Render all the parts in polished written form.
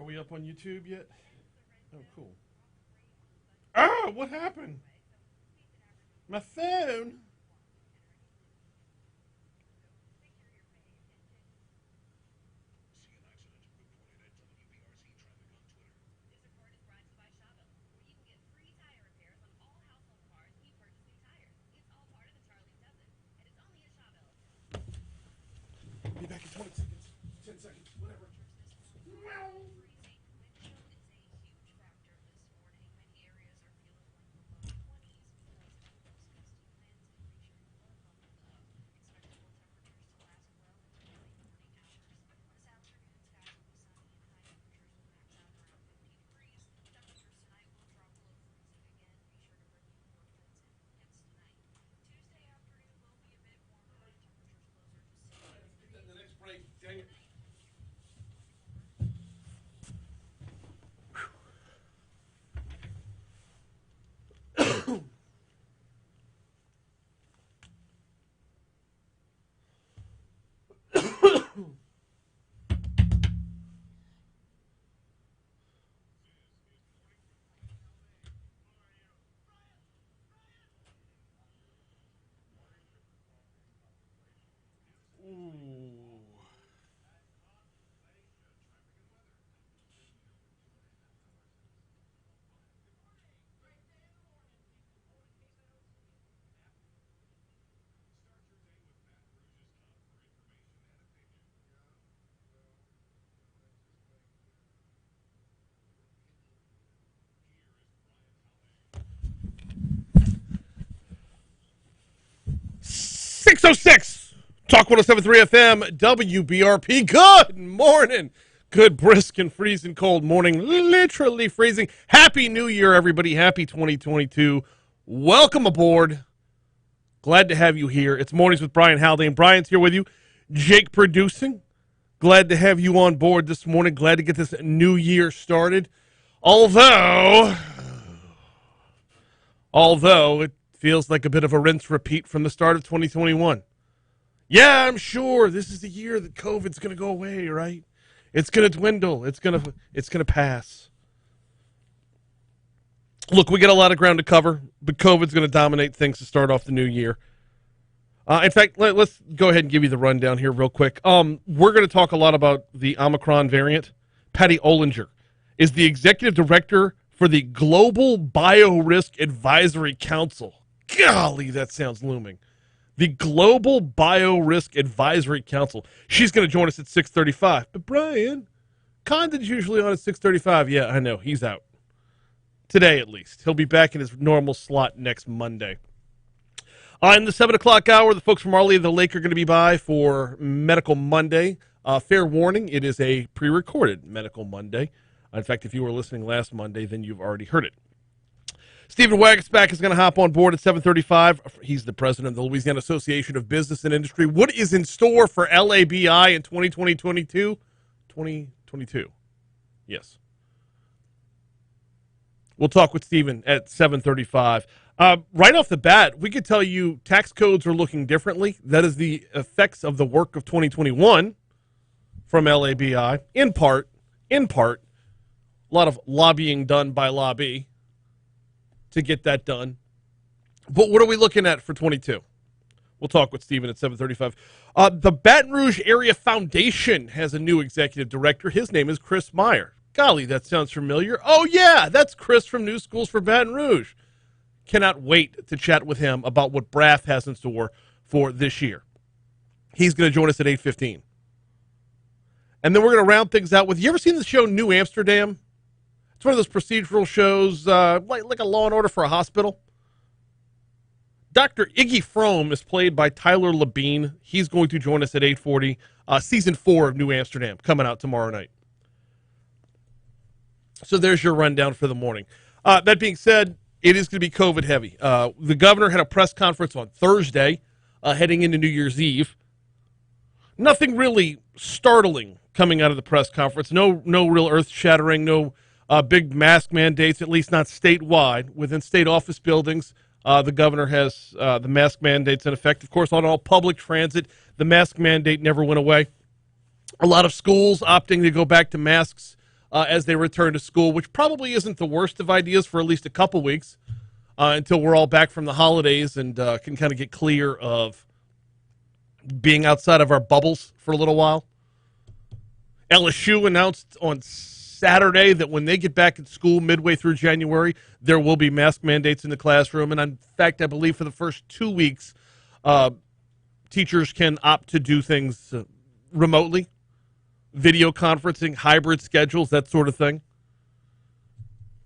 Are we up on YouTube yet? Oh, cool. Ah, what happened? My phone. Be back in 20 seconds. 10 seconds, whatever. The next break, dang it. .606 Talk 107.3 FM WBRP. Good morning. Good, brisk, and freezing cold morning. Literally freezing. Happy New Year, everybody. Happy 2022. Welcome aboard. Glad to have you here. It's Mornings with Brian Haldane. Brian's here with you. Jake producing. Glad to have you on board this morning. Glad to get this new year started. Although it feels like a bit of a rinse repeat from the start of 2021. Yeah, I'm sure this is the year that COVID's going to go away, right? It's going to dwindle. It's going to pass. Look, we got a lot of ground to cover, but COVID's going to dominate things to start off the new year. In fact, let's go ahead and give you the rundown here real quick. We're going to talk a lot about the Omicron variant. Patty Olinger is the executive director for the Global Biorisk Advisory Council. Golly, that sounds looming. The Global Biorisk Advisory Council. She's going to join us at 6:35. But Brian, Condon's usually on at 6:35. Yeah, I know. He's out. Today, at least. He'll be back in his normal slot next Monday. In the 7 o'clock hour, the folks from Arley and the Lake are going to be by for Medical Monday. Fair warning, it is a pre-recorded Medical Monday. In fact, if you were listening last Monday, then you've already heard it. Stephen Wagensback is going to hop on board at 7:35. He's the president of the Louisiana Association of Business and Industry. What is in store for LABI in 2022? 2022. Yes. We'll talk with Stephen at 7:35. Right off the bat, we could tell you tax codes are looking differently. That is the effects of the work of 2021 from LABI. In part, a lot of lobbying done by Labi to get that done. But what are we looking at for 22? We'll talk with Stephen at 7:35. The Baton Rouge Area Foundation has a new executive director. His name is Chris Meyer. Golly, that sounds familiar. Oh, yeah, that's Chris from New Schools for Baton Rouge. Cannot wait to chat with him about what BRAF has in store for this year. He's going to join us at 8:15. And then we're going to round things out with, you ever seen the show New Amsterdam? It's one of those procedural shows, like a Law and Order for a hospital. Dr. Iggy Frome is played by Tyler Labine. He's going to join us at 8:40. Season 4 of New Amsterdam coming out tomorrow night. So there's your rundown for the morning. That being said, it is going to be COVID heavy. The governor had a press conference on Thursday, heading into New Year's Eve. Nothing really startling coming out of the press conference. No real earth-shattering, no big mask mandates, at least not statewide. Within state office buildings, the governor has the mask mandates in effect. Of course, on all public transit, the mask mandate never went away. A lot of schools opting to go back to masks as they return to school, which probably isn't the worst of ideas for at least a couple weeks until we're all back from the holidays and can kind of get clear of being outside of our bubbles for a little while. LSU announced on Saturday that when they get back at school midway through January, there will be mask mandates in the classroom. And in fact, I believe for the first 2 weeks, teachers can opt to do things remotely, video conferencing, hybrid schedules, that sort of thing.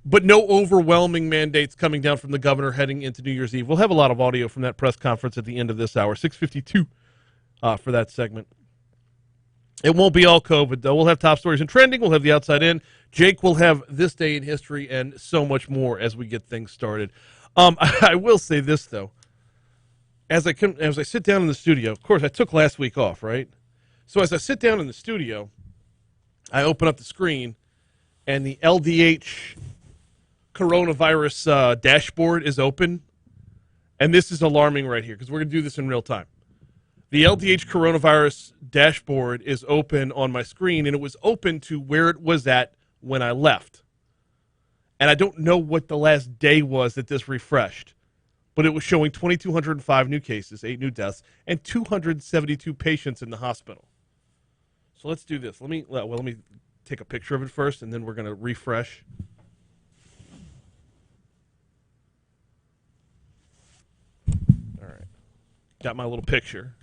But no overwhelming mandates coming down from the governor heading into New Year's Eve. We'll have a lot of audio from that press conference at the end of this hour, 6:52 for that segment. It won't be all COVID, though. We'll have top stories and trending. We'll have the outside in. Jake will have this day in history and so much more as we get things started. I will say this, though. As I sit down in the studio, of course, I took last week off, right? So as I sit down in the studio, I open up the screen, and the LDH coronavirus dashboard is open. And this is alarming right here because we're going to do this in real time. The LDH coronavirus dashboard is open on my screen, and it was open to where it was at when I left. And I don't know what the last day was that this refreshed, but it was showing 2,205 new cases, 8 new deaths, and 272 patients in the hospital. So let's do this. Let me take a picture of it first, and then we're going to refresh. All right. Got my little picture.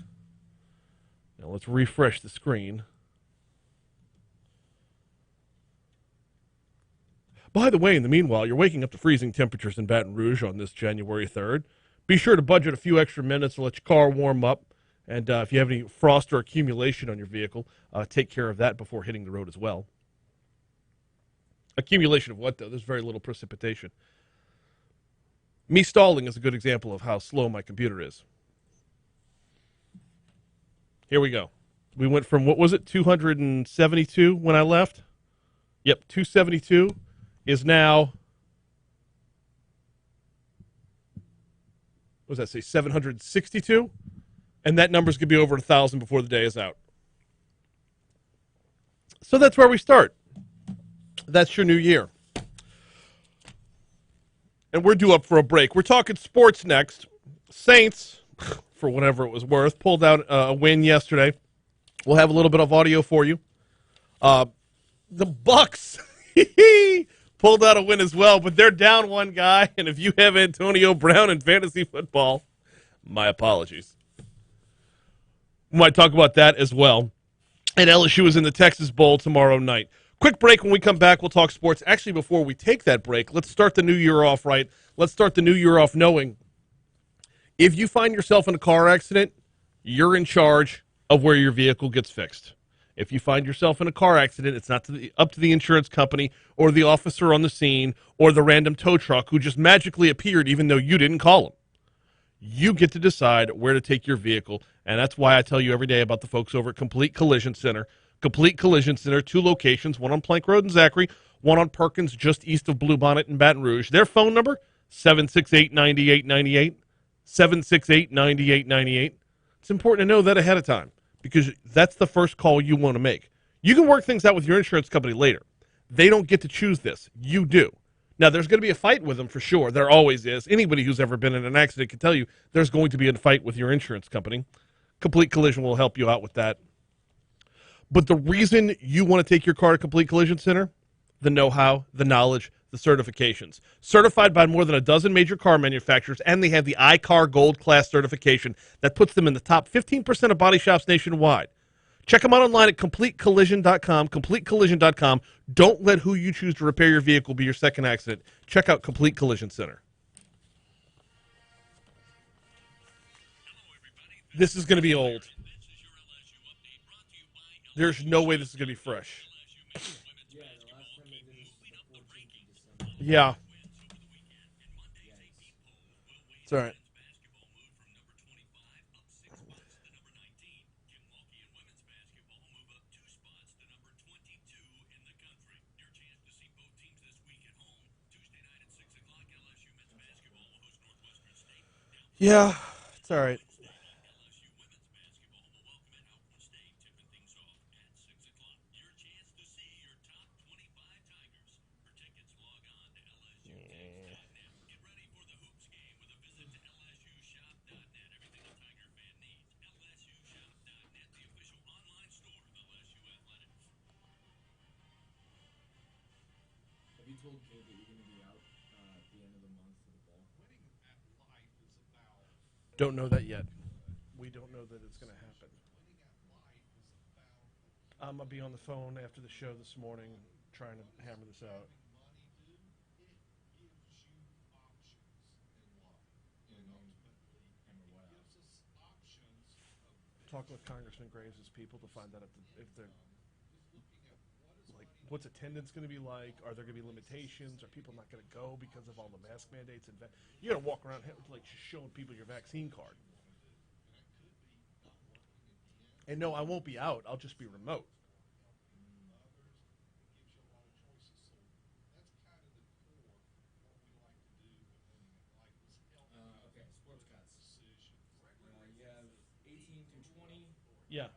Now let's refresh the screen. By the way, in the meanwhile, you're waking up to freezing temperatures in Baton Rouge on this January 3rd. Be sure to budget a few extra minutes to let your car warm up. And if you have any frost or accumulation on your vehicle, take care of that before hitting the road as well. Accumulation of what, though? There's very little precipitation. Me stalling is a good example of how slow my computer is. Here we go. We went from, what was it, 272 when I left? Yep, 272 is now, what does that say, 762? And that number's going to be over 1,000 before the day is out. So that's where we start. That's your new year. And we're due up for a break. We're talking sports next. Saints, for whatever it was worth, pulled out a win yesterday. We'll have a little bit of audio for you. The Bucks pulled out a win as well, but they're down one guy. And if you have Antonio Brown in fantasy football, my apologies. We might talk about that as well. And LSU is in the Texas Bowl tomorrow night. Quick break. When we come back, we'll talk sports. Actually, before we take that break, let's start the new year off right. Let's start the new year off knowing if you find yourself in a car accident, you're in charge of where your vehicle gets fixed. If you find yourself in a car accident, it's not up to the insurance company or the officer on the scene or the random tow truck who just magically appeared even though you didn't call him. You get to decide where to take your vehicle, and that's why I tell you every day about the folks over at Complete Collision Center. Complete Collision Center, 2 locations, one on Plank Road in Zachary, one on Perkins just east of Bluebonnet in Baton Rouge. Their phone number, 768-9898, 768-9898. It's important to know that ahead of time because that's the first call you want to make. You can work things out with your insurance company later. They don't get to choose this. You do. Now, there's going to be a fight with them for sure. There always is. Anybody who's ever been in an accident can tell you there's going to be a fight with your insurance company. Complete Collision will help you out with that. But the reason you want to take your car to Complete Collision Center, the know-how, the knowledge, the certifications. Certified by more than a dozen major car manufacturers, and they have the iCar Gold Class certification that puts them in the top 15% of body shops nationwide. Check them out online at CompleteCollision.com, CompleteCollision.com. Don't let who you choose to repair your vehicle be your second accident. Check out Complete Collision Center. This is going to be old. There's no way this is going to be fresh. Yeah. It's all right. Yeah, it's all right. Don't know that yet. We don't know that it's going to happen. I'm going to be on the phone after the show this morning trying to hammer this out. Talking with Congressman Graves' people to find out if they're like, what's attendance going to be like? Are there going to be limitations? Are people not going to go because of all the mask mandates? And you got to walk around like showing people your vaccine card. And no, I won't be out. I'll just be remote. Yeah.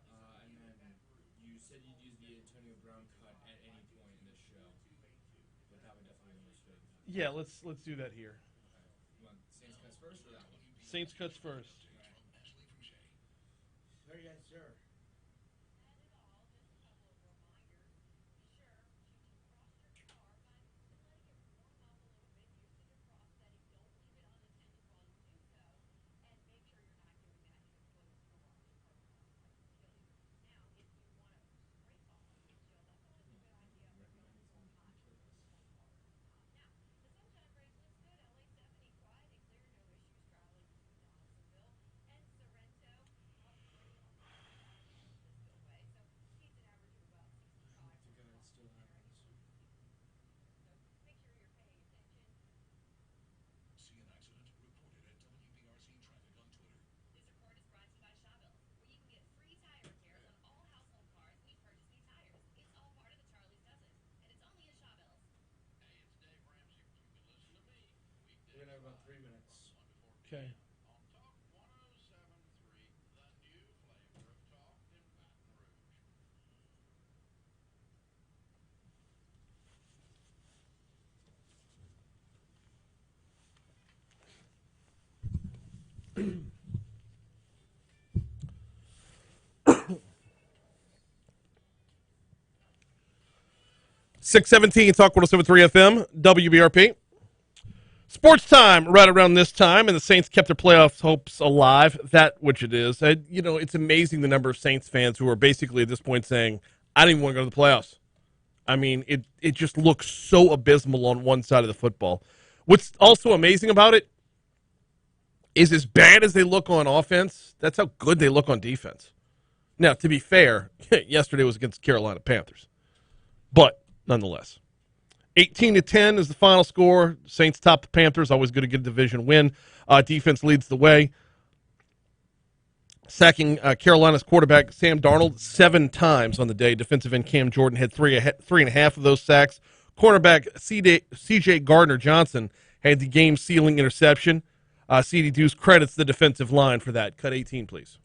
Yeah, let's do that here. Saints cuts first. Very good, sir. We're gonna have about 3 minutes. Okay. .617 Talk 107.3 FM WBRP. Sports time right around this time, and the Saints kept their playoff hopes alive, that which it is. It's amazing the number of Saints fans who are basically at this point saying, I don't even want to go to the playoffs. I mean, it just looks so abysmal on one side of the football. What's also amazing about it is as bad as they look on offense, that's how good they look on defense. Now, to be fair, yesterday was against Carolina Panthers. But nonetheless. 18-10 is the final score. Saints top the Panthers. Always good to get a division win. Defense leads the way. Sacking Carolina's quarterback, Sam Darnold, 7 times on the day. Defensive end Cam Jordan had three and a half of those sacks. Cornerback C.J. Gardner-Johnson had the game-sealing interception. C.D. Deuce credits the defensive line for that. Cut 18, please.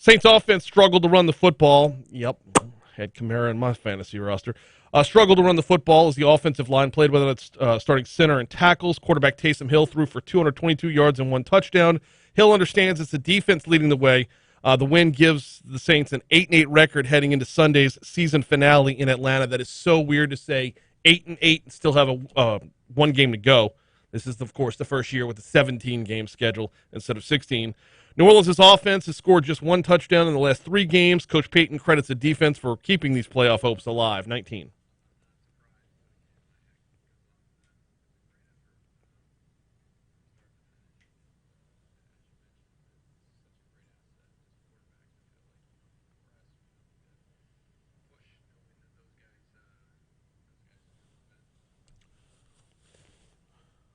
Saints offense struggled to run the football. Yep, had Kamara in my fantasy roster. Struggled to run the football as the offensive line played, whether it's starting center and tackles. Quarterback Taysom Hill threw for 222 yards and 1 touchdown. Hill understands it's the defense leading the way. The win gives the Saints an 8-8 record heading into Sunday's season finale in Atlanta. That is so weird to say 8-8 and still have a one game to go. This is, of course, the first year with a 17-game schedule instead of 16. New Orleans' offense has scored just 1 touchdown in the last 3 games. Coach Payton credits the defense for keeping these playoff hopes alive. 19.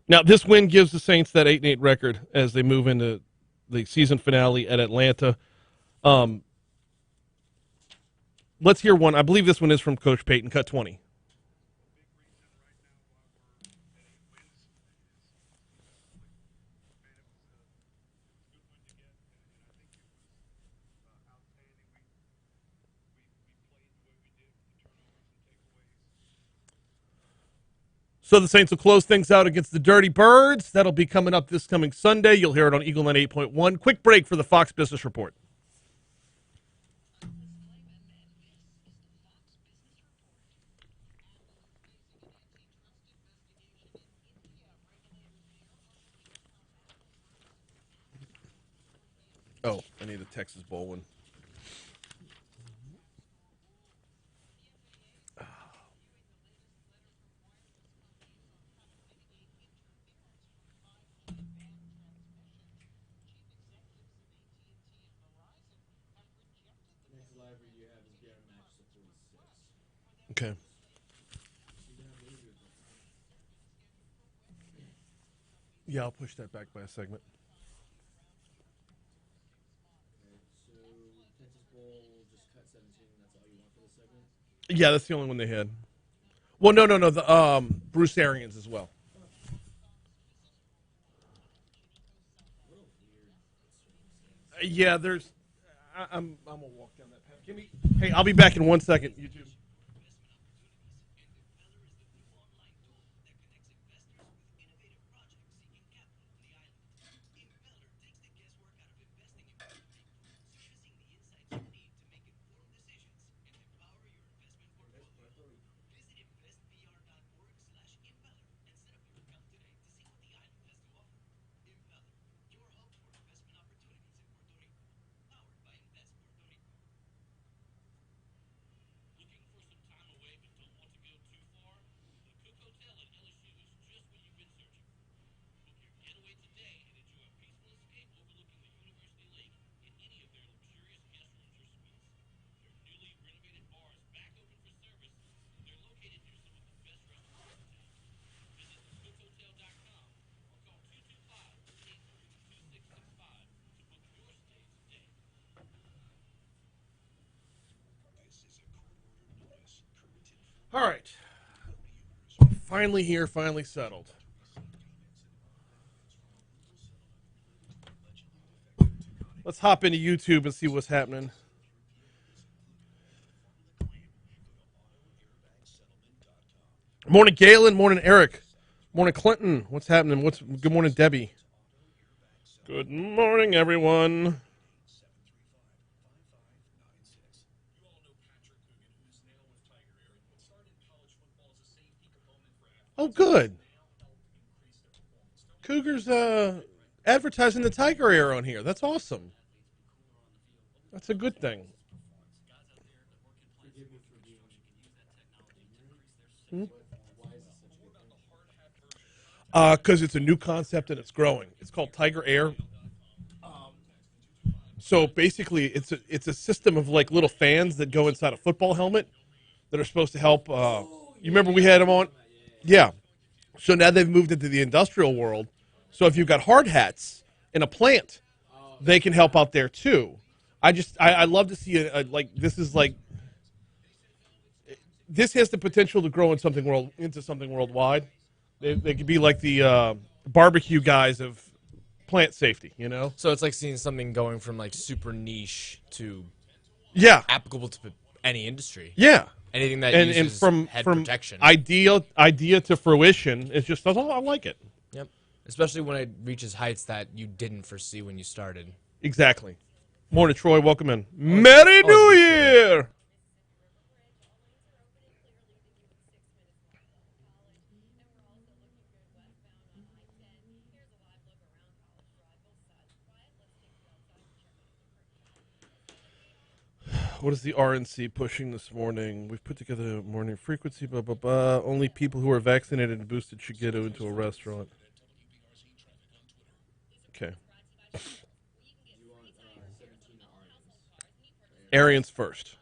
Now, this win gives the Saints that 8-8 record as they move into the season finale at Atlanta. Let's hear one. I believe this one is from Coach Payton. Cut 20. So the Saints will close things out against the Dirty Birds. That'll be coming up this coming Sunday. You'll hear it on Eagle 98.1. Quick break for the Fox Business Report. Oh, I need a Texas Bowl one. Okay. Yeah, I'll push that back by a segment. Yeah, that's the only one they had. Well, no. The Bruce Arians as well. Yeah, there's. I'm gonna walk down that path. Give me. Hey, I'll be back in 1 second. You two. All right. Finally here, finally settled. Let's hop into YouTube and see what's happening. Morning, Galen. Morning, Eric. Morning, Clinton. What's happening? Good morning, Debbie. Good morning, everyone. Oh, good. Cougars advertising the Tiger Air on here. That's awesome. That's a good thing. Because it's a new concept and it's growing. It's called Tiger Air. So basically, it's a system of like little fans that go inside a football helmet that are supposed to help. You remember we had them on? Yeah. So now they've moved into the industrial world. So if you've got hard hats in a plant, they can help out there too. I love to see this has the potential to grow into something worldwide. They could be like the barbecue guys of plant safety, you know? So it's like seeing something going from like super niche to applicable to any industry. Yeah. Anything that and uses from head from protection. idea to fruition, it's just I like it. Yep. Especially when it reaches heights that you didn't foresee when you started. Exactly. Morning, Troy. Welcome in. Merry New Year! What is the RNC pushing this morning? We've put together a morning frequency, blah, blah, blah. Only people who are vaccinated and boosted should get into a restaurant. Okay. Arians first.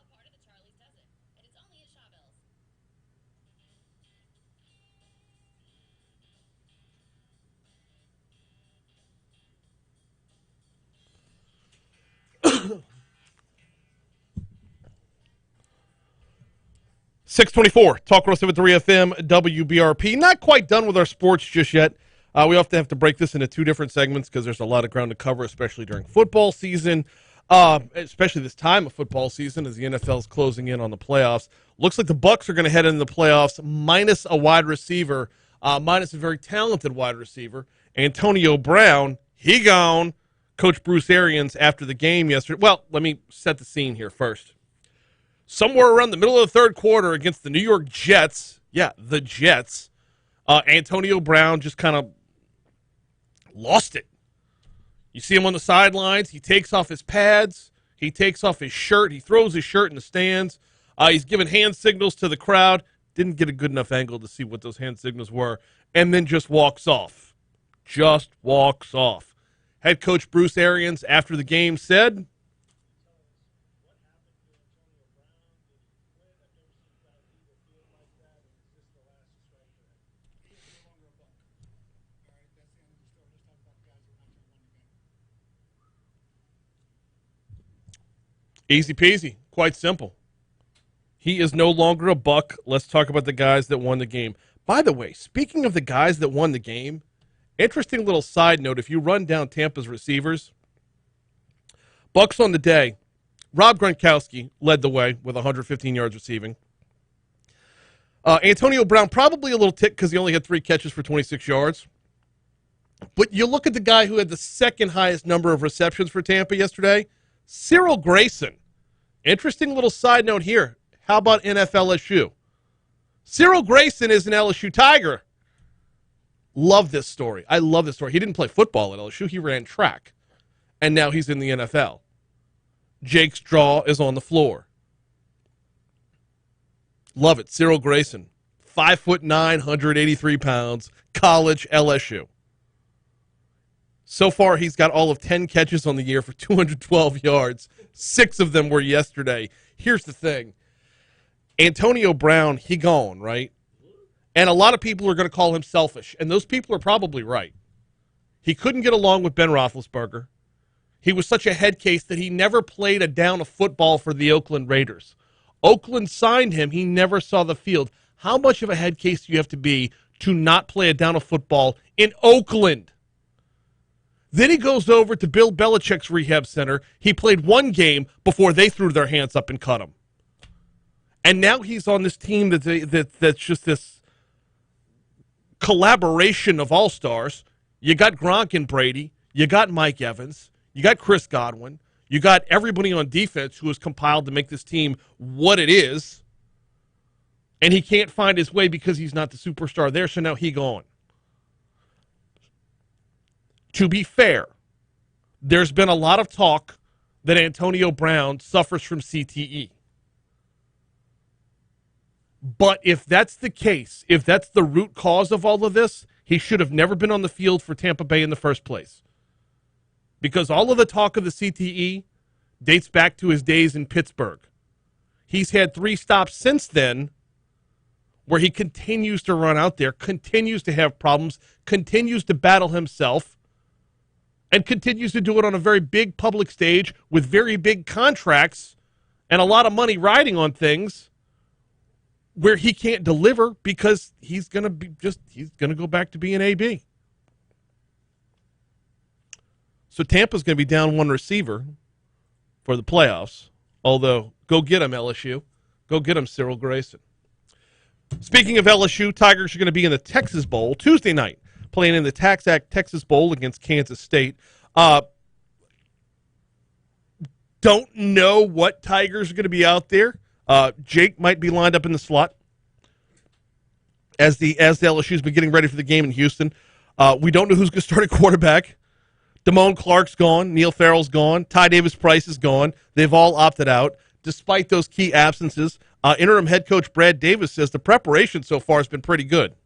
.624, Talk 107.3 FM, WBRP. Not quite done with our sports just yet. We often have to break this into two different segments because there's a lot of ground to cover, especially during football season, especially this time of football season as the NFL is closing in on the playoffs. Looks like the Bucs are going to head into the playoffs minus a wide receiver minus a very talented wide receiver. Antonio Brown, he gone. Coach Bruce Arians after the game yesterday. Well, let me set the scene here first. Somewhere around the middle of the third quarter against the New York Jets, the Jets, Antonio Brown just kind of lost it. You see him on the sidelines. He takes off his pads. He takes off his shirt. He throws his shirt in the stands. He's giving hand signals to the crowd. Didn't get a good enough angle to see what those hand signals were. And then just walks off. Just walks off. Head coach Bruce Arians, after the game, said, easy peasy, quite simple. He is no longer a Buck. Let's talk about the guys that won the game. By the way, speaking of the guys that won the game, interesting little side note, if you run down Tampa's receivers, Bucks on the day, Rob Gronkowski led the way with 115 yards receiving. Antonio Brown probably a little ticked because he only had 3 catches for 26 yards. But you look at the guy who had the second highest number of receptions for Tampa yesterday, Cyril Grayson. Interesting little side note here. How about NFL LSU? Cyril Grayson is an LSU Tiger. Love this story. I love this story. He didn't play football at LSU. He ran track. And now he's in the NFL. Jake's jaw is on the floor. Love it. Cyril Grayson. 5'9", 183 pounds. College LSU. So far, he's got all of 10 catches on the year for 212 yards. 6 of them were yesterday. Here's the thing. Antonio Brown, he gone, right? And a lot of people are going to call him selfish, and those people are probably right. He couldn't get along with Ben Roethlisberger. He was such a head case that he never played a down of football for the Oakland Raiders. Oakland signed him. He never saw the field. How much of a head case do you have to be to not play a down of football in Oakland? Then he goes over to Bill Belichick's rehab center. He played 1 game before they threw their hands up and cut him. And now he's on this team that's just this collaboration of all-stars. You got Gronk and Brady. You got Mike Evans. You got Chris Godwin. You got everybody on defense who is compiled to make this team what it is. And he can't find his way because he's not the superstar there, so now he gone. To be fair, there's been a lot of talk that Antonio Brown suffers from CTE. But if that's the case, if that's the root cause of all of this, he should have never been on the field for Tampa Bay in the first place. Because all of the talk of the CTE dates back to his days in Pittsburgh. He's had 3 stops since then where he continues to run out there, continues to have problems, continues to battle himself, and continues to do it on a very big public stage with very big contracts and a lot of money riding on things where he can't deliver because he's going to go back to being AB. So Tampa's going to be down 1 receiver for the playoffs. Although, go get him, LSU. Go get him, Cyril Grayson. Speaking of LSU, Tigers are going to be in the Texas Bowl Tuesday night, playing in the TaxAct Texas Bowl against Kansas State. Don't know what Tigers are going to be out there. Jake might be lined up in the slot as the LSU's been getting ready for the game in Houston. We don't know who's going to start at quarterback. Damone Clark's gone. Neil Farrell's gone. Ty Davis-Price is gone. They've all opted out. Despite those key absences, interim head coach Brad Davis says the preparation so far has been pretty good.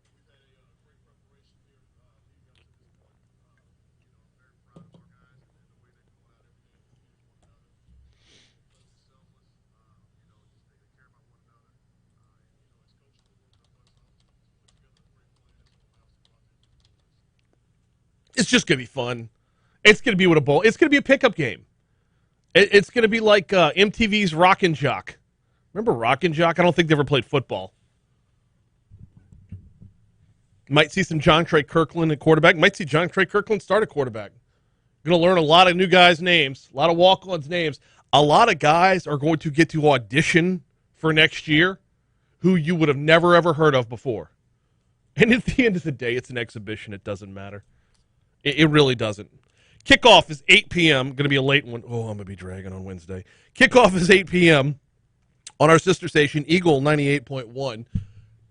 It's just going to be fun. It's going to be with a bowl. It's going to be a pickup game. It's going to be like MTV's Rockin' Jock. Remember Rockin' Jock? I don't think they ever played football. Might see some John Trey Kirkland at quarterback. Might see John Trey Kirkland start at quarterback. Going to learn a lot of new guys' names, a lot of walk-ons' names. A lot of guys are going to get to audition for next year who you would have never, ever heard of before. And at the end of the day, it's an exhibition. It doesn't matter. It really doesn't. Kickoff is 8 p.m. Going to be a late one. Oh, I'm going to be dragging on Wednesday. Kickoff is 8 p.m. on our sister station, Eagle 98.1.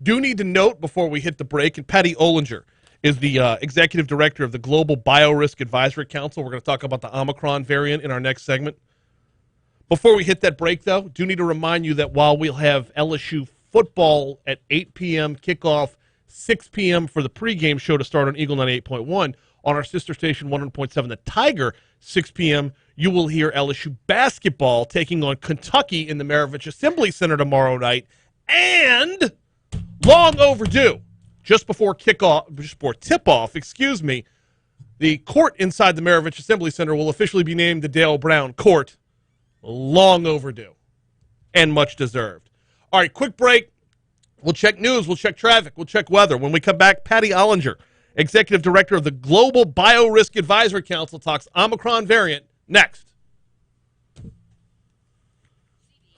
Do need to note before we hit the break, and Patty Olinger is the executive director of the Global Biorisk Advisory Council. We're going to talk about the Omicron variant in our next segment. Before we hit that break, though, do need to remind you that while we'll have LSU football at 8 p.m., kickoff 6 p.m. for the pregame show to start on Eagle 98.1, on our sister station 100.7, The Tiger, 6 p.m., you will hear LSU basketball taking on Kentucky in the Maravich Assembly Center tomorrow night. And long overdue, just before tip-off, the court inside the Maravich Assembly Center will officially be named the Dale Brown Court. Long overdue and much deserved. All right, quick break. We'll check news. We'll check traffic. We'll check weather. When we come back, Patty Olinger, executive director of the Global Biorisk Advisory Council, talks Omicron variant next.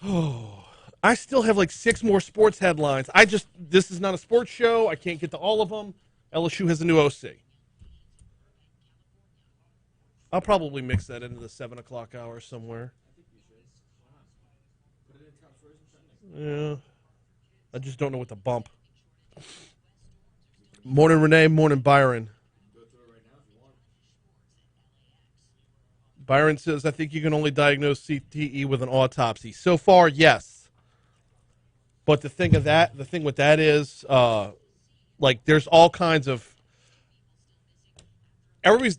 Oh, I still have like 6 more sports headlines. This is not a sports show. I can't get to all of them. LSU has a new OC. I'll probably mix that into the 7 o'clock hour somewhere. Yeah. I just don't know what to bump. Morning, Renee. Morning, Byron. Byron says, I think you can only diagnose CTE with an autopsy. So far, yes. But the thing with that is, there's all kinds of... Everybody's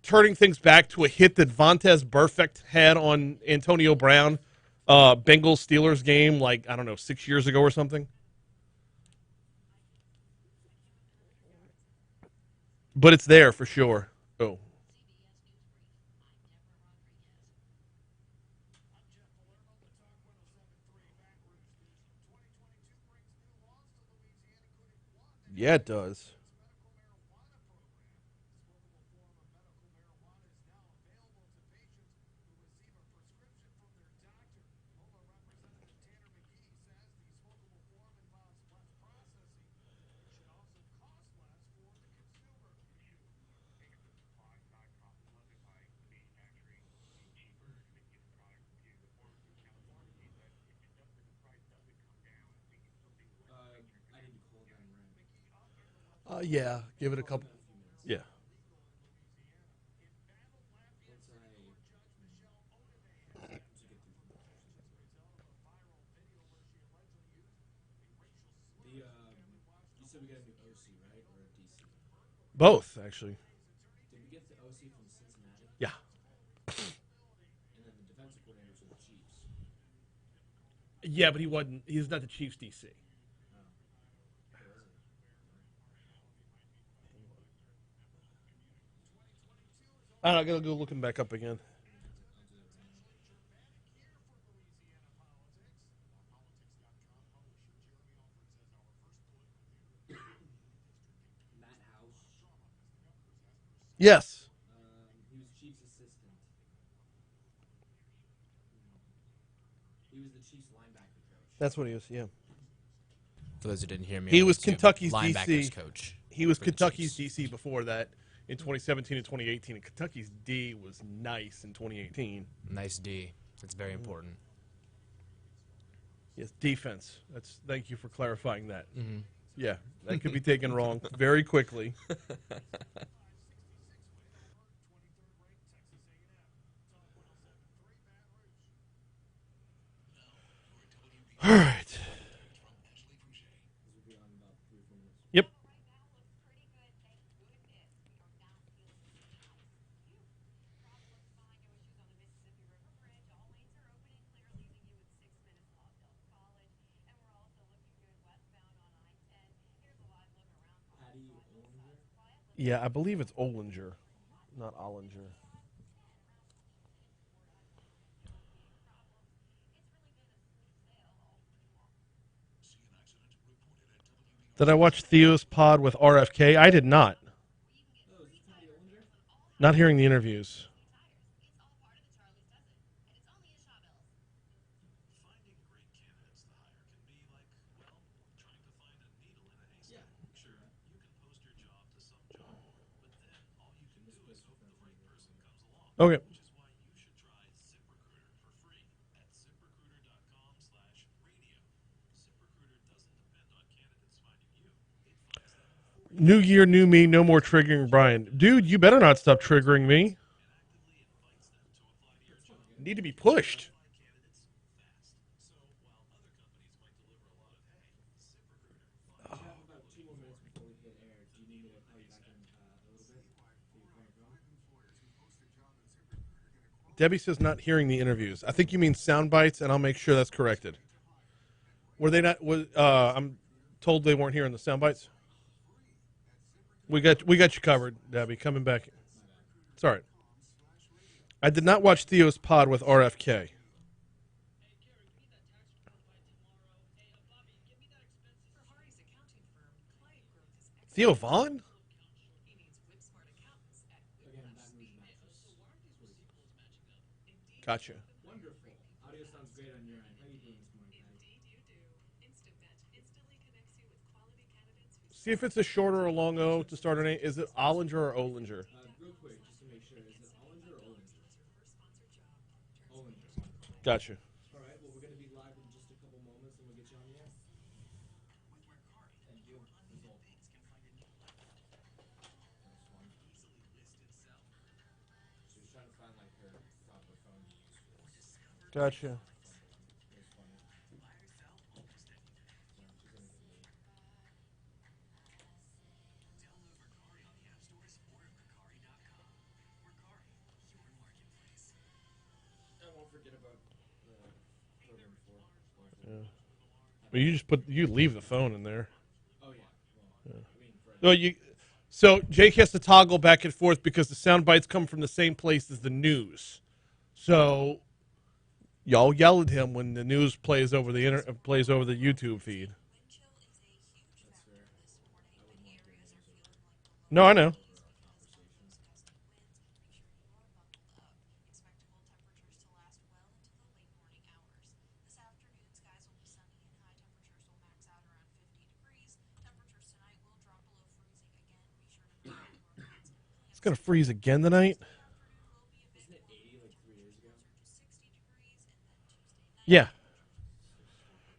turning things back to a hit that Vontaze Burfict had on Antonio Brown, Bengals-Steelers game, 6 years ago or something. But it's there for sure. Oh. Yeah, it does. Yeah, give it a couple. Yeah. Both, actually. Did we get the OC from Cincinnati? Yeah. And then the defensive coordinator for the Chiefs. Yeah, but he's not the Chiefs DC. I don't know, I gotta go look him back up again. Yes. He was Chiefs assistant. He was the Chiefs linebacker coach. That's what he was, yeah. For those who didn't hear me, He was Kentucky's linebackers DC. coach. He was Kentucky's DC before that in 2017 and 2018. And Kentucky's D was nice in 2018. Nice D. That's very important. Yes, defense. Thank you for clarifying that. Mm-hmm. Yeah, that could be taken wrong very quickly. All right. Yep. Yeah, I believe it's Olinger, not Olinger. Did I watch Theo's pod with RFK? I did not. Not hearing the interviews. Okay. New year, new me, no more triggering Brian. Dude, you better not stop triggering me. Need to be pushed. Debbie says not hearing the interviews. I think you mean sound bites, and I'll make sure that's corrected. Were they not? I'm told they weren't hearing the sound bites. We got you covered, Debbie. Coming back. It's all right. I did not watch Theo's pod with RFK. Theo Vaughn? Gotcha. Wonderful. Audio sounds great on your end. How are you doing this morning, Patty? See if it's a shorter or long O to start a name. Is it Olinger or Olinger? Real quick, just to make sure, is it Olinger or Olinger? Olinger. Gotcha. All right, well, we're going to be live in just a couple moments, and we'll get you on the air. Thank you. She was trying to find, like, her proper phone. Gotcha. Well, you leave the phone in there. Oh, yeah. Well, No, so Jake has to toggle back and forth because the sound bites come from the same place as the news. So y'all yell at him when the news plays over the YouTube feed. No, I know. It's going to freeze again tonight. Yeah.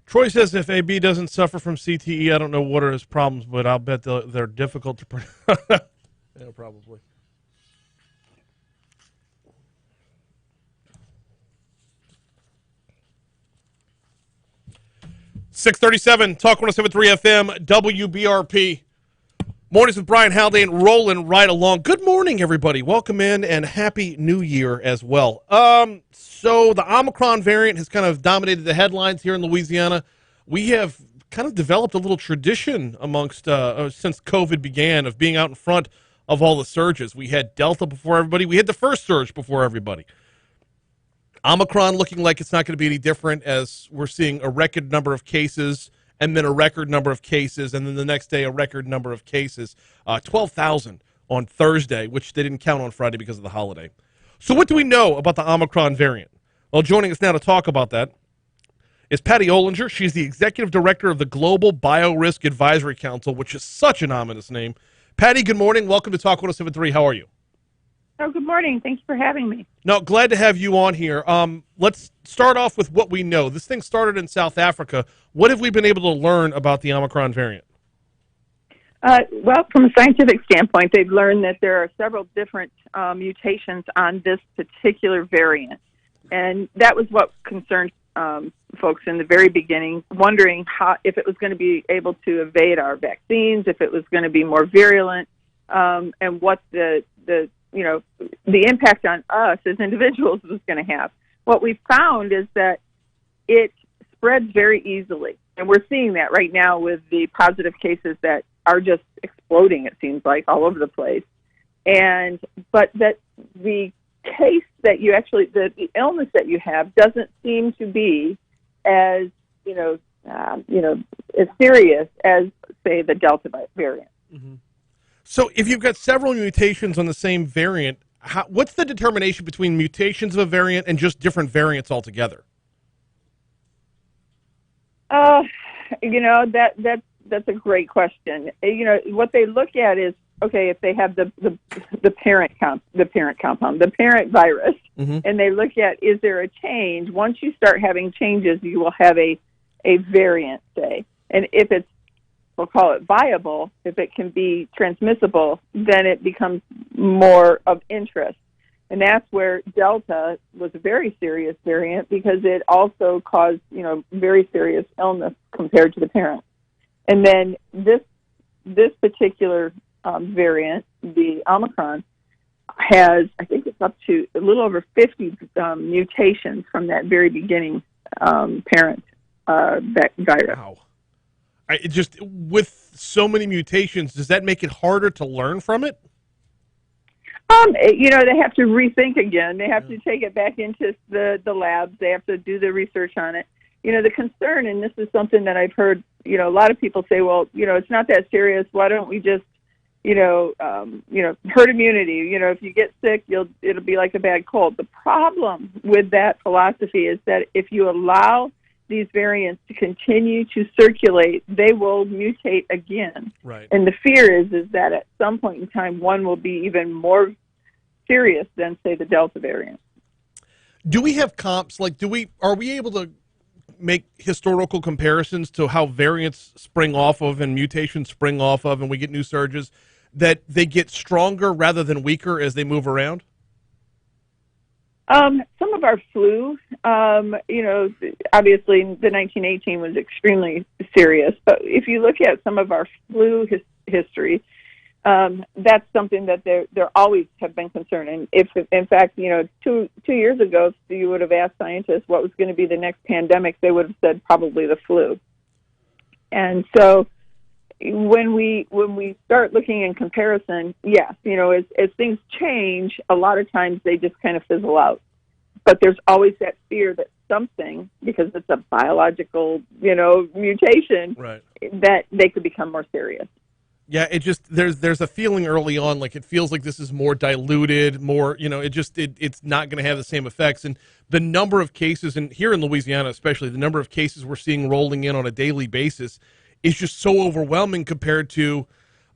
Troy says if AB doesn't suffer from CTE, I don't know what are his problems, but I'll bet they're difficult to pronounce. Yeah, probably. .637 Talk 107.3 FM WBRP. Mornings with Brian Haldane, rolling right along. Good morning, everybody. Welcome in, and Happy New Year as well. So the Omicron variant has kind of dominated the headlines here in Louisiana. We have kind of developed a little tradition amongst since COVID began of being out in front of all the surges. We had Delta before everybody. We had the first surge before everybody. Omicron looking like it's not going to be any different, as we're seeing a record number of cases and then a record number of cases, and then the next day a record number of cases. 12,000 on Thursday, which they didn't count on Friday because of the holiday. So what do we know about the Omicron variant? Well, joining us now to talk about that is Patty Olinger. She's the executive director of the Global Biorisk Advisory Council, which is such an ominous name. Patty, good morning. Welcome to Talk 107.3. How are you? Oh, good morning. Thanks for having me. No, glad to have you on here. Let's start off with what we know. This thing started in South Africa. What have we been able to learn about the Omicron variant? Well, from a scientific standpoint, they've learned that there are several different mutations on this particular variant. And that was what concerned folks in the very beginning, wondering if it was going to be able to evade our vaccines, if it was going to be more virulent, and what the impact on us as individuals was going to have. What we found is that it spreads very easily, and we're seeing that right now with the positive cases that are just exploding, it seems like, all over the place. But that the case that you actually, the illness that you have doesn't seem to be as, as serious as, say, the Delta variant. Mm-hmm. So if you've got several mutations on the same variant, what's the determination between mutations of a variant and just different variants altogether? That's a great question. What they look at is okay, if they have the parent compound, the parent virus, and they look at, is there a change? Once you start having changes, you will have a variant, say. And if it's, we'll call it viable, if it can be transmissible, then it becomes more of interest. And that's where Delta was a very serious variant, because it also caused, very serious illness compared to the parent. And then this particular variant, the Omicron, has, I think it's up to a little over 50 mutations from that very beginning parent virus. Wow. Just with so many mutations, does that make it harder to learn from it? They have to rethink again. They have to take it back into the labs. They have to do the research on it. The concern, and this is something that I've heard, a lot of people say, well, it's not that serious. Why don't we just, herd immunity? If you get sick, it'll be like a bad cold. The problem with that philosophy is that if you allow these variants to continue to circulate, they will mutate again. Right. And the fear is that at some point in time, one will be even more serious than, say, the Delta variant. Do we have comps? Are we able to make historical comparisons to how variants spring off of and mutations spring off of, and we get new surges, that they get stronger rather than weaker as they move around? Some of our flu, obviously the 1918 was extremely serious, but if you look at some of our flu history, that's something that there always have been concerned. And if, in fact, 2 years ago, if you would have asked scientists what was going to be the next pandemic, they would have said probably the flu. And so when we start looking in comparison, yes, as things change, a lot of times they just kind of fizzle out. But there's always that fear that something, because it's a biological, mutation, right, that they could become more serious. Yeah, it just there's a feeling early on, like it feels like this is more diluted, more, it's not going to have the same effects. And the number of cases, and here in Louisiana especially, the number of cases we're seeing rolling in on a daily basis is just so overwhelming compared to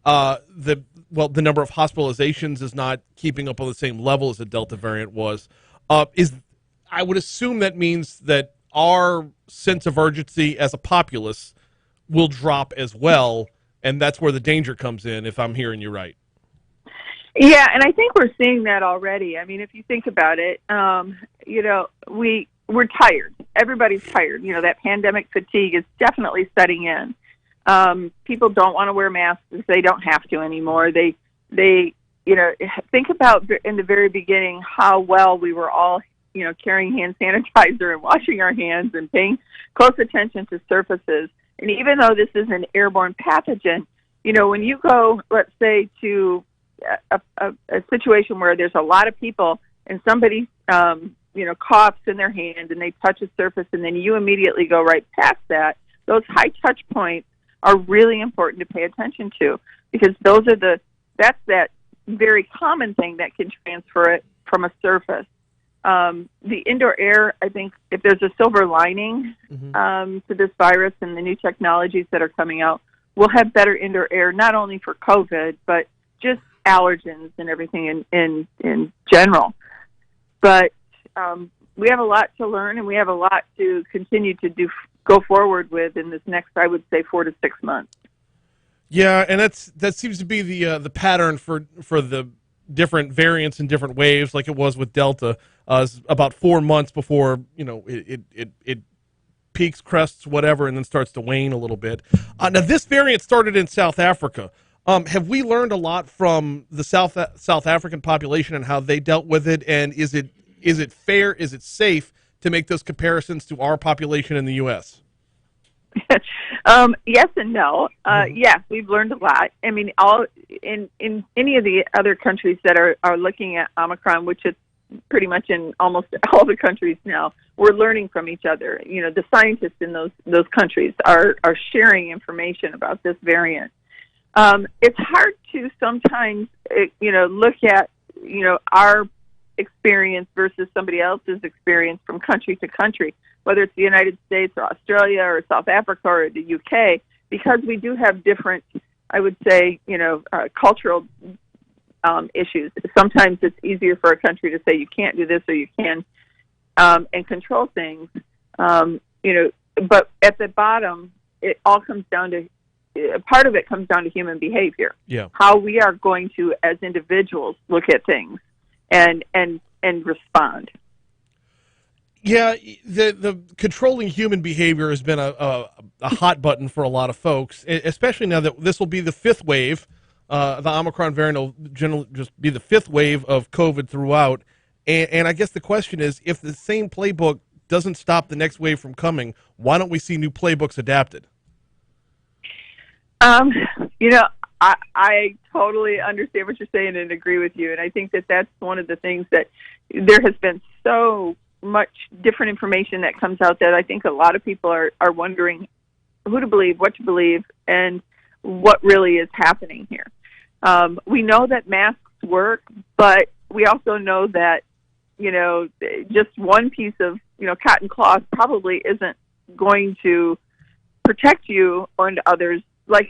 the number of hospitalizations is not keeping up on the same level as the Delta variant was. I would assume that means that our sense of urgency as a populace will drop as well, and that's where the danger comes in, if I'm hearing you right. Yeah, and I think we're seeing that already. I mean, if you think about it, we're tired. Everybody's tired. That pandemic fatigue is definitely setting in. People don't want to wear masks if they don't have to anymore. They think about in the very beginning how well we were all, carrying hand sanitizer and washing our hands and paying close attention to surfaces. And even though this is an airborne pathogen, when you go, let's say, to a situation where there's a lot of people and somebody, coughs in their hand and they touch a surface and then you immediately go right past that, those high touch points are really important to pay attention to, because that's that very common thing that can transfer it from a surface. The indoor air, I think, if there's a silver lining to this virus and the new technologies that are coming out, we'll have better indoor air, not only for COVID, but just allergens and everything in general. But we have a lot to learn, and we have a lot to continue to go forward with in this next, I would say, 4 to 6 months. Yeah, and that seems to be the pattern for the different variants and different waves, like it was with Delta. About 4 months before it peaks, crests, whatever, and then starts to wane a little bit. Now, this variant started in South Africa. Have we learned a lot from the South African population and how they dealt with it? And is it fair? Is it safe to make those comparisons to our population in the U.S.? Yes and no. Yes, we've learned a lot. I mean, in any of the other countries that are looking at Omicron, which is pretty much in almost all the countries now, we're learning from each other. The scientists in those countries are sharing information about this variant. It's hard to sometimes, look at, our experience versus somebody else's experience from country to country, whether it's the United States or Australia or South Africa or the UK, because we do have different I would say, cultural issues. Sometimes it's easier for a country to say you can't do this or you can, and control things. But at the bottom, it all comes down to, part of it comes down to human behavior. Yeah. How we are going to, as individuals, look at things and respond. Yeah, the controlling human behavior has been a hot button for a lot of folks, especially now that this will be the fifth wave. The Omicron variant will generally just be the fifth wave of COVID throughout. And I guess the question is, if the same playbook doesn't stop the next wave from coming, why don't we see new playbooks adapted? I totally understand what you're saying and agree with you. And I think that that's one of the things that there has been so much different information that comes out that I think a lot of people are wondering who to believe, what to believe, and what really is happening here. We know that masks work, but we also know that, just one piece of, cotton cloth probably isn't going to protect you and others like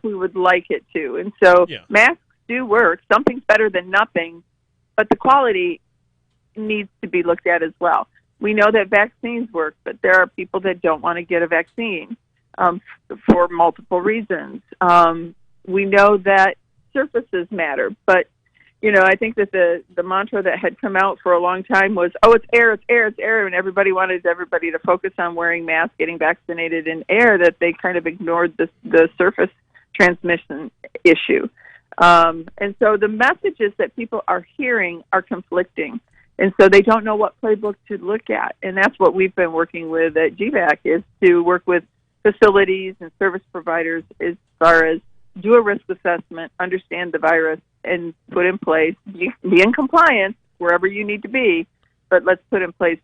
we would like it to. And so masks do work. Something's better than nothing, but the quality needs to be looked at as well. We know that vaccines work, but there are people that don't want to get a vaccine for multiple reasons. We know that surfaces matter, but I think that the mantra that had come out for a long time was, it's air, it's air, it's air, and everybody wanted everybody to focus on wearing masks, getting vaccinated in air, that they kind of ignored the surface transmission issue. And so the messages that people are hearing are conflicting, and so they don't know what playbook to look at, and that's what we've been working with at GVAC, is to work with facilities and service providers as far as do a risk assessment, understand the virus, and put in place, be in compliance wherever you need to be, but let's put in place,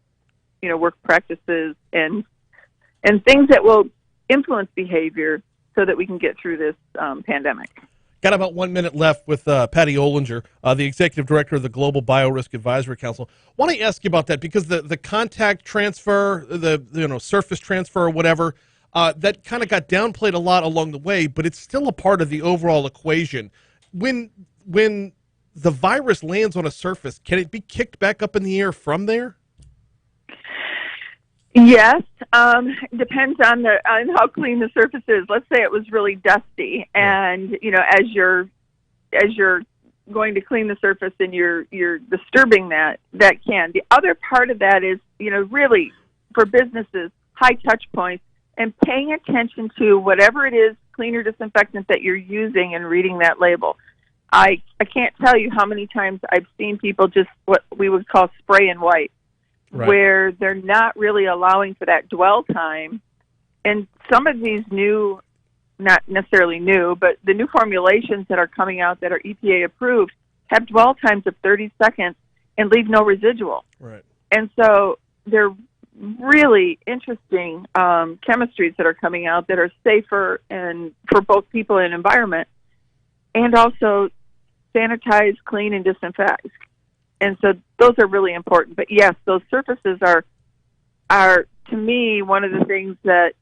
work practices and things that will influence behavior so that we can get through this pandemic. Got about 1 minute left with Patty Olinger, the Executive Director of the Global Biorisk Advisory Council. I want to ask you about that because the contact transfer, the surface transfer or whatever, that kind of got downplayed a lot along the way, but it's still a part of the overall equation. When the virus lands on a surface, can it be kicked back up in the air from there? Yes, depends on how clean the surface is. Let's say it was really dusty, and as you're going to clean the surface and you're disturbing that can. The other part of that is really for businesses, high touch points, and paying attention to whatever it is, cleaner disinfectant that you're using, and reading that label. I can't tell you how many times I've seen people just what we would call spray and wipe, right, where they're not really allowing for that dwell time. And some of these new, not necessarily new, but the new formulations that are coming out that are EPA approved have dwell times of 30 seconds and leave no residual. Right. And so they're really interesting chemistries that are coming out that are safer and for both people and environment, and also sanitize, clean, and disinfect. And so those are really important. But yes, those surfaces are to me one of the things that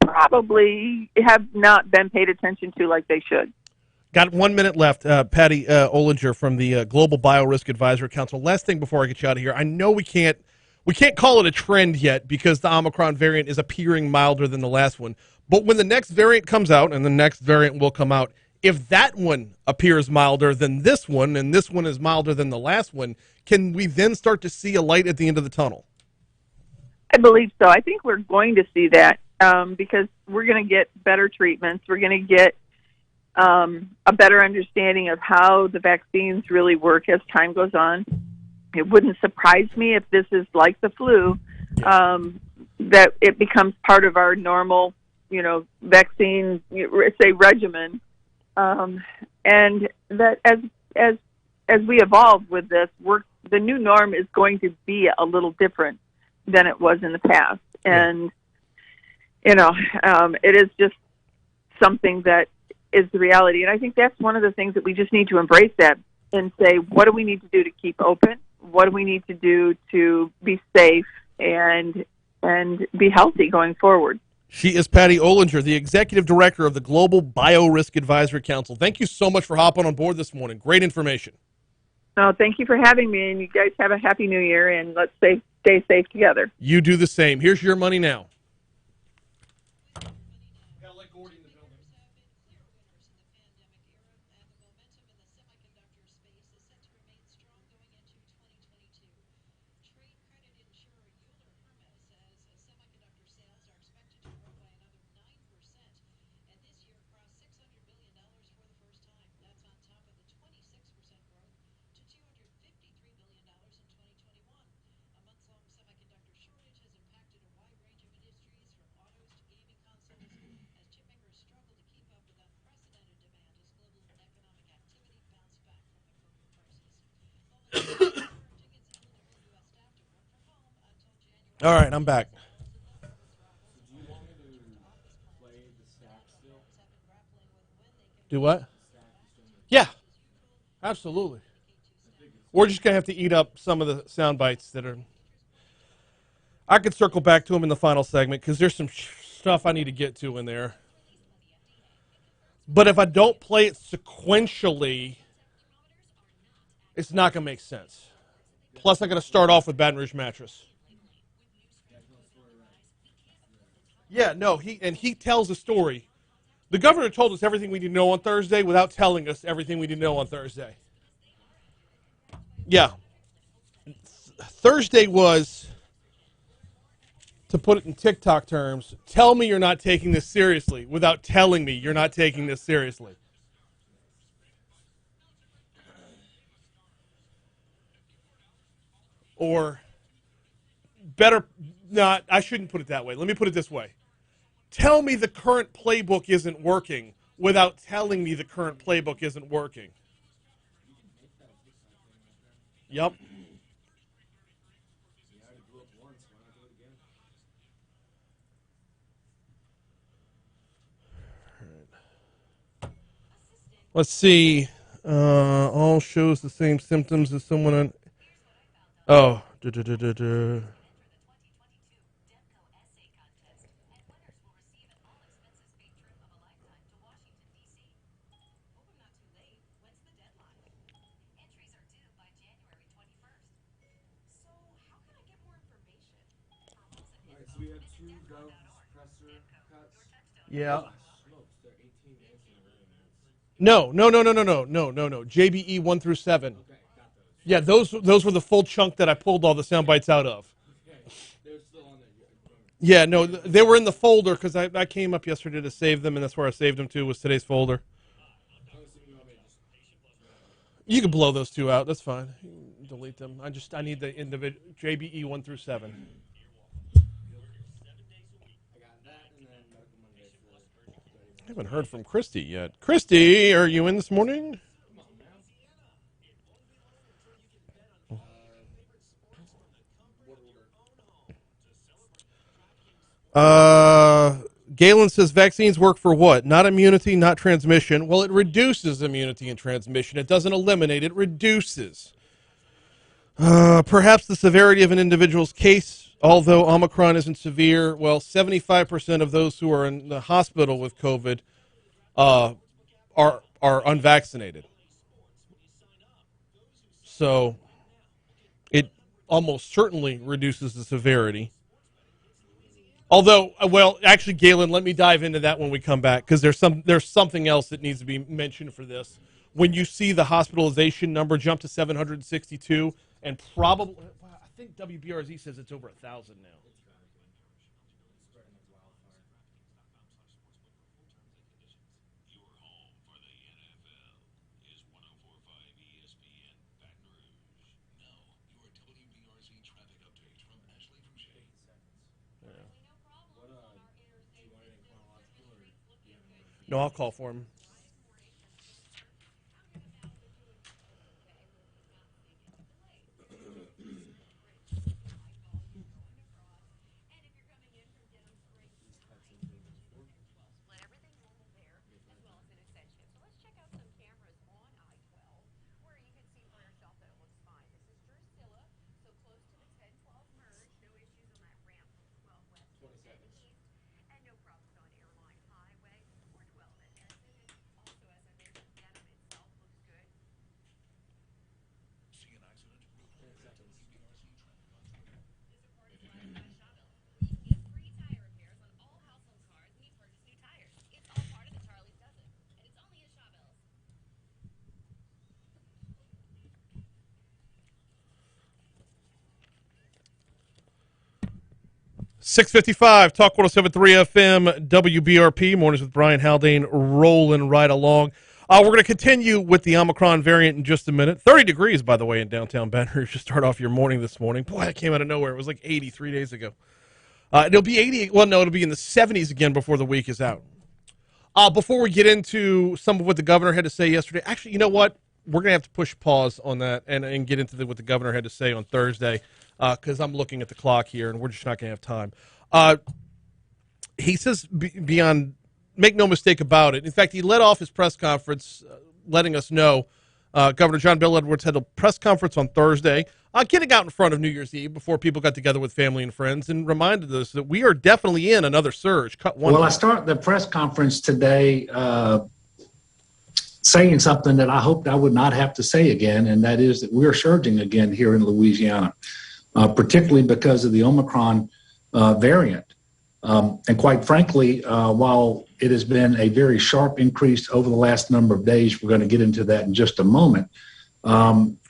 probably have not been paid attention to like they should. Got 1 minute left. Patty Olinger from the Global Biorisk Advisory Council. Last thing before I get you out of here. I know we can't call it a trend yet because the Omicron variant is appearing milder than the last one. But when the next variant comes out, and the next variant will come out, if that one appears milder than this one, and this one is milder than the last one, can we then start to see a light at the end of the tunnel? I believe so. I think we're going to see that because we're going to get better treatments. We're going to get a better understanding of how the vaccines really work as time goes on. It wouldn't surprise me if this is like the flu, that it becomes part of our normal, vaccine, say, regimen. And that as we evolve with this, the new norm is going to be a little different than it was in the past. And, it is just something that is the reality. And I think that's one of the things that we just need to embrace that and say, what do we need to do to keep open? What do we need to do to be safe and be healthy going forward? She is Patty Olinger, the Executive Director of the Global Biorisk Advisory Council. Thank you so much for hopping on board this morning. Great information. Oh, thank you for having me, and you guys have a happy new year, and let's stay safe together. You do the same. Here's your money now. All right, I'm back. Do you want me to play the stack still? Do what? Yeah, absolutely. We're just going to have to eat up some of the sound bites that are... I could circle back to them in the final segment because there's some stuff I need to get to in there. But if I don't play it sequentially, it's not going to make sense. Plus, I got to start off with Baton Rouge Mattress. Yeah, no, he tells a story. The governor told us everything we need to know on Thursday without telling us everything we need to know on Thursday. Yeah. Thursday was, to put it in TikTok terms, tell me you're not taking this seriously without telling me you're not taking this seriously. Or better not, I shouldn't put it that way. Let me put it this way. Tell me the current playbook isn't working without telling me the current playbook isn't working. Yep. Let's see. All shows the same symptoms as someone on... Oh. Alright, so we have 2 Dove suppressor cuts. Yeah. Smokes, they're 18 dancing around. No. JBE 1 through 7. Okay, got those. Yeah, those were the full chunk that I pulled all the sound bites out of. Okay, they're still on there. Yeah, no, they were in the folder because I came up yesterday to save them, and that's where I saved them to, was today's folder. You can blow those 2 out. That's fine. You can delete them. I need the individual JBE 1 through 7. I haven't heard from Christy yet. Christy, are you in this morning? Galen says vaccines work for what? Not immunity, not transmission. Well, it reduces immunity and transmission. It doesn't eliminate, it reduces. Perhaps the severity of an individual's case, although Omicron isn't severe, well, 75% of those who are in the hospital with COVID are unvaccinated. So it almost certainly reduces the severity. Although, well, actually, Galen, let me dive into that when we come back, because there's something else that needs to be mentioned for this. When you see the hospitalization number jump to 762, and probably, I think WBRZ says it's over 1,000 now. No, I'll call for him. 6:55, Talk 107.3 FM, WBRP, Mornings with Brian Haldane, rolling right along. We're going to continue with the Omicron variant in just a minute. 30 degrees, by the way, in downtown Baton Rouge to start off your morning this morning. Boy, that came out of nowhere. It was like 80 3 days ago. It'll be 80. Well, no, it'll be in the 70s again before the week is out. Before we get into some of what the governor had to say yesterday, actually, you know what? We're going to have to push pause on that and get into what the governor had to say on Thursday, because I'm looking at the clock here, and we're just not going to have time. He says beyond, make no mistake about it. In fact, he led off his press conference letting us know, Governor John Bel Edwards had a press conference on Thursday, getting out in front of New Year's Eve before people got together with family and friends, and reminded us that we are definitely in another surge. I start the press conference today saying something that I hoped I would not have to say again, and that is that we are surging again here in Louisiana, particularly because of the Omicron variant. And quite frankly, while it has been a very sharp increase over the last number of days, we're going to get into that in just a moment,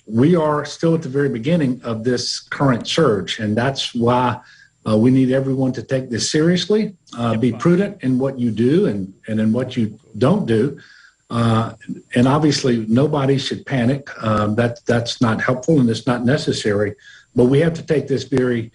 we are still at the very beginning of this current surge, and that's why we need everyone to take this seriously, be prudent in what you do and in what you don't do. And obviously, nobody should panic. That's not helpful and it's not necessary, but we have to take this very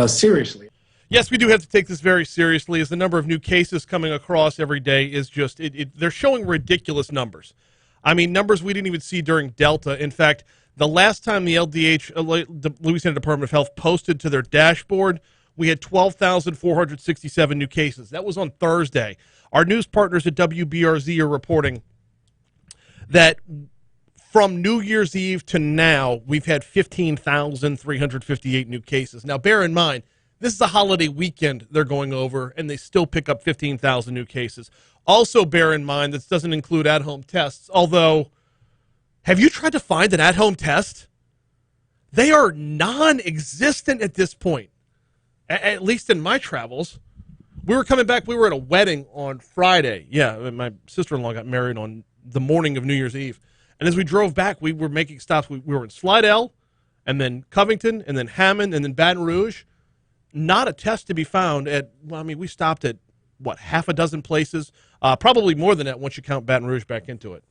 seriously. Yes, we do have to take this very seriously, as the number of new cases coming across every day is just, they're showing ridiculous numbers. I mean, numbers we didn't even see during Delta. In fact, the last time the LDH, the Louisiana Department of Health, posted to their dashboard, we had 12,467 new cases. That was on Thursday. Our news partners at WBRZ are reporting that from New Year's Eve to now, we've had 15,358 new cases. Now, bear in mind, this is a holiday weekend they're going over, and they still pick up 15,000 new cases. Also, bear in mind, this doesn't include at-home tests, although, have you tried to find an at-home test? They are non-existent at this point, at least in my travels. We were coming back, we were at a wedding on Friday. Yeah, my sister-in-law got married on the morning of New Year's Eve. And as we drove back, we were making stops. We were in Slidell, and then Covington, and then Hammond, and then Baton Rouge. Not a test to be found at, well, I mean, we stopped at, what, half a dozen places? Probably more than that once you count Baton Rouge back into it.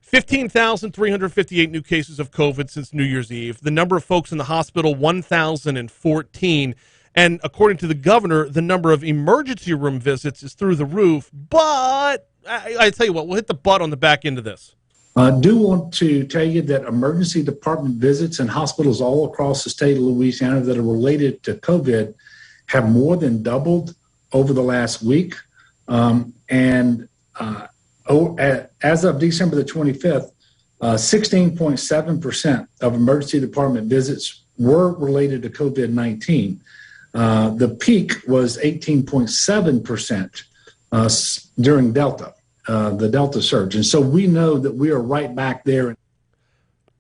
15,358 new cases of COVID since New Year's Eve. The number of folks in the hospital, 1,014. And according to the governor, the number of emergency room visits is through the roof. But I tell you what, we'll hit the butt on the back end of this. I do want to tell you that emergency department visits in hospitals all across the state of Louisiana that are related to COVID have more than doubled over the last week. As of December the 25th, 16.7% of emergency department visits were related to COVID-19. The peak was 18.7% during Delta. The Delta surge. And so we know that we are right back there.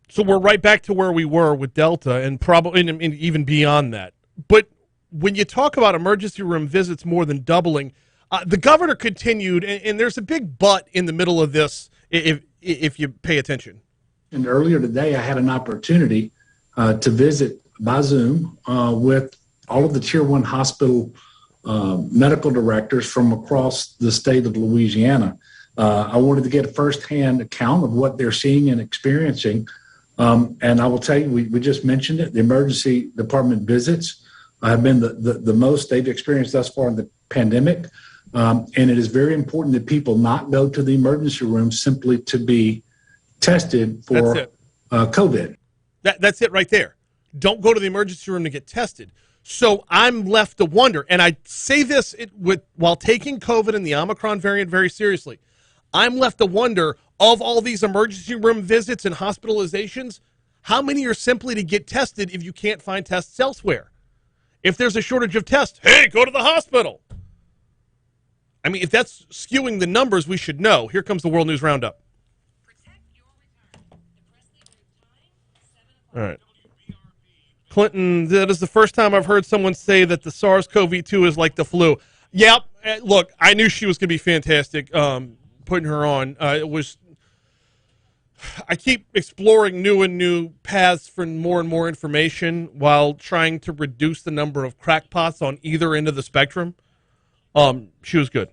So we're right back to where we were with Delta, and probably and even beyond that. But when you talk about emergency room visits more than doubling, the governor continued, and there's a big but in the middle of this if you pay attention. And earlier today, I had an opportunity to visit by Zoom with all of the Tier 1 hospital medical directors from across the state of Louisiana. I wanted to get a firsthand account of what they're seeing and experiencing. And I will tell you, we just mentioned it, the emergency department visits have been the most they've experienced thus far in the pandemic. And it is very important that people not go to the emergency room simply to be tested for COVID. That's it right there. Don't go to the emergency room to get tested. So I'm left to wonder, and I say this while taking COVID and the Omicron variant very seriously, I'm left to wonder, of all these emergency room visits and hospitalizations, how many are simply to get tested if you can't find tests elsewhere? If there's a shortage of tests, hey, go to the hospital. I mean, if that's skewing the numbers, we should know. Here comes the World News Roundup. All right. Clinton, that is the first time I've heard someone say that the SARS-CoV-2 is like the flu. Yep. Look, I knew she was going to be fantastic putting her on. I keep exploring new paths for more and more information while trying to reduce the number of crackpots on either end of the spectrum. She was good.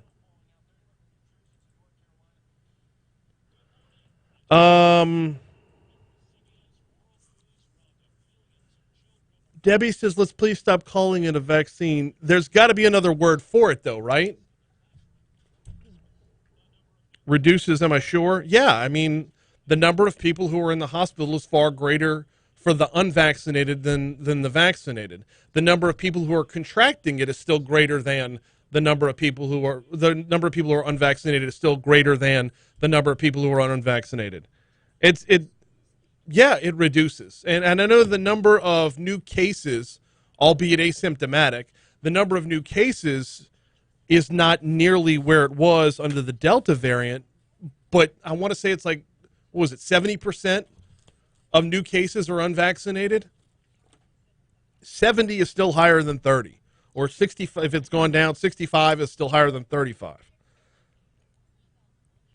Debbie says, let's please stop calling it a vaccine. There's got to be another word for it, though, right? Reduces, am I sure? Yeah, I mean, the number of people who are in the hospital is far greater for the unvaccinated than the vaccinated. The number of people who are contracting it is still greater than the number of people who are unvaccinated is still greater than the number of people who are unvaccinated. Yeah, it reduces. And I know the number of new cases, albeit asymptomatic, the number of new cases is not nearly where it was under the Delta variant, but I want to say it's like, what was it, 70% of new cases are unvaccinated? 70 is still higher than 30. Or 65, if it's gone down, 65 is still higher than 35.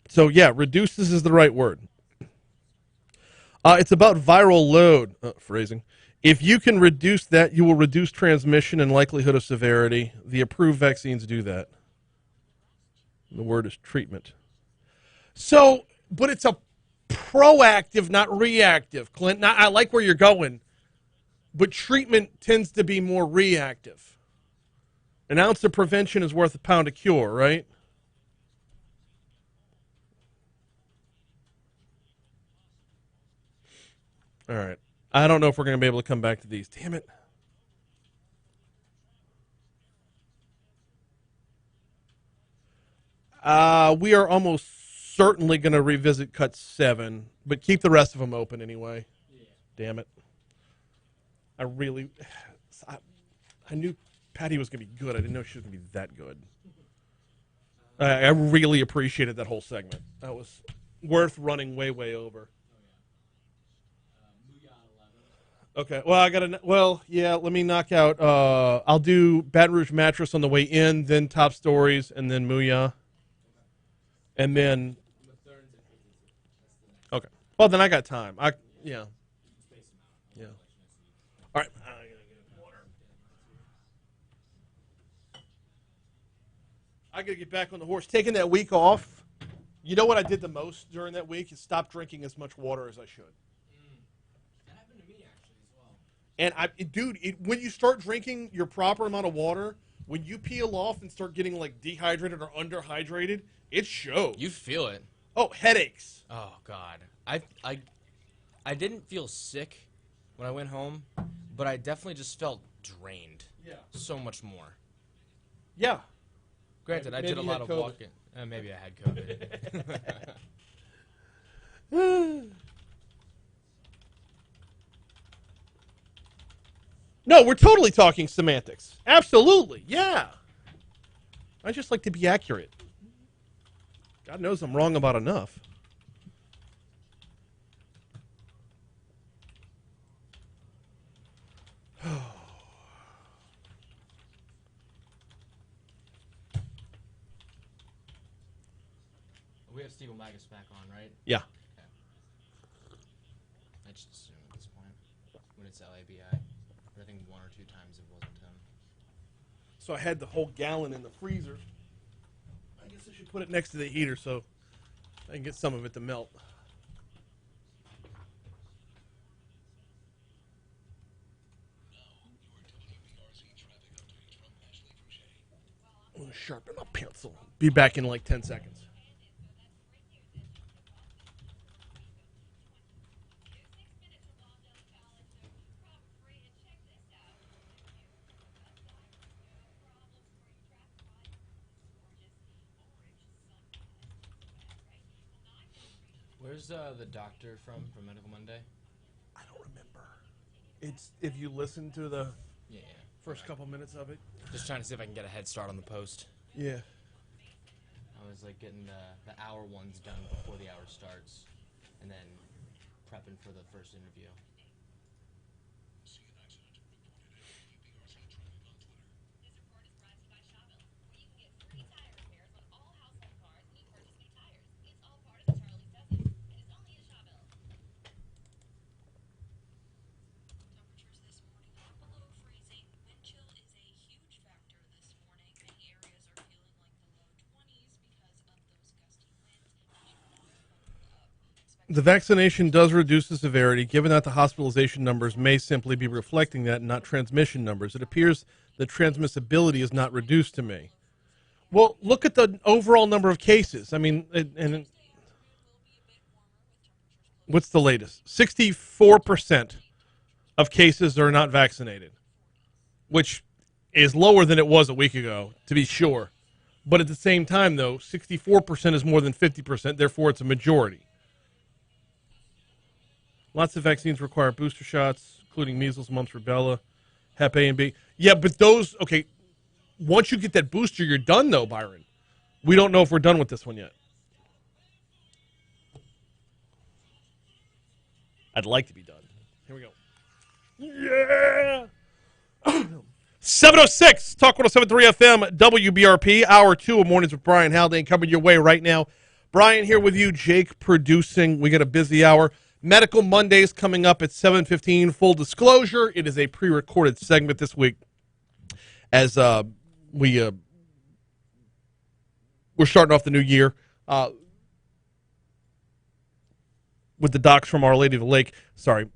So yeah, reduces is the right word. It's about viral load, phrasing. If you can reduce that, you will reduce transmission and likelihood of severity. The approved vaccines do that. The word is treatment. So, but it's a proactive, not reactive, Clint. Now, I like where you're going, but treatment tends to be more reactive. An ounce of prevention is worth a pound of cure, right? All right. I don't know if we're going to be able to come back to these. Damn it. We are almost certainly going to revisit cut 7, but keep the rest of them open anyway. Yeah. Damn it. I knew Patty was going to be good. I didn't know she was going to be that good. I really appreciated that whole segment. That was worth running way, way over. Okay, let me knock out, I'll do Baton Rouge Mattress on the way in, then Top Stories, and then Mooyah. And then, okay. Well, then I got time. Yeah. All right. I gotta get water. I gotta get back on the horse. Taking that week off, you know what I did the most during that week is stop drinking as much water as I should. And when you start drinking your proper amount of water, when you peel off and start getting like dehydrated or underhydrated, it shows. You feel it. Oh, headaches. Oh God, I didn't feel sick when I went home, but I definitely just felt drained. Yeah. So much more. Yeah. Granted, I did a lot of walking. Maybe I had COVID. No, we're totally talking semantics. Absolutely, yeah. I just like to be accurate. God knows I'm wrong about enough. We have Steve O'Magus back on, right? Yeah. Okay. I just assume at this point when it's Labi. I think 1 or 2 times it wasn't him. So I had the whole gallon in the freezer. I guess I should put it next to the heater so I can get some of it to melt. I'm going to sharpen my pencil. Be back in like 10 seconds. Where's the doctor from Medical Monday? I don't remember. It's if you listen to the first couple minutes of it. Just trying to see if I can get a head start on the post. Yeah. I was like getting the hour ones done before the hour starts, and then prepping for the first interview. The vaccination does reduce the severity, given that the hospitalization numbers may simply be reflecting that and not transmission numbers. It appears that transmissibility is not reduced to me. Well, look at the overall number of cases. I mean, what's the latest? 64% of cases are not vaccinated, which is lower than it was a week ago, to be sure. But at the same time, though, 64% is more than 50%, therefore it's a majority. Lots of vaccines require booster shots, including measles, mumps, rubella, Hep A and B. Yeah, but those, okay, once you get that booster, you're done, though, Byron. We don't know if we're done with this one yet. I'd like to be done. Here we go. Yeah! 7:06, Talk 107.3 FM, WBRP, Hour 2 of Mornings with Brian Haldane coming your way right now. Brian here with you, Jake producing. We got a busy hour. Medical Mondays coming up at 7:15. Full disclosure, it is a pre-recorded segment this week as we're starting off the new year with the docs from Our Lady of the Lake. Sorry,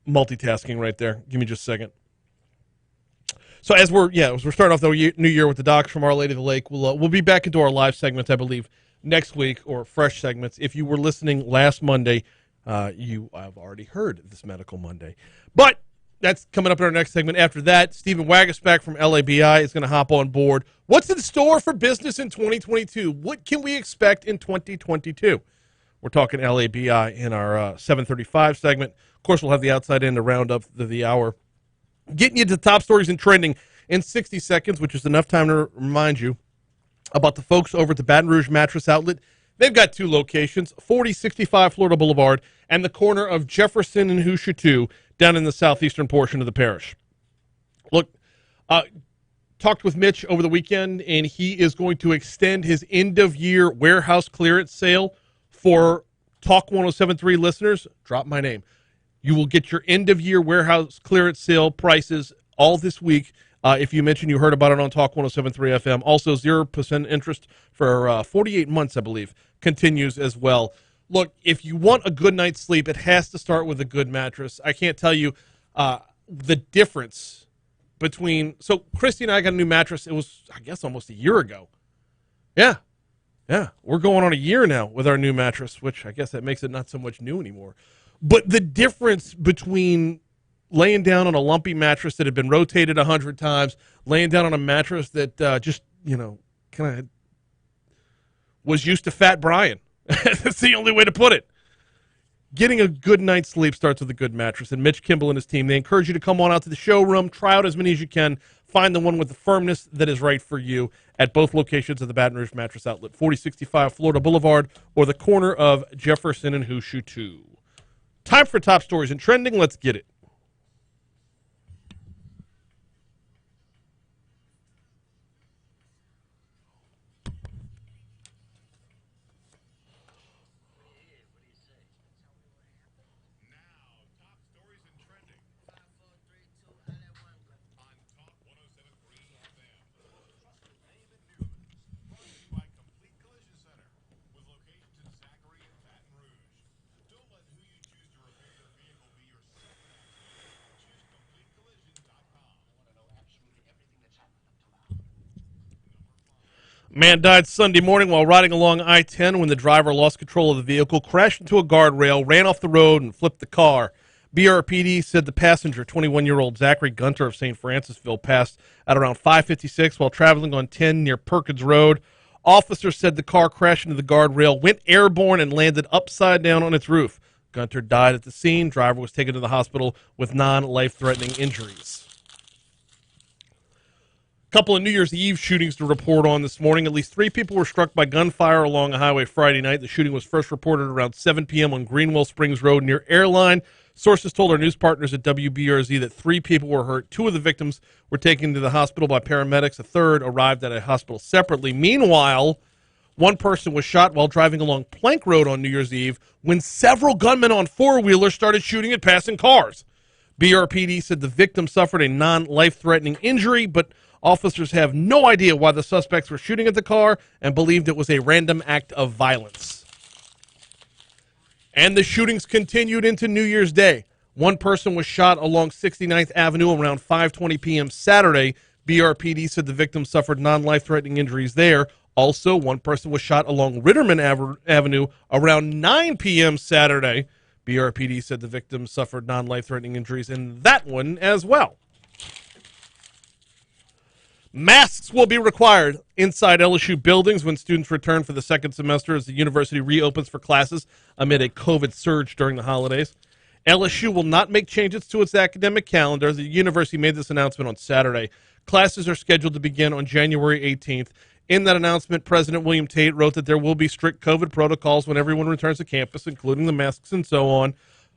multitasking right there. Give me just a second. So as we're starting off the new year with the docs from Our Lady of the Lake, we'll be back into our live segments, I believe, next week, or fresh segments. If you were listening last Monday, you have already heard this Medical Monday. But that's coming up in our next segment. After that, Stephen Wagasback from LABI is going to hop on board. What's in store for business in 2022? What can we expect in 2022? We're talking LABI in our 7:35 segment. Of course, we'll have the outside in to round up the hour. Getting you to the top stories and trending in 60 seconds, which is enough time to remind you about the folks over at the Baton Rouge Mattress Outlet. They've got two locations, 4065 Florida Boulevard and the corner of Jefferson and Hoosier 2 down in the southeastern portion of the parish. Look, talked with Mitch over the weekend, and he is going to extend his end-of-year warehouse clearance sale for Talk 107.3 listeners. Drop my name. You will get your end-of-year warehouse clearance sale prices all this week. If you mention you heard about it on Talk 107.3 FM. Also, 0% interest for 48 months, I believe, continues as well. Look, if you want a good night's sleep, it has to start with a good mattress. I can't tell you the difference between... So, Christy and I got a new mattress. It was, I guess, almost a year ago. Yeah. We're going on a year now with our new mattress, which I guess that makes it not so much new anymore. But the difference between laying down on a lumpy mattress that had been rotated 100 times, laying down on a mattress that just, kind of was used to Fat Brian. That's the only way to put it. Getting a good night's sleep starts with a good mattress, and Mitch Kimball and his team, they encourage you to come on out to the showroom, try out as many as you can, find the one with the firmness that is right for you at both locations of the Baton Rouge Mattress Outlet, 4065 Florida Boulevard or the corner of Jefferson and Hoosier 2. Time for top stories and trending. Let's get it. Man died Sunday morning while riding along I-10 when the driver lost control of the vehicle, crashed into a guardrail, ran off the road, and flipped the car. BRPD said the passenger, 21-year-old Zachary Gunter of St. Francisville, passed at around 5:56 while traveling on 10 near Perkins Road. Officers said the car crashed into the guardrail, went airborne, and landed upside down on its roof. Gunter died at the scene. Driver was taken to the hospital with non-life-threatening injuries. Couple of New Year's Eve shootings to report on this morning. At least 3 people were struck by gunfire along a highway Friday night. The shooting was first reported around 7 p.m. on Greenwell Springs Road near Airline. Sources told our news partners at WBRZ that 3 people were hurt. 2 of the victims were taken to the hospital by paramedics. A third arrived at a hospital separately. Meanwhile, 1 person was shot while driving along Plank Road on New Year's Eve when several gunmen on 4-wheelers started shooting at passing cars. BRPD said the victim suffered a non-life-threatening injury, but officers have no idea why the suspects were shooting at the car and believed it was a random act of violence. And the shootings continued into New Year's Day. One person was shot along 69th Avenue around 5:20 p.m. Saturday. BRPD said the victim suffered non-life-threatening injuries there. Also, one person was shot along Ritterman Avenue around 9 p.m. Saturday. BRPD said the victim suffered non-life-threatening injuries in that one as well. Masks will be required inside LSU buildings when students return for the second semester as the university reopens for classes amid a COVID surge during the holidays. LSU will not make changes to its academic calendar. The university made this announcement on Saturday. Classes are scheduled to begin on January 18th. In that announcement, President William Tate wrote that there will be strict COVID protocols when everyone returns to campus, including the masks and so on.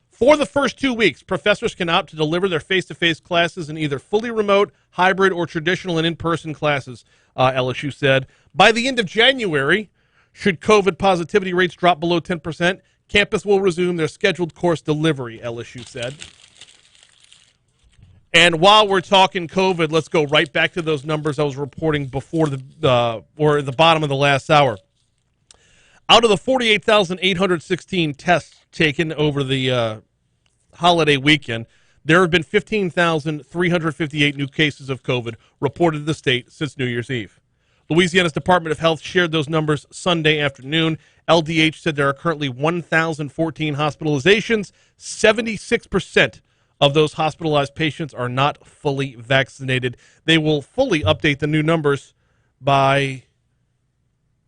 For the first 2 weeks, professors can opt to deliver their face-to-face classes in either fully remote, hybrid, or traditional and in-person classes, LSU said. By the end of January, should COVID positivity rates drop below 10%, campus will resume their scheduled course delivery, LSU said. And while we're talking COVID, let's go right back to those numbers I was reporting before the bottom of the last hour. Out of the 48,816 tests taken over the holiday weekend, there have been 15,358 new cases of COVID reported to the state since New Year's Eve. Louisiana's Department of Health shared those numbers Sunday afternoon. LDH said there are currently 1,014 hospitalizations. 76% of those hospitalized patients are not fully vaccinated. They will fully update the new numbers by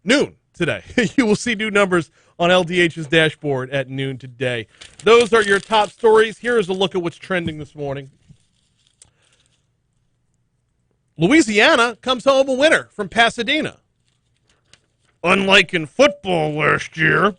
noon today. You will see new numbers on LDH's dashboard at noon today. Those are your top stories. Here's a look at what's trending this morning. Louisiana comes home a winner from Pasadena. Unlike in football last year,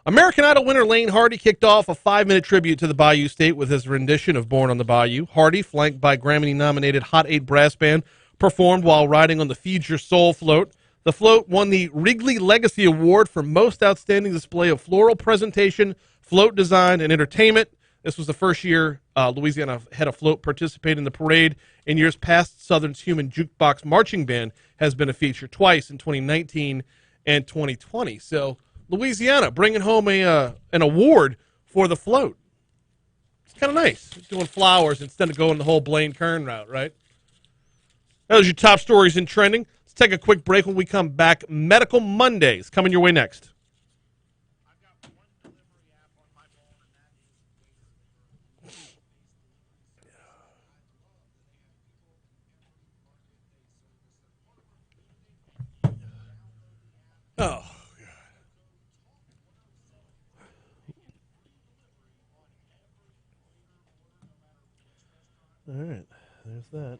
American Idol winner Lane Hardy kicked off a 5-minute tribute to the Bayou State with his rendition of Born on the Bayou. Hardy, flanked by Grammy-nominated Hot 8 brass band, performed while riding on the Feed Your Soul float. The float won the Wrigley Legacy Award for Most Outstanding Display of Floral Presentation, Float Design, and Entertainment. This was the first year Louisiana had a float participate in the parade. In years past, Southern's Human Jukebox Marching Band has been a feature twice in 2019 and 2020. So Louisiana bringing home an award for the float. It's kind of nice doing flowers instead of going the whole Blaine Kern route, right? Those are your top stories in trending. Let's take a quick break. When we come back, Medical Mondays coming your way next. Oh, God. All right, there's that.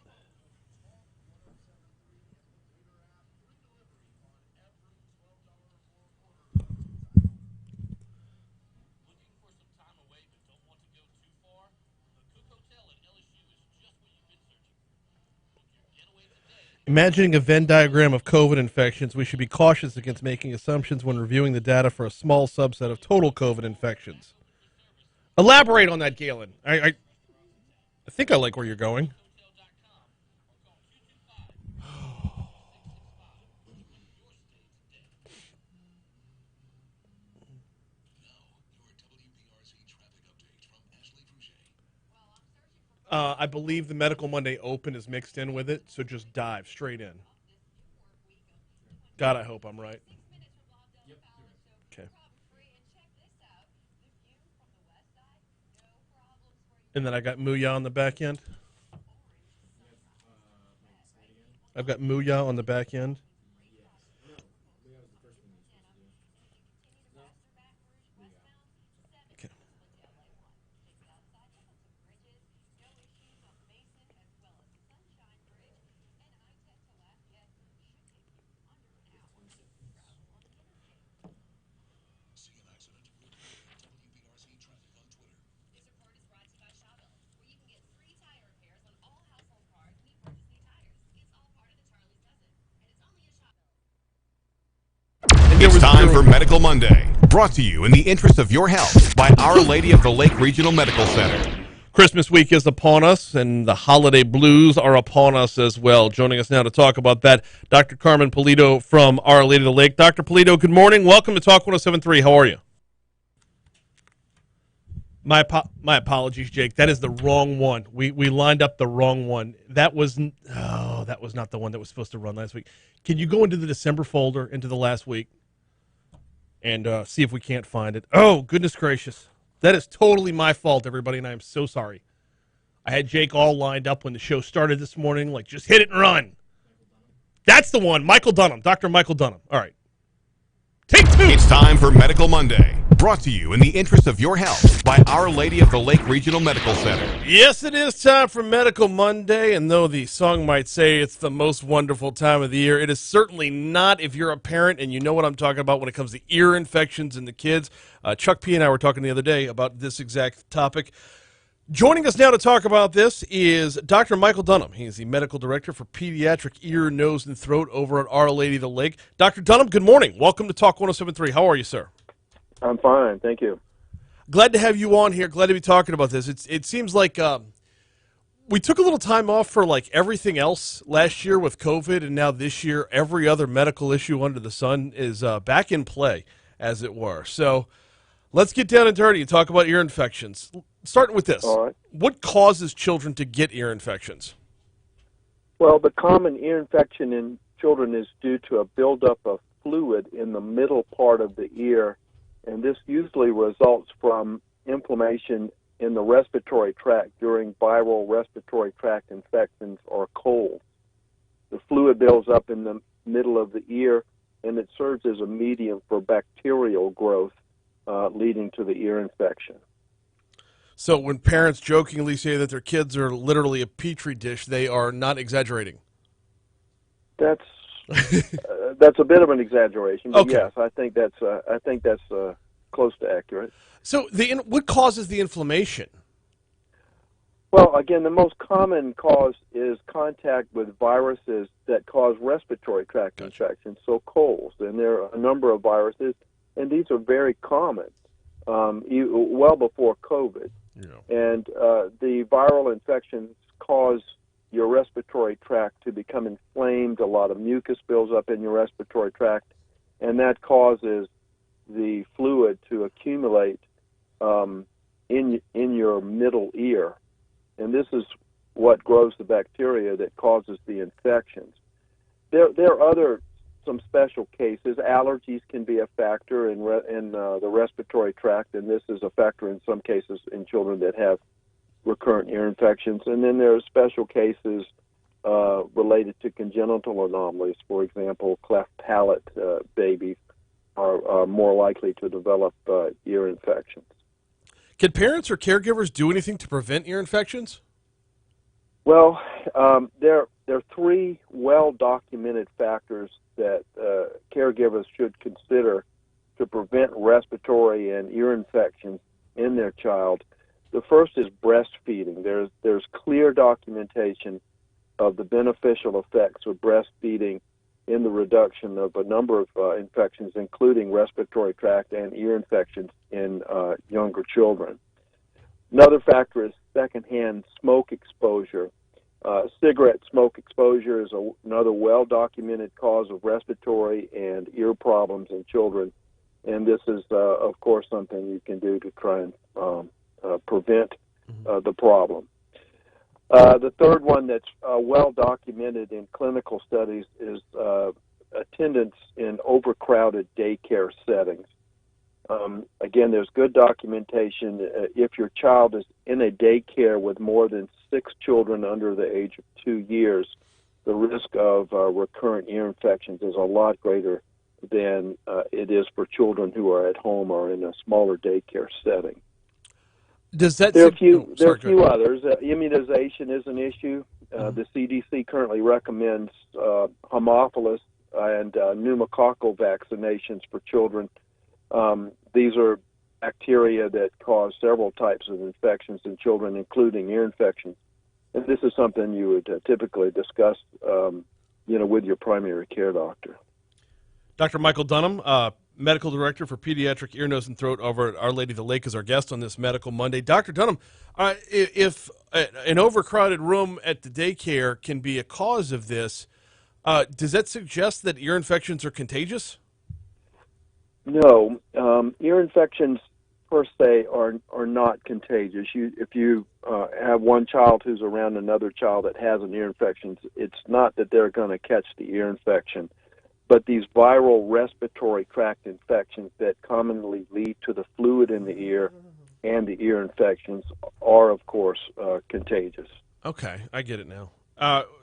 Imagining a Venn diagram of COVID infections, we should be cautious against making assumptions when reviewing the data for a small subset of total COVID infections. Elaborate on that, Galen. I think I like where you're going. I believe the Medical Monday Open is mixed in with it, so just dive straight in. God, I hope I'm right. Okay. And then I got Mooyah on the back end. I've got Mooyah on the back end. It's time for Medical Monday, brought to you in the interest of your health by Our Lady of the Lake Regional Medical Center. Christmas week is upon us, and the holiday blues are upon us as well. Joining us now to talk about that, Dr. Carmen Polito from Our Lady of the Lake. Dr. Polito, good morning. Welcome to Talk 107.3. How are you? My apologies, Jake. That is the wrong one. We lined up the wrong one. That was not the one that was supposed to run last week. Can you go into the December folder, into the last week, and see if we can't find it? Oh, goodness gracious. That is totally my fault, everybody, and I am so sorry. I had Jake all lined up when the show started this morning, like, just hit it and run. That's the one, Michael Dunham, Dr. Michael Dunham. All right. Take two. It's time for Medical Monday, brought to you in the interest of your health by Our Lady of the Lake Regional Medical Center. Yes, it is time for Medical Monday, and though the song might say it's the most wonderful time of the year, it is certainly not if you're a parent and you know what I'm talking about when it comes to ear infections in the kids. Chuck P. and I were talking the other day about this exact topic. Joining us now to talk about this is Dr. Michael Dunham. He is the medical director for pediatric ear, nose, and throat over at Our Lady of the Lake. Dr. Dunham, good morning. Welcome to Talk 107.3. How are you, sir? I'm fine, thank you. Glad to have you on here. Glad to be talking about this. It seems like we took a little time off for like everything else last year with COVID, and now this year every other medical issue under the sun is back in play, as it were. So let's get down and dirty and talk about ear infections. Starting with this, All right. What causes children to get ear infections? Well, the common ear infection in children is due to a buildup of fluid in the middle part of the ear, and this usually results from inflammation in the respiratory tract during viral respiratory tract infections or colds. The fluid builds up in the middle of the ear, and it serves as a medium for bacterial growth, leading to the ear infection. So when parents jokingly say that their kids are literally a petri dish, they are not exaggerating. That's a bit of an exaggeration, but Okay. yes, I think that's close to accurate. So what causes the inflammation? Well, again, the most common cause is contact with viruses that cause respiratory tract infections, so colds, and there are a number of viruses, and these are very common, well before COVID. Yeah. And the viral infections cause your respiratory tract to become inflamed. A lot of mucus builds up in your respiratory tract, and that causes the fluid to accumulate in your middle ear. And this is what grows the bacteria that causes the infections. There are some special cases. Allergies can be a factor in the respiratory tract, and this is a factor in some cases in children that have recurrent ear infections. And then there are special cases related to congenital anomalies. For example, cleft palate babies are more likely to develop ear infections. Can parents or caregivers do anything to prevent ear infections? Well, there are three well-documented factors that caregivers should consider to prevent respiratory and ear infections in their child. The first is breastfeeding. There's clear documentation of the beneficial effects of breastfeeding in the reduction of a number of infections, including respiratory tract and ear infections in younger children. Another factor is secondhand smoke exposure. Cigarette smoke exposure is another well-documented cause of respiratory and ear problems in children, and this is, of course, something you can do to try and prevent the problem. The third one that's well-documented in clinical studies is attendance in overcrowded daycare settings. Again, there's good documentation. If your child is in a daycare with more than 6 children under the age of 2 years, the risk of recurrent ear infections is a lot greater than it is for children who are at home or in a smaller daycare setting. Does that There are a few others. Immunization is an issue. The CDC currently recommends Homophilus and pneumococcal vaccinations for children. These are bacteria that cause several types of infections in children, including ear infections. And this is something you would typically discuss, with your primary care doctor. Dr. Michael Dunham, Medical Director for Pediatric Ear, Nose, and Throat over at Our Lady of the Lake, is our guest on this Medical Monday. Dr. Dunham, if an overcrowded room at the daycare can be a cause of this, does that suggest that ear infections are contagious? No. Ear infections per se are not contagious. If you have one child who's around another child that has an ear infection, it's not that they're going to catch the ear infection, but these viral respiratory tract infections that commonly lead to the fluid in the ear and the ear infections are, of course, contagious. Okay, I get it now.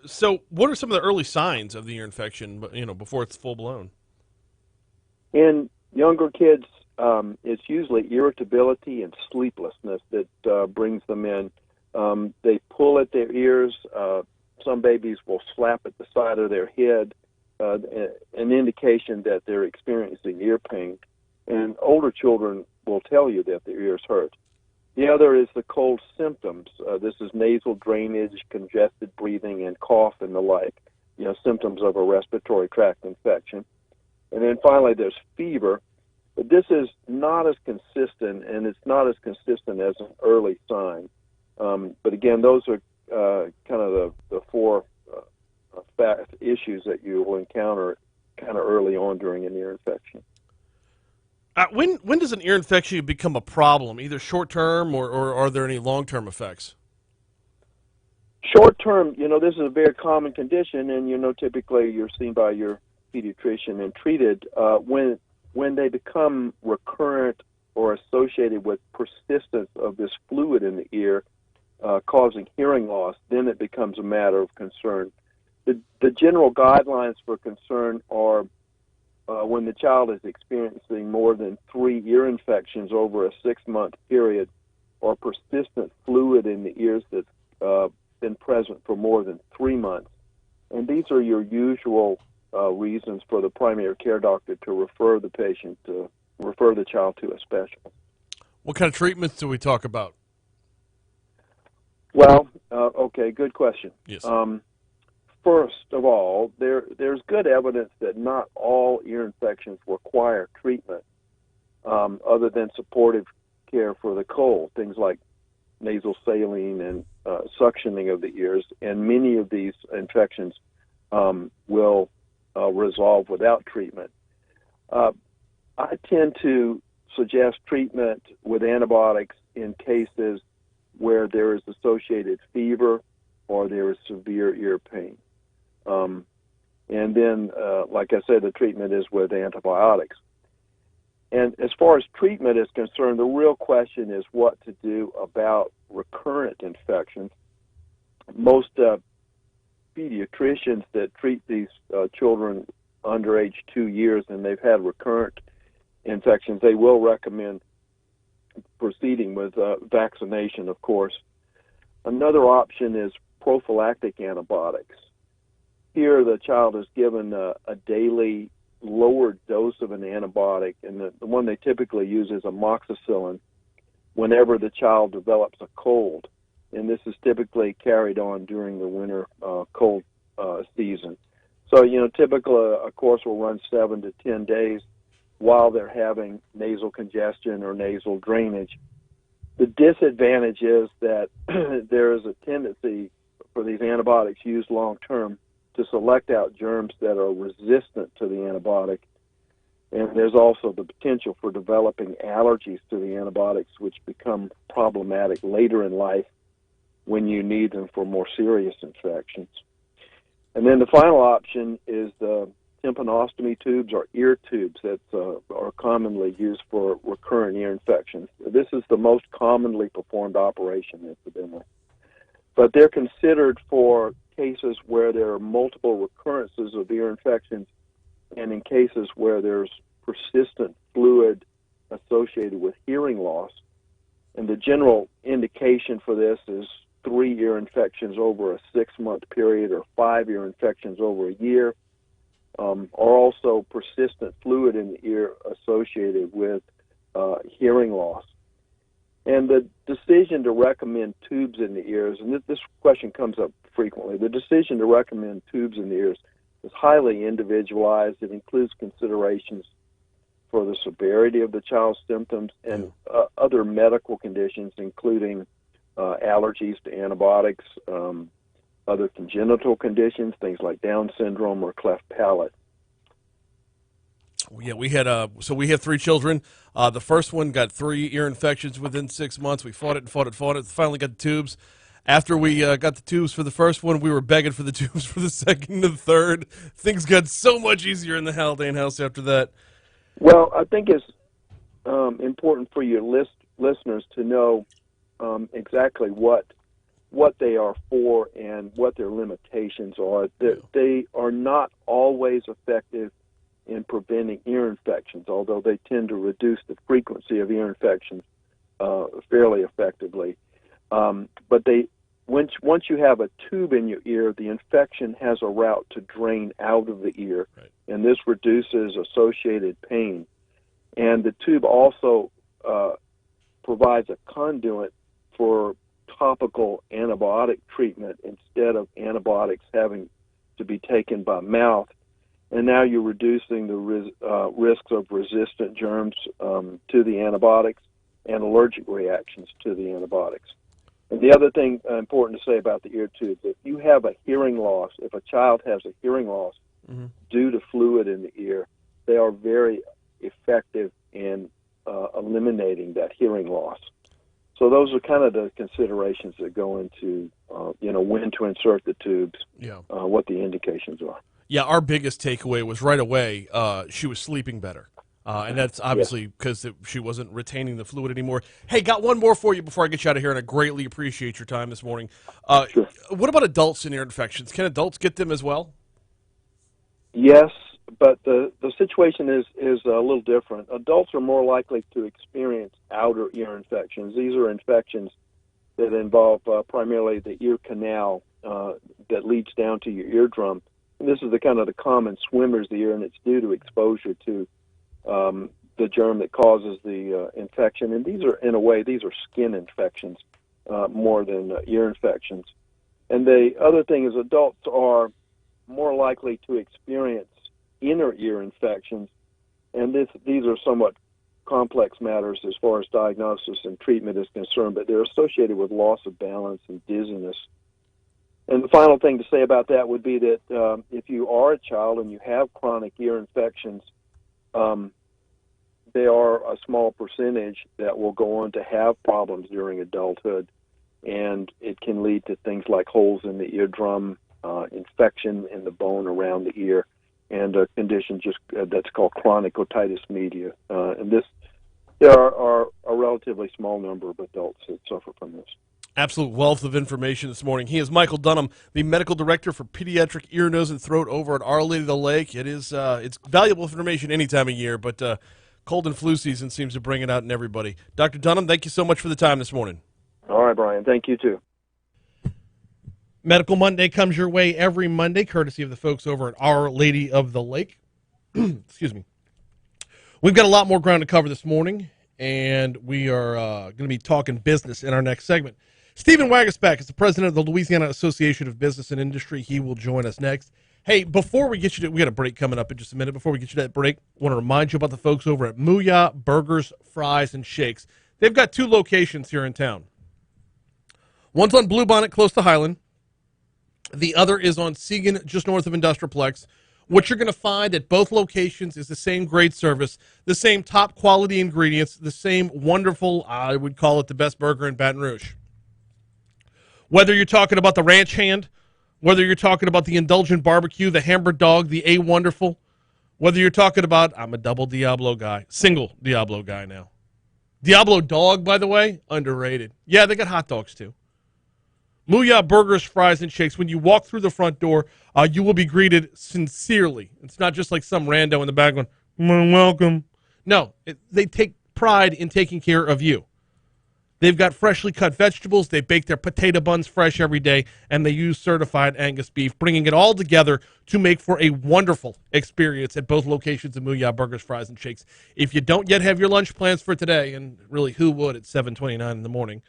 So what are some of the early signs of the ear infection, before it's full blown? In younger kids, it's usually irritability and sleeplessness that brings them in. They pull at their ears. Some babies will slap at the side of their head, an indication that they're experiencing ear pain. And older children will tell you that their ears hurt. The other is the cold symptoms. This is nasal drainage, congested breathing, and cough and the like, symptoms of a respiratory tract infection. And then finally, there's fever. But this is not as consistent, and it's not as consistent as an early sign. But again, those are kind of the four issues that you will encounter kind of early on during an ear infection. When does an ear infection become a problem, either short-term or are there any long-term effects? Short-term, this is a very common condition, and, typically you're seen by your pediatrician and treated. When they become recurrent or associated with persistence of this fluid in the ear, causing hearing loss, then it becomes a matter of concern. The general guidelines for concern are when the child is experiencing more than 3 ear infections over a 6-month period, or persistent fluid in the ears that's been present for more than 3 months. And these are your usual reasons for the primary care doctor to refer the child to a specialist. What kind of treatments do we talk about? Well, okay, good question. Yes. First of all, there's good evidence that not all ear infections require treatment other than supportive care for the cold, things like nasal saline and suctioning of the ears, and many of these infections will resolve without treatment. I tend to suggest treatment with antibiotics in cases where there is associated fever or there is severe ear pain. And then, like I said, the treatment is with antibiotics. And as far as treatment is concerned, the real question is what to do about recurrent infections. Most pediatricians that treat these children under age 2 years and they've had recurrent infections, they will recommend proceeding with vaccination, of course. Another option is prophylactic antibiotics. Here, the child is given a daily lower dose of an antibiotic, and the one they typically use is amoxicillin whenever the child develops a cold. And this is typically carried on during the winter cold season. So, typically a course will run 7 to 10 days while they're having nasal congestion or nasal drainage. The disadvantage is that there is a tendency for these antibiotics used long-term to select out germs that are resistant to the antibiotic. And there's also the potential for developing allergies to the antibiotics, which become problematic later in life when you need them for more serious infections. And then the final option is the tympanostomy tubes or ear tubes that are commonly used for recurrent ear infections. This is the most commonly performed operation, incidentally. But they're considered for cases where there are multiple recurrences of ear infections and in cases where there's persistent fluid associated with hearing loss. And the general indication for this is 3 ear infections over a 6-month period or 5 ear infections over a year, or also persistent fluid in the ear associated with hearing loss. And the decision to recommend tubes in the ears, and this question comes up frequently, the decision to recommend tubes in the ears is highly individualized. It includes considerations for the severity of the child's symptoms and other medical conditions, including allergies to antibiotics, other congenital conditions, things like Down syndrome or cleft palate. Yeah, we had we have 3 children. The first one got 3 ear infections within 6 months. We fought it and fought it, fought it. Finally got the tubes. After we got the tubes for the first one, we were begging for the tubes for the second and the third. Things got so much easier in the Haldane house after that. Well, I think it's important for your listeners to know exactly what they are for and what their limitations are. They are not always effective in preventing ear infections, although they tend to reduce the frequency of ear infections fairly effectively. But once you have a tube in your ear, the infection has a route to drain out of the ear, right, and this reduces associated pain. And the tube also provides a conduit for topical antibiotic treatment instead of antibiotics having to be taken by mouth. And now you're reducing the risks of resistant germs to the antibiotics and allergic reactions to the antibiotics. And the other thing important to say about the ear tubes, if you have a hearing loss, if a child has a hearing loss due to fluid in the ear, they are very effective in eliminating that hearing loss. So those are kind of the considerations that go into, when to insert the tubes, what the indications are. Yeah, our biggest takeaway was right away she was sleeping better. And that's obviously because she wasn't retaining the fluid anymore. Hey, got one more for you before I get you out of here, and I greatly appreciate your time this morning. Sure. What about adults and ear infections? Can adults get them as well? Yes, but the situation is a little different. Adults are more likely to experience outer ear infections. These are infections that involve primarily the ear canal that leads down to your eardrum. And this is the common swimmer's ear, and it's due to exposure to the germ that causes the infection. And these are skin infections more than ear infections. And the other thing is adults are more likely to experience inner ear infections, and these are somewhat complex matters as far as diagnosis and treatment is concerned, but they're associated with loss of balance and dizziness. And the final thing to say about that would be that if you are a child and you have chronic ear infections, they are a small percentage that will go on to have problems during adulthood, and it can lead to things like holes in the eardrum, infection in the bone around the ear, and a condition that's called chronic otitis media. And there are a relatively small number of adults that suffer from this. Absolute wealth of information this morning. He is Michael Dunham, the medical director for pediatric ear, nose, and throat over at Our Lady of the Lake. It's valuable information any time of year, but cold and flu season seems to bring it out in everybody. Dr. Dunham, thank you so much for the time this morning. All right, Brian. Thank you, too. Medical Monday comes your way every Monday, courtesy of the folks over at Our Lady of the Lake. Excuse me. We've got a lot more ground to cover this morning, and we are going to be talking business in our next segment. Stephen Wagasback is the president of the Louisiana Association of Business and Industry. He will join us next. Hey, before we get you we got a break coming up in just a minute. Before we get you to that break, I want to remind you about the folks over at Mooyah Burgers, Fries, and Shakes. They've got 2 locations here in town. One's on Bluebonnet, close to Highland. The other is on Segan, just north of Industrialplex. What you're going to find at both locations is the same great service, the same top quality ingredients, the same wonderful, I would call it the best burger in Baton Rouge. Whether you're talking about the ranch hand, whether you're talking about the indulgent barbecue, the hamburger dog, the A-Wonderful, whether you're talking about, I'm a double Diablo guy, single Diablo guy now. Diablo dog, by the way, underrated. Yeah, they got hot dogs too. Mooyah Burgers, Fries, and Shakes. When you walk through the front door, you will be greeted sincerely. It's not just like some rando in the back going, welcome. No, they take pride in taking care of you. They've got freshly cut vegetables. They bake their potato buns fresh every day, and they use certified Angus beef, bringing it all together to make for a wonderful experience at both locations of Mooyah Burgers, Fries, and Shakes. If you don't yet have your lunch plans for today, and really who would at 7:29 in the morning,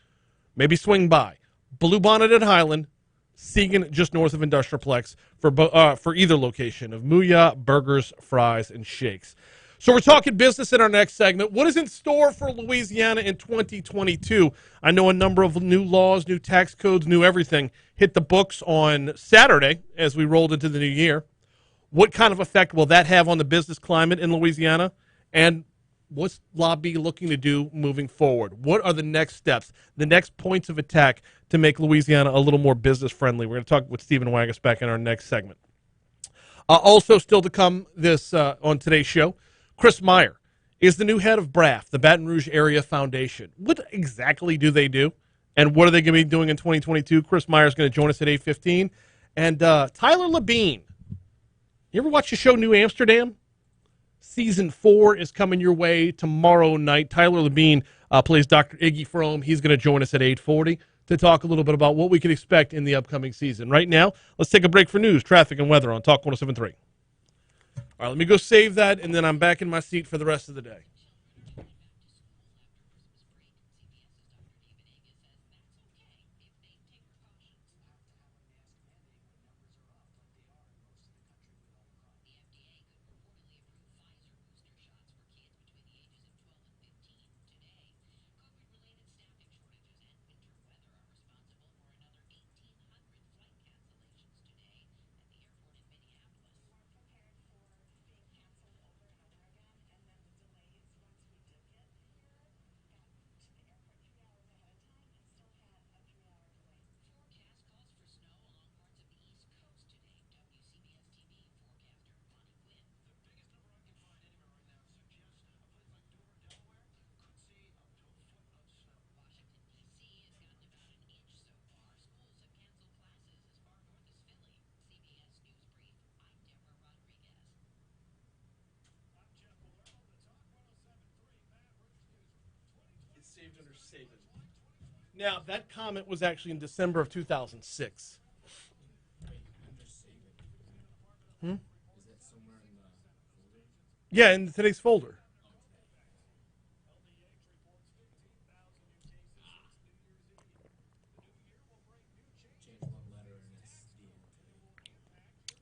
maybe swing by Bluebonnet at Highland, Segan just north of Industrialplex for either location of Mooyah Burgers, Fries, and Shakes. So we're talking business in our next segment. What is in store for Louisiana in 2022? I know a number of new laws, new tax codes, new everything hit the books on Saturday as we rolled into the new year. What kind of effect will that have on the business climate in Louisiana? And what's Labi looking to do moving forward? What are the next steps, the next points of attack to make Louisiana a little more business friendly? We're going to talk with Stephen Wagas back in our next segment. Also, still to come this on today's show, Chris Meyer is the new head of BRAF, the Baton Rouge Area Foundation. What exactly do they do, and what are they going to be doing in 2022? Chris Meyer is going to join us at 8:15. And Tyler Labine. You ever watch the show New Amsterdam? Season 4 is coming your way tomorrow night. Tyler Labine plays Dr. Iggy Frome. He's going to join us at 8:40 to talk a little bit about what we can expect in the upcoming season. Right now, let's take a break for news, traffic, and weather on Talk 107.3. All right, let me go save that, and then I'm back in my seat for the rest of the day. Saved under Saban. Now, that comment was actually in December of 2006. Yeah, in today's folder.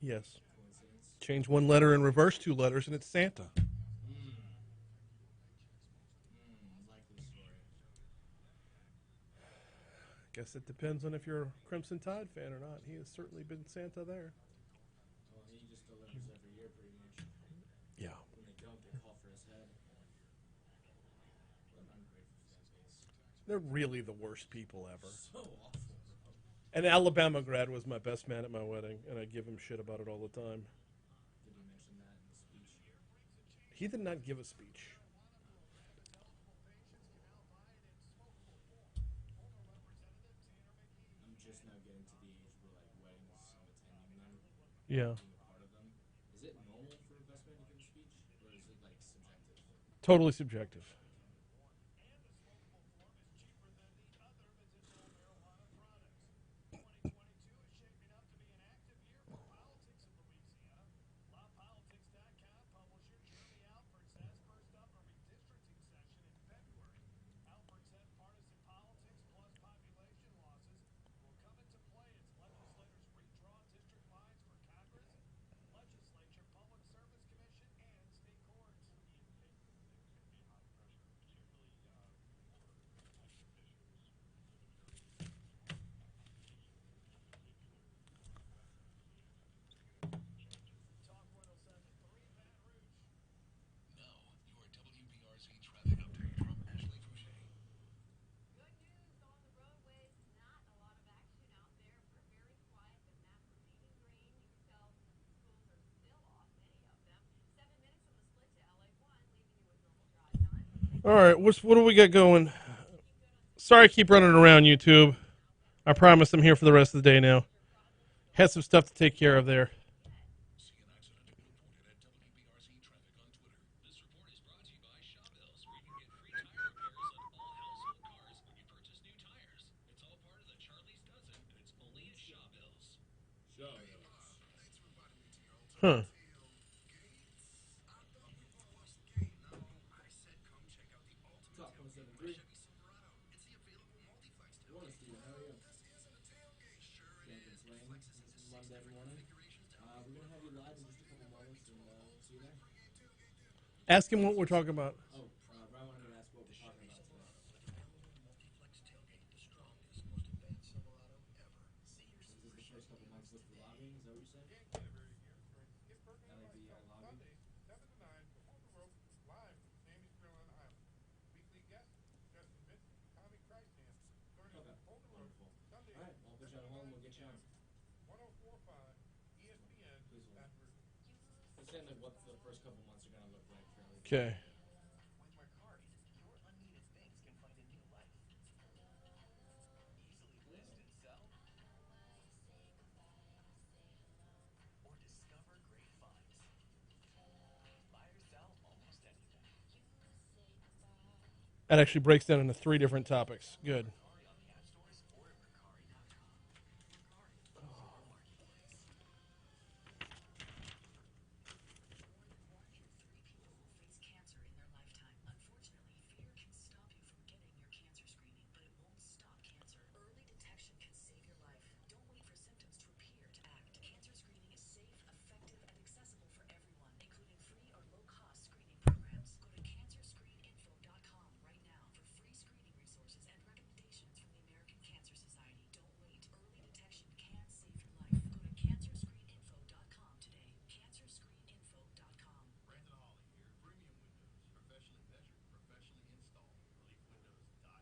Yes. Change one letter and reverse 2 letters, and it's Santa. Guess it depends on if you're a Crimson Tide fan or not. He has certainly been Santa there. Well, he just delivers every year, pretty much. Yeah. When they don't, they call for his head. What an ungrateful fan base. They're really the worst people ever. So awful, bro. An Alabama grad was my best man at my wedding, and I give him shit about it all the time. Did he mention that in the speech? He did not give a speech. I'm just now getting to the age where, like, weddings, I'm attending them. Yeah. Being a part of them. Is it normal for a best man to give a speech, or is it, like, subjective? Totally subjective. All right, what do we got going? Sorry I keep running around, YouTube. I promise I'm here for the rest of the day now. Had some stuff to take care of there. Huh. Talk 107.3. Morning, Steven. How are you? Can't complain. It's Monday morning. We're going to have you live in just a couple moments, and see you there. Ask him what we're talking about. Oh, Brian wanted me to ask what we're talking about today. This is the first couple months with the Labine, is that what you're saying? They're saying that what the first couple months are going to look like for LAB. Okay. With Mercari, your unneeded things can find a new life. Easily list and sell, or discover great finds. Buy or sell almost anything. That actually breaks down into 3 different topics. Good. Mercari on the app stores or at Mercari.com. Mercari, your marketplace. More than 1 in 3 people will face cancer in their lifetime. Unfortunately, fear can stop you from getting your cancer screening, but it won't stop cancer. Early detection can save your life. Don't wait for symptoms to appear to act. Cancer screening is safe, effective, and accessible for everyone, including free or low-cost screening programs. Go to cancerscreeninfo.com right now for free screening resources and recommendations from the American Cancer Society. Don't wait. Early detection can save your life. Go to cancerscreeninfo.com today. Cancerscreeninfo.com. Brandon Hawley here, Premium Windows. Professionally measured, professionally installed. ReliefWindows.com.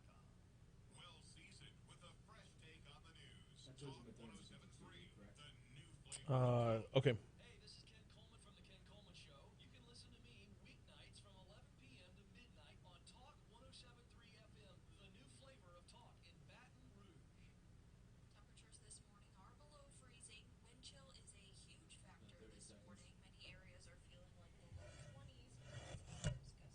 Well seasoned with a fresh take on the news. I told you Talk McDonald's is 1073, correct? the new flavor. Okay. Hey, this is Ken Coleman from The Ken Coleman Show. You can listen to me weeknights from 11 p.m. to midnight on Talk 1073 FM, the new flavor of talk in Baton Rouge. Temperatures this morning are below freezing. Wind chill is a huge factor this morning. Many areas are feeling like the low 20s. Gusty winds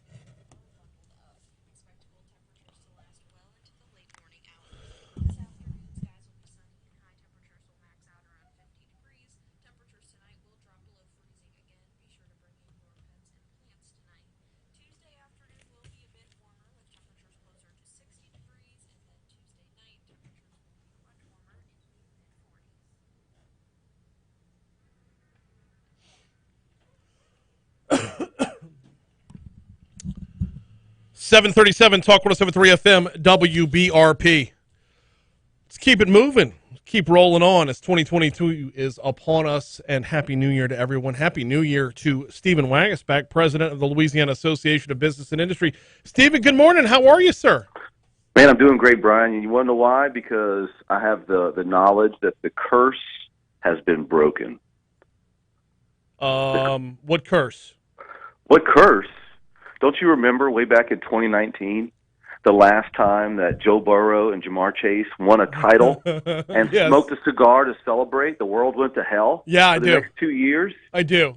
and all bundled up. Expect cool temperatures to last well into the late morning hours. This afternoon, skies will be sunny and high temperatures will max out around 50 degrees. Temperatures tonight will drop below freezing again. Be sure to bring in more pets and plants tonight. Tuesday afternoon will be a bit warmer with temperatures closer to 60 degrees, and then Tuesday night temperatures will be much warmer in the mid-40s. 737 Talk 1073 FM WBRP. Let's keep it moving. Keep rolling on as 2022 is upon us, and Happy New Year to everyone. Happy New Year to Stephen Wagasback, president of the Louisiana Association of Business and Industry. Stephen, good morning. How are you, sir? Man, I'm doing great, Brian. And you want to know why? Because I have the knowledge that the curse has been broken. What curse? What curse? Don't you remember way back in 2019, the last time that Joe Burrow and Jamar Chase won a title and Yes. smoked a cigar to celebrate? The world went to hell Yeah, I for the do. next 2 years. I do.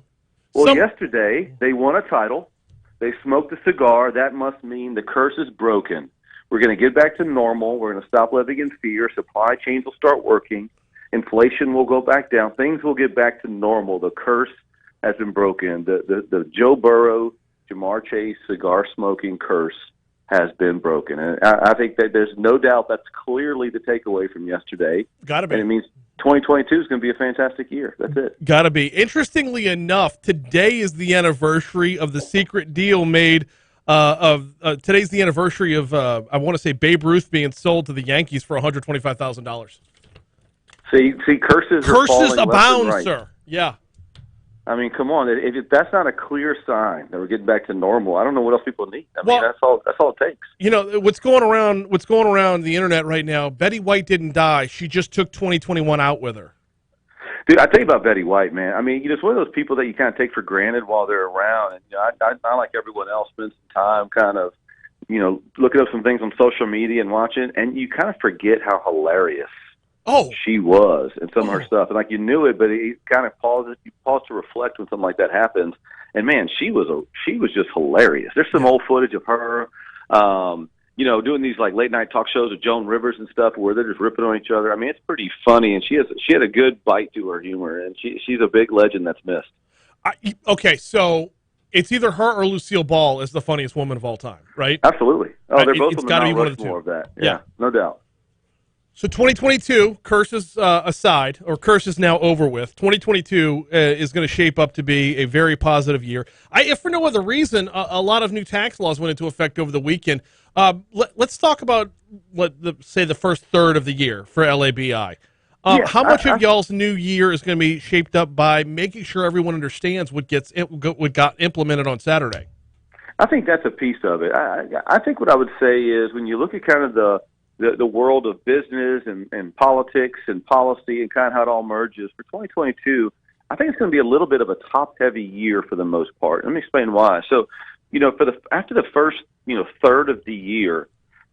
Well, yesterday they won a title. They smoked a cigar. That must mean the curse is broken. We're going to get back to normal. We're going to stop living in fear. Supply chains will start working. Inflation will go back down. Things will get back to normal. The curse has been broken. The Joe Burrow, Jamar Chase cigar smoking curse has been broken. And I think that there's no doubt that's clearly the takeaway from yesterday. Got to be. And it means 2022 is going to be a fantastic year. That's it. Got to be. Interestingly enough, today is the anniversary of the secret deal made today's the anniversary of, I want to say, Babe Ruth being sold to the Yankees for $125,000. See, curses are falling left and abound, right. sir. Yeah. I mean, come on. If that's not a clear sign that we're getting back to normal, I don't know what else people need. I mean, that's all it takes. You know, what's going around the internet right now, Betty White didn't die. She just took 2021 out with her. Dude, I tell you about Betty White, man. I mean, it's one of those people that you kind of take for granted while they're around. And I like everyone else, spend some time kind of, looking up some things on social media and watching, and you kind of forget how hilarious she was and some of her stuff. And like you knew it, but you kind of you pause to reflect when something like that happens. And man, she was just hilarious. There's some old footage of her, doing these like late night talk shows with Joan Rivers and stuff where they're just ripping on each other. I mean, it's pretty funny, and she had a good bite to her humor, and she's a big legend that's missed. Okay, so it's either her or Lucille Ball is the funniest woman of all time, right? Absolutely. Oh, they're both it's on the gotta be Mount one of the Rushmore two. of that. Yeah, no doubt. So 2022, curses aside, or curses now over with, 2022 is going to shape up to be a very positive year. If for no other reason, a lot of new tax laws went into effect over the weekend. Let's talk about, the first third of the year for LABI. How much of y'all's new year is going to be shaped up by making sure everyone understands what got implemented on Saturday? I think that's a piece of it. I think what I would say is when you look at kind of the world of business and politics and policy and kind of how it all merges for 2022, I think it's going to be a little bit of a top-heavy year for the most part. Let me explain why. So, after the first, third of the year,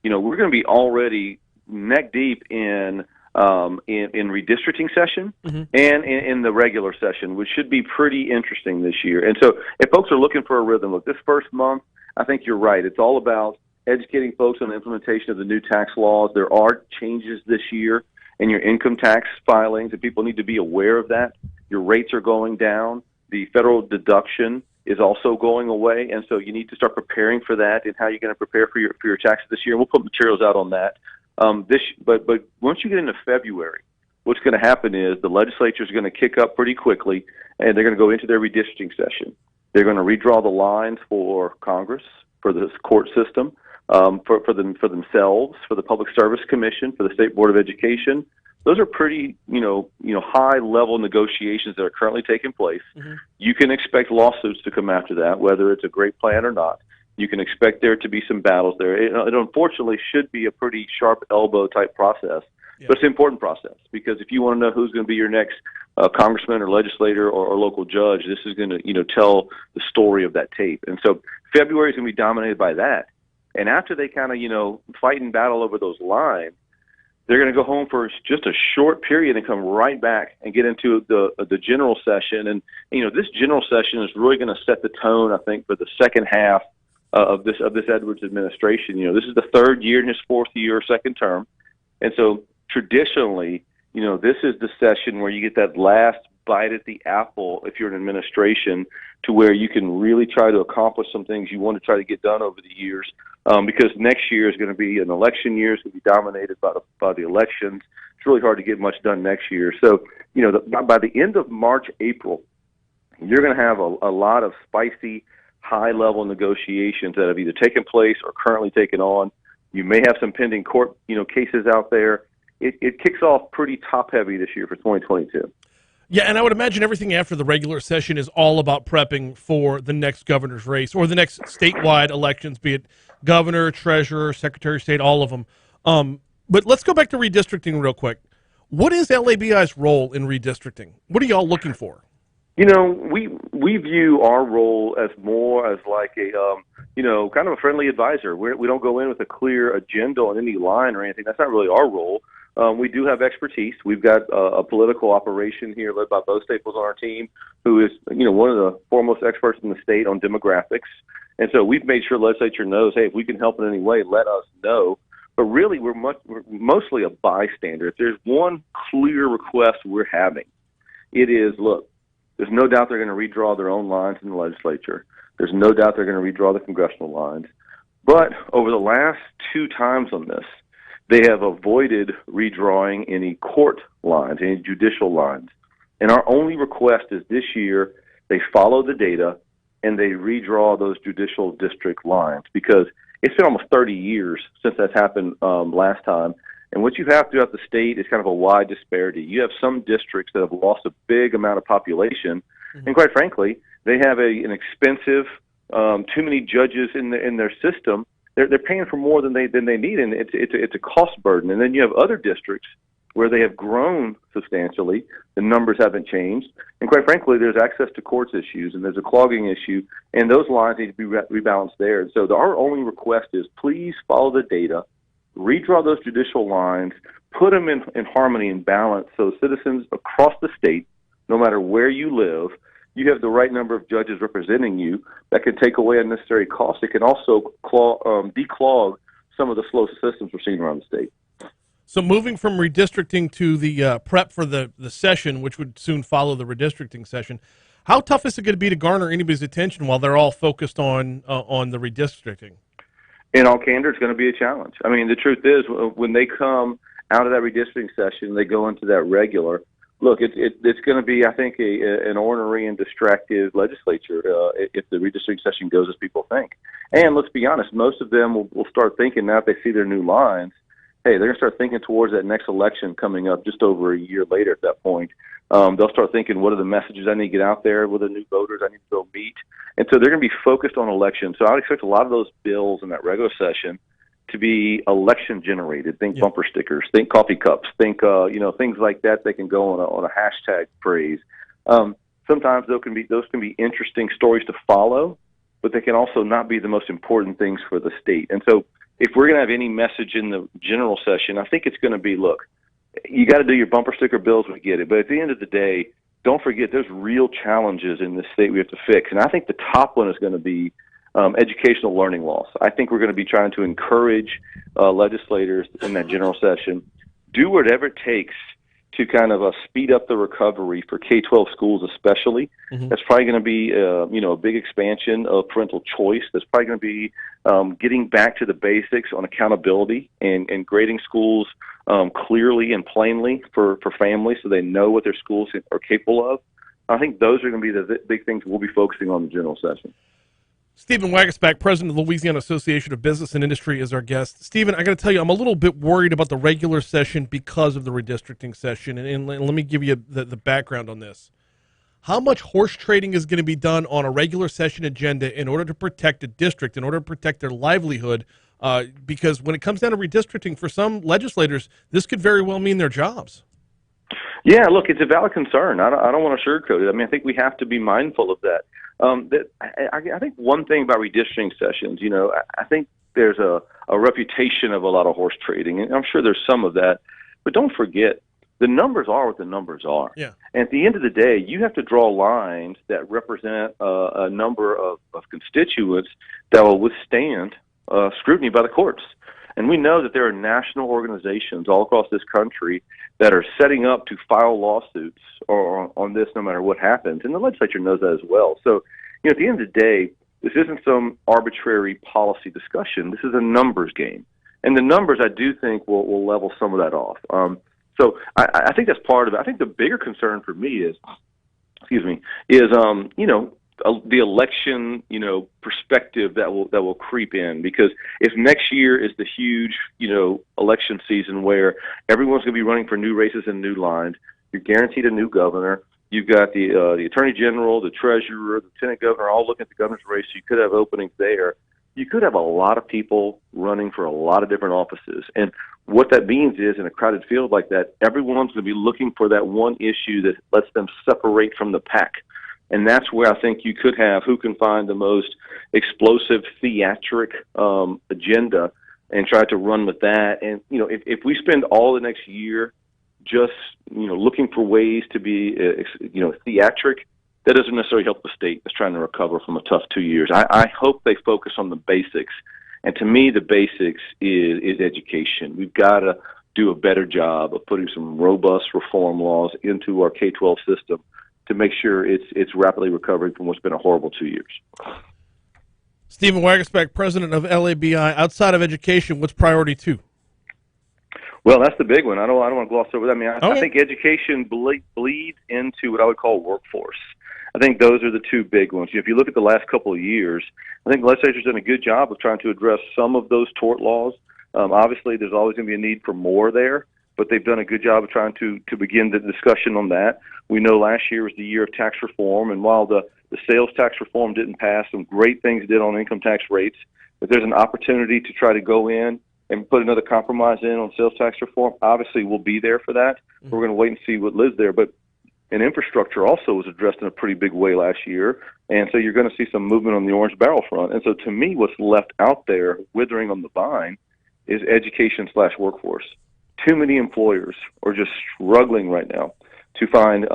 we're going to be already neck deep in redistricting session and in the regular session, which should be pretty interesting this year. And so if folks are looking for a rhythm, look, this first month, I think you're right. It's all about educating folks on the implementation of the new tax laws. There are changes this year in your income tax filings, and people need to be aware of that. Your rates are going down. The federal deduction is also going away, and so you need to start preparing for that and how you're going to prepare for your taxes this year. We'll put materials out on that. But once you get into February, what's going to happen is the legislature is going to kick up pretty quickly, and they're going to go into their redistricting session. They're going to redraw the lines for Congress, for the court system, for themselves, for the Public Service Commission, for the State Board of Education. Those are pretty, high-level negotiations that are currently taking place. You can expect lawsuits to come after that, whether it's a great plan or not. You can expect there to be some battles there. It unfortunately should be a pretty sharp elbow type process, but it's an important process because if you want to know who's going to be your next congressman or legislator or local judge, this is going to, tell the story of that tape. And so February is going to be dominated by that. And after they kind of, fight and battle over those lines, they're going to go home for just a short period and come right back and get into the general session. And, this general session is really going to set the tone, I think, for the second half of this Edwards administration. This is the third year in his fourth year, second term. And so traditionally, this is the session where you get that last bite at the apple if you're an administration to where you can really try to accomplish some things you want to try to get done over the years. Because next year is going to be an election year. It's going to be dominated by the elections. It's really hard to get much done next year. So, by the end of March, April, you're going to have a lot of spicy, high-level negotiations that have either taken place or currently taken on. You may have some pending court, cases out there. It kicks off pretty top-heavy this year for 2022. Yeah, and I would imagine everything after the regular session is all about prepping for the next governor's race or the next statewide elections, be it governor, treasurer, secretary of state, all of them. But let's go back to redistricting real quick. What is LABI's role in redistricting? What are y'all looking for? We view our role as more as like a, kind of a friendly advisor. We don't go in with a clear agenda on any line or anything. That's not really our role. We do have expertise. We've got a political operation here led by Bo Staples on our team, who is, one of the foremost experts in the state on demographics. And so we've made sure the legislature knows, hey, if we can help in any way, let us know. But really, we're mostly a bystander. If there's one clear request we're having, it is, look, there's no doubt they're going to redraw their own lines in the legislature. There's no doubt they're going to redraw the congressional lines. But over the last two times on this, they have avoided redrawing any court lines, any judicial lines. And our only request is this year they follow the data and they redraw those judicial district lines, because it's been almost 30 years since that's happened last time. And what you have throughout the state is kind of a wide disparity. You have some districts that have lost a big amount of population, and quite frankly, they have an expensive, too many judges in their system. They're paying for more than they need, and it's a cost burden. And then you have other districts where they have grown substantially, the numbers haven't changed, and quite frankly, there's access to courts issues, and there's a clogging issue, and those lines need to be rebalanced there. And so our only request is please follow the data, redraw those judicial lines, put them in harmony and balance so citizens across the state, no matter where you live, you have the right number of judges representing you that can take away unnecessary costs. It can also declog some of the slow systems we're seeing around the state. So moving from redistricting to the prep for the session, which would soon follow the redistricting session, how tough is it going to be to garner anybody's attention while they're all focused on the redistricting? In all candor, it's going to be a challenge. I mean, the truth is, when they come out of that redistricting session, they go into that regular. Look, it's going to be, I think, an ornery and distracted legislature if the redistricting session goes as people think. And let's be honest, most of them will start thinking now that they see their new lines, hey, they're going to start thinking towards that next election coming up just over a year later at that point. They'll start thinking, what are the messages I need to get out there? What are the new voters I need to go meet? And so they're going to be focused on elections. So I would expect a lot of those bills in that regular session to be election generated. Think bumper stickers, think coffee cups, think things like that. They can go on a hashtag phrase. sometimes those can be interesting stories to follow, but they can also not be the most important things for the state. And so if we're going to have any message in the general session, I think it's going to be, look, you got to do your bumper sticker bills, we get it. But at the end of the day, don't forget there's real challenges in this state we have to fix. And I think the top one is going to be educational learning loss. I think we're going to be trying to encourage legislators in that general session, do whatever it takes to kind of speed up the recovery for K-12 schools especially. Mm-hmm. That's probably going to be a big expansion of parental choice. That's probably going to be getting back to the basics on accountability and grading schools clearly and plainly for families so they know what their schools are capable of. I think those are going to be the big things we'll be focusing on in the general session. Stephen Wagasback, president of the Louisiana Association of Business and Industry, is our guest. Stephen, I got to tell you, I'm a little bit worried about the regular session because of the redistricting session, and let me give you the background on this. How much horse trading is going to be done on a regular session agenda in order to protect a district, in order to protect their livelihood? Because when it comes down to redistricting, for some legislators, this could very well mean their jobs. Yeah, look, it's a valid concern. I don't want to sugarcoat it. I mean, I think we have to be mindful of that. I think one thing about redistricting sessions, I think there's a reputation of a lot of horse trading, and I'm sure there's some of that. But don't forget, the numbers are what the numbers are. Yeah. And at the end of the day, you have to draw lines that represent a number of constituents that will withstand scrutiny by the courts. And we know that there are national organizations all across this country that are setting up to file lawsuits on this no matter what happens. And the legislature knows that as well. So, at the end of the day, this isn't some arbitrary policy discussion. This is a numbers game. And the numbers, I do think, will level some of that off. So I think that's part of it. I think the bigger concern for me is the election, perspective that will creep in, because if next year is the huge, election season where everyone's going to be running for new races and new lines, you're guaranteed a new governor. You've got the attorney general, the treasurer, the lieutenant governor, all looking at the governor's race. You could have openings there. You could have a lot of people running for a lot of different offices. And what that means is, in a crowded field like that, everyone's going to be looking for that one issue that lets them separate from the pack. And that's where I think you could have who can find the most explosive theatric agenda and try to run with that. And, if we spend all the next year just, looking for ways to be, theatric, that doesn't necessarily help the state that's trying to recover from a tough 2 years. I hope they focus on the basics. And to me, the basics is education. We've got to do a better job of putting some robust reform laws into our K-12 system to make sure it's rapidly recovering from what's been a horrible 2 years. Stephen Wagasback, president of LABI. Outside of education, what's priority 2? Well, that's the big one. I don't want to gloss over that. I mean, I think education bleeds into what I would call workforce. I think those are the two big ones. If you look at the last couple of years, I think the legislature's done a good job of trying to address some of those tort laws. Obviously, there's always going to be a need for more there, but they've done a good job of trying to begin the discussion on that. We know last year was the year of tax reform, and while the sales tax reform didn't pass, some great things did on income tax rates. If there's an opportunity to try to go in and put another compromise in on sales tax reform, obviously we'll be there for that. Mm-hmm. We're going to wait and see what lives there. But infrastructure also was addressed in a pretty big way last year, and so you're going to see some movement on the orange barrel front. And so to me, what's left out there withering on the vine is education/workforce. Too many employers are just struggling right now to find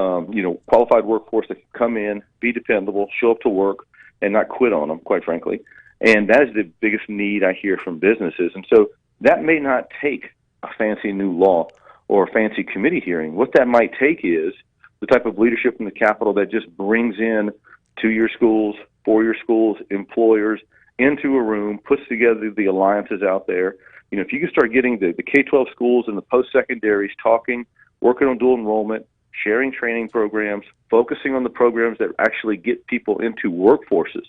qualified workforce that can come in, be dependable, show up to work, and not quit on them, quite frankly. And that is the biggest need I hear from businesses. And so that may not take a fancy new law or a fancy committee hearing. What that might take is the type of leadership from the Capitol that just brings in 2-year schools, 4-year schools, employers into a room, puts together the alliances out there. If you can start getting the K-12 schools and the post-secondaries talking, working on dual enrollment, sharing training programs, focusing on the programs that actually get people into workforces,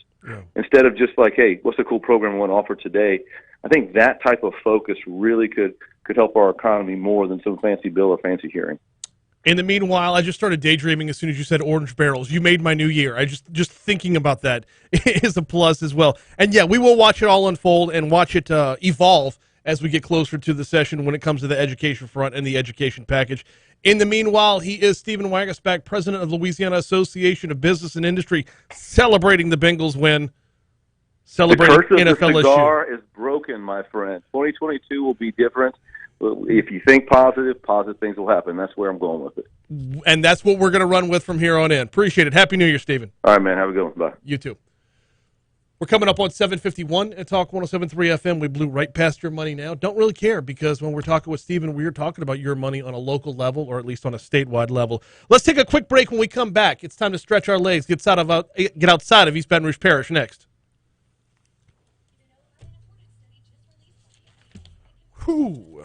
instead of just like, hey, what's the cool program I want to offer today? I think that type of focus really could help our economy more than some fancy bill or fancy hearing. In the meanwhile, I just started daydreaming as soon as you said orange barrels. You made my new year. I just thinking about that is a plus as well. And yeah, we will watch it all unfold and watch it evolve as we get closer to the session when it comes to the education front and the education package. In the meanwhile, he is Stephen Wagasback, president of the Louisiana Association of Business and Industry, celebrating the Bengals win, The celebrating curse of the NFL cigar is broken, my friend. 2022 will be different. If you think positive, positive things will happen. That's where I'm going with it. And that's what we're going to run with from here on in. Appreciate it. Happy New Year, Stephen. All right, man. Have a good one. Bye. You too. We're coming up on 7:51 at Talk 107.3 FM. We blew right past your money now. Don't really care, because when we're talking with Stephen, we're talking about your money on a local level, or at least on a statewide level. Let's take a quick break. When we come back, it's time to stretch our legs, get outside of East Baton Rouge Parish next. Whew.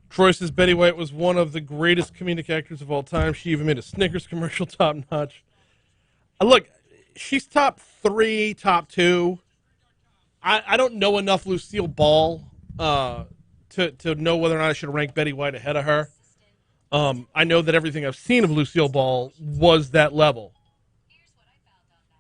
Troy says Betty White was one of the greatest comedic actors of all time. She even made a Snickers commercial top notch. Look, she's top 3, top 2. I don't know enough Lucille Ball to know whether or not I should rank Betty White ahead of her. I know that everything I've seen of Lucille Ball was that level. Here's what I found on that.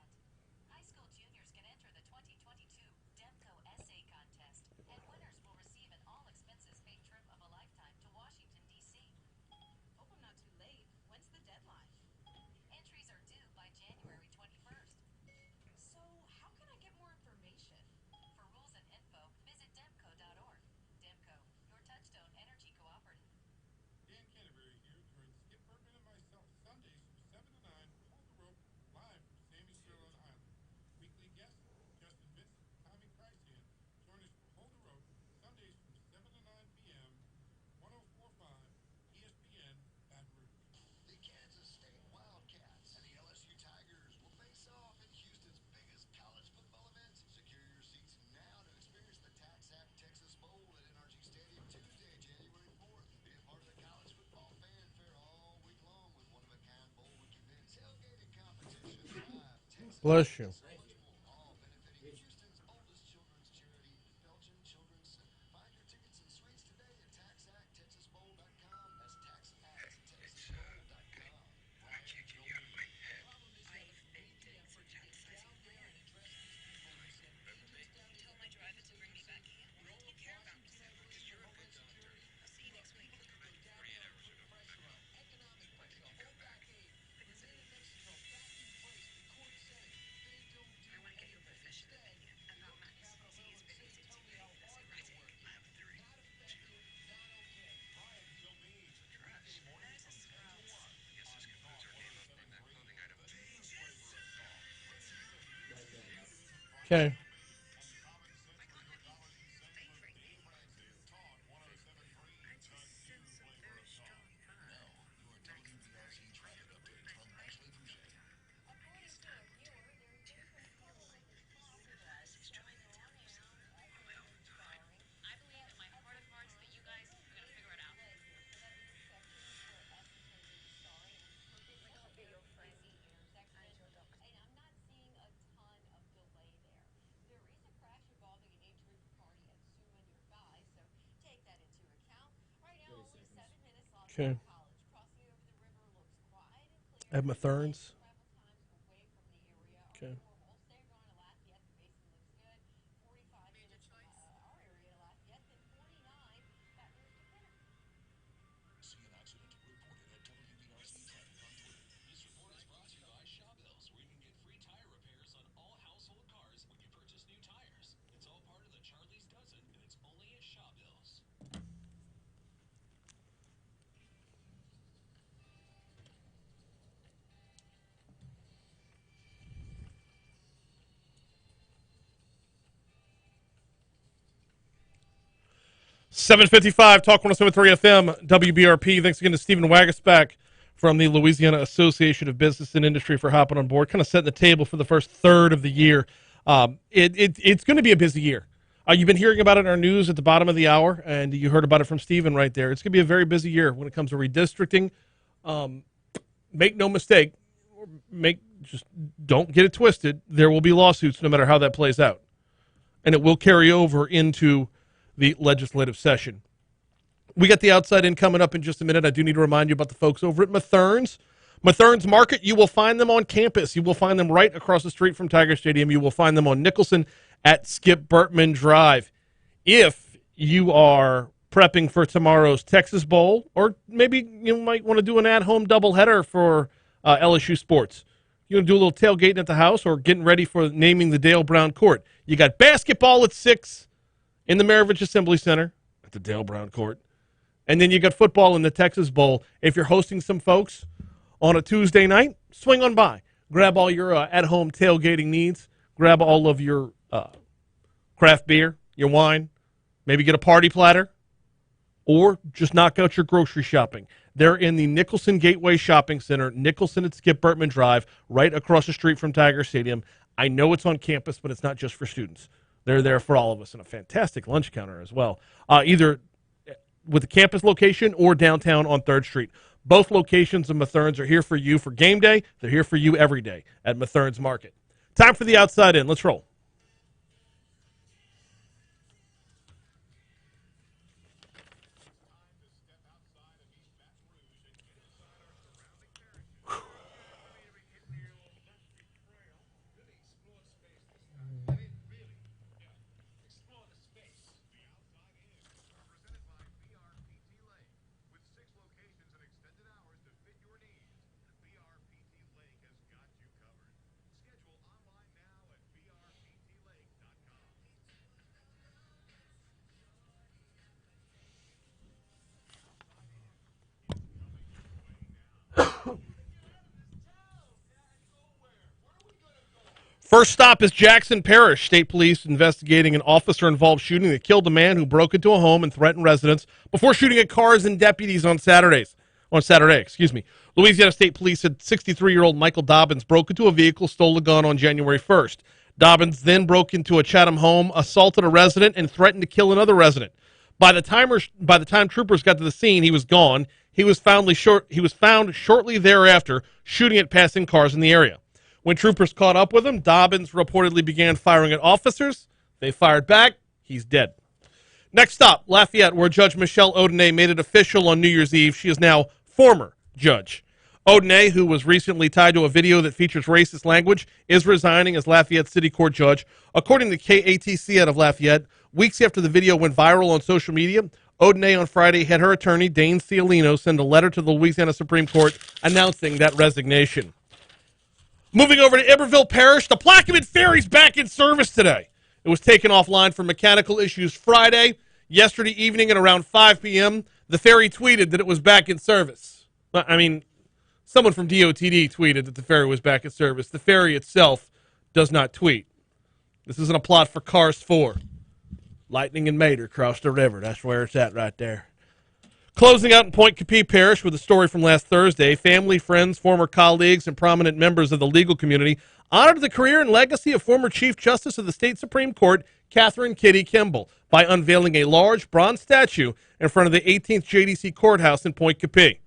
High school juniors can enter the 2022 Demco Essay Contest, and winners will receive an all-expenses-paid trip of a lifetime to Washington, D.C. Hope I'm not too late. When's the deadline? Entries are due by January 21st. So, how can I get more information? For rules and info, visit demco.org. Demco, your touchstone energy cooperative. Dan Canterbury here. Join Skip Bergman and myself Sundays from 7 to 9 for Hold the Rope live from Sammy's Grill on Island. Weekly guests, Justin Vincent, Tommy Christian. Join us for Hold the Rope Sundays from 7 to 9 p.m. 1045 ESPN Baton Rouge. The Kansas State Wildcats and the LSU Tigers will face off in Houston's biggest college football event. Secure your seats now to experience the TaxAct Texas Bowl at NRG Stadium Tuesday, January 4th. Be a part of the college football fanfare all week long with one-of-a-kind bowl weekend events, tailgating competitions, live Texas Bless you. all benefiting Houston's oldest children's charity, Belgian Children's. Find your tickets and suites today at taxacttexasbowl.com. That's taxacttexasbowl.com. Okay. I believe in my heart of hearts that you guys are going to figure it out. And I'm not seeing a ton of delay there. There is a crash involving an age-group party at Suma nearby, so take that into account. Right now, only 7 minutes lost Okay. from college. Crossing over the river looks quiet and clear. At Mathern's. Travel times away from the area are Okay. normal. Same going to Lafayette. The basin looks good. 45 minutes from our area to Lafayette, then 49 Baton Rouge to Kenner. See an accident? Report it at WBRZ Traffic on Twitter. This report is brought to you by Shawbills, where you can get free tire repairs on all household cars when you purchase new tires. It's all part of the Charlie's Dozen, and it's only at Shawbills. $7:55, Talk 107.3 FM, WBRP. Thanks again to Stephen Wagasback, from the Louisiana Association of Business and Industry for hopping on board, kind of setting the table for the first third of the year. It's going to be a busy year. You've been hearing about it in our news at the bottom of the hour, and you heard about it from Stephen right there. It's going to be a very busy year when it comes to redistricting. Make no mistake, just don't get it twisted. There will be lawsuits no matter how that plays out, and it will carry over into the legislative session. We got the outside in coming up in just a minute. I do need to remind you about the folks over at Mathern's. Mathern's Market, you will find them on campus. You will find them right across the street from Tiger Stadium. You will find them on Nicholson at Skip Burtman Drive. If you are prepping for tomorrow's Texas Bowl, or maybe you might want to do an at-home doubleheader for LSU sports. You're going to do a little tailgating at the house or getting ready for naming the Dale Brown Court. You got basketball at 6 in the Maravich Assembly Center at the Dale Brown Court. And then you got football in the Texas Bowl. If you're hosting some folks on a Tuesday night, swing on by. Grab all your at-home tailgating needs. Grab all of your craft beer, your wine. Maybe get a party platter. Or just knock out your grocery shopping. They're in the Nicholson Gateway Shopping Center, Nicholson at Skip Burtman Drive, right across the street from Tiger Stadium. I know it's on campus, but it's not just for students. They're there for all of us, and a fantastic lunch counter as well. Either with the campus location or downtown on 3rd Street. Both locations of Mathern's are here for you for game day. They're here for you every day at Mathern's Market. Time for the outside in. Let's roll. First stop is Jackson Parish. State police investigating an officer-involved shooting that killed a man who broke into a home and threatened residents before shooting at cars and deputies on Saturday. Louisiana State Police said 63-year-old Michael Dobbins broke into a vehicle, stole a gun on January 1st. Dobbins then broke into a Chatham home, assaulted a resident, and threatened to kill another resident. By the time troopers got to the scene, he was gone. He was found shortly thereafter shooting at passing cars in the area. When troopers caught up with him, Dobbins reportedly began firing at officers. They fired back. He's dead. Next stop, Lafayette, where Judge Michelle Odenay made it official on New Year's Eve. She is now former judge. Odenay, who was recently tied to a video that features racist language, is resigning as Lafayette City Court judge. According to KATC out of Lafayette, weeks after the video went viral on social media, Odenay on Friday had her attorney, Dane Cialino, send a letter to the Louisiana Supreme Court announcing that resignation. Moving over to Iberville Parish, the Plaquemine Ferry's back in service today. It was taken offline for mechanical issues Friday. Yesterday evening at around 5 p.m., the ferry tweeted that it was back in service. I mean, someone from DOTD tweeted that the ferry was back in service. The ferry itself does not tweet. This isn't a plot for Cars 4. Lightning and Mater crossed the river. That's where it's at right there. Closing out in Point Capee Parish with a story from last Thursday, family, friends, former colleagues, and prominent members of the legal community honored the career and legacy of former Chief Justice of the State Supreme Court, Catherine Kitty Kimball, by unveiling a large bronze statue in front of the 18th JDC Courthouse in Point Capee.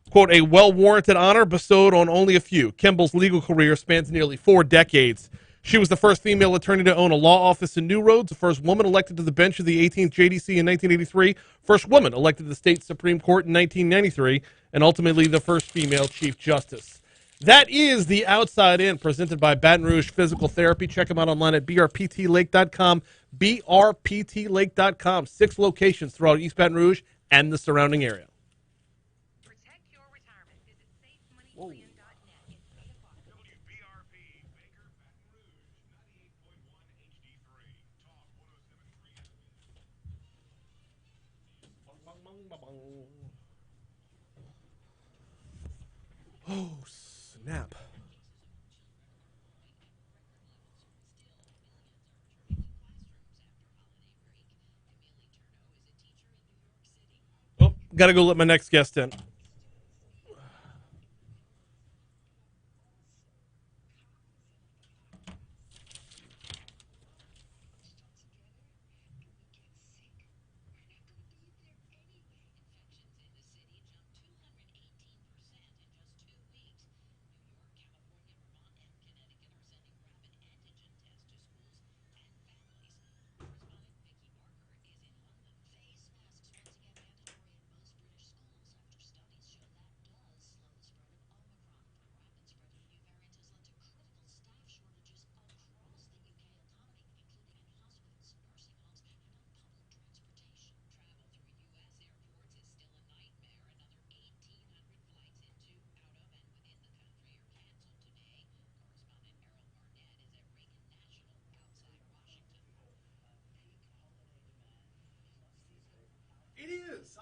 Quote, a well-warranted honor bestowed on only a few. Kimball's legal career spans nearly 4 decades. She was the first female attorney to own a law office in New Roads, the first woman elected to the bench of the 18th JDC in 1983, first woman elected to the state Supreme Court in 1993, and ultimately the first female Chief Justice. That is the Outside In, presented by Baton Rouge Physical Therapy. Check them out online at brptlake.com, brptlake.com. 6 locations throughout East Baton Rouge and the surrounding area. Protect your retirement. Visit SafeMoneyPlan.net. WBRP, Baker, Baton Rouge, 98.1 HD3, Talk 107.3 FM. Oh, snap. Oh, got to go let my next guest in.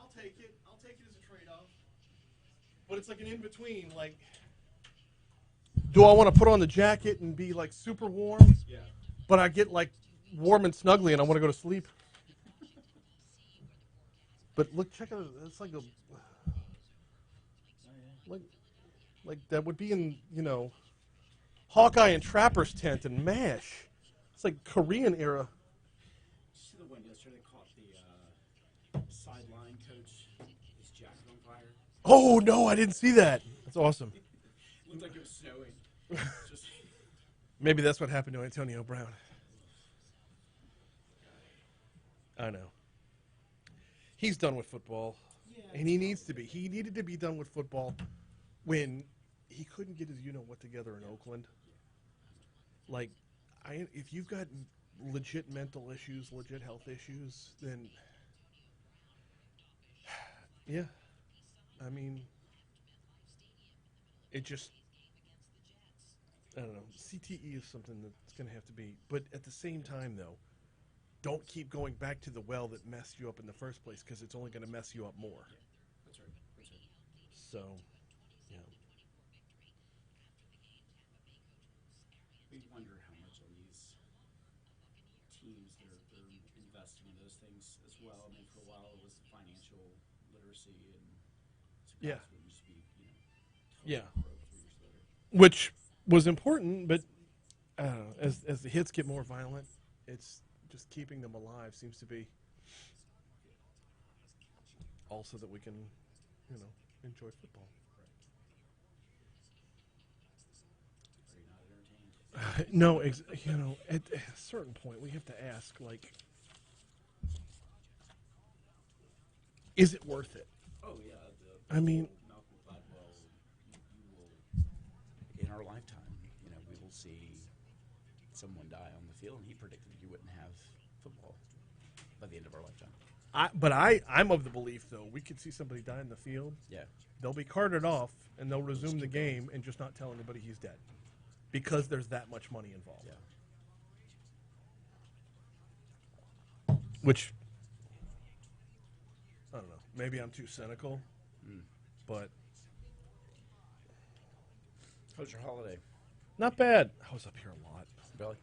I'll take it. I'll take it as a trade-off. But it's like an in-between. Like, do I want to put on the jacket and be like super warm? Yeah. But I get like warm and snuggly and I want to go to sleep. But look, check out. It's like a like that would be in, you know, Hawkeye and Trapper's tent and MASH. It's like Korean era. Did you see the one yesterday caught the sideline coach, his jacket on fire? Oh no, I didn't see that. That's awesome. Looked like it was snowing. Just Maybe that's what happened to Antonio Brown. I know. He's done with football. And he needs to be. He needed to be done with football when he couldn't get his you-know-what together in Oakland. Like, if you've got legit mental issues, legit health issues, then, yeah. I mean, it just, I don't know. CTE is something that's going to have to be. But at the same time, though, don't keep going back to the well that messed you up in the first place, because it's only going to mess you up more. that's right. That's right. So, yeah. We wonder how much on these teams they're investing in those things as well. I mean, for a while it was financial literacy and Yeah. would just be, you know, Yeah. totally broke 3 years later. Which was important, but I don't know, as the hits get more violent, it's just keeping them alive seems to be also that we can, you know, enjoy football. Are you not entertained? No, you know, at a certain point we have to ask, like, is it worth it? Oh yeah. I mean, Malcolm Gladwell, you will, in our lifetime, you know, we will see someone die on the field, and he predicted you wouldn't have football by the end of our lifetime. I'm of the belief, though, we could see somebody die in the field. Yeah. They'll be carted off, and they'll resume the game and just not tell anybody he's dead, because there's that much money involved. Yeah. Which, I don't know. Maybe I'm too cynical, but How was your holiday? not bad. I was up here a lot. Really?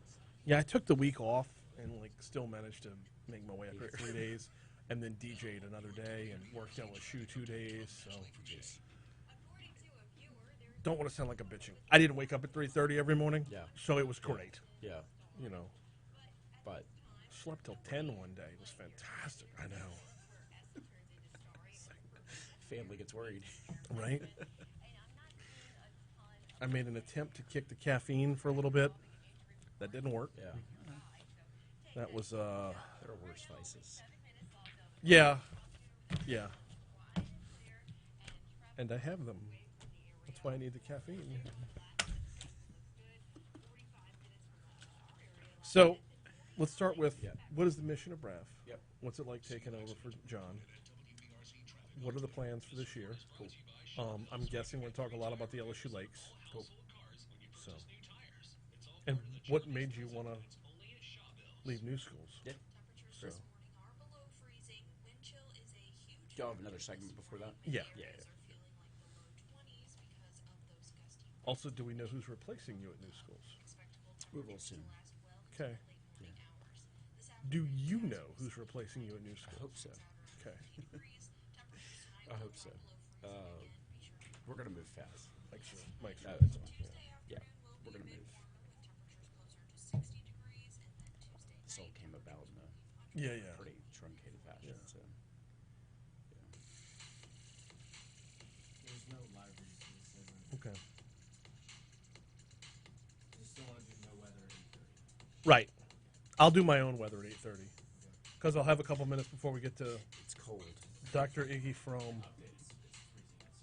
Yeah, I took the week off and like still managed to make my way up here 3 days, and then DJ'd another day and worked out with Shoe 2 days. So don't want to sound like a bitching. I didn't wake up at 3:30 every morning. Yeah. So it was great. Yeah. You know, But slept till 10 one day. It was fantastic. I know. family gets worried. Right? I made an attempt to kick the caffeine for a little bit. That didn't work. Yeah. That was There are worse vices. yeah. Yeah. And I have them. That's why I need the caffeine. So, let's start with what is the mission of BRAF? Yep. What's it like taking over for John? What are the plans for this year? Cool. I'm guessing we're going to talk a lot about the LSU Lakes. Cool. So, and what made you want to leave new schools? Yeah. So, Do y'all have another segment before that? yeah. Yeah. Also, do we know who's replacing you at new schools? We will soon. Okay. Yeah. Do you know who's replacing you at new I schools? hope so. Okay. I hope so. We're gonna move fast. Mike's No, right. that's fine. Yeah, we're gonna move. This all came about in a Yeah. pretty truncated fashion. Yeah. So, There's no library for this segment. Okay. Just don't want to do no weather at 8:30. Right. I'll do my own weather at 8:30 because I'll have a couple minutes before we get to it's cold. Dr. Iggy Frome.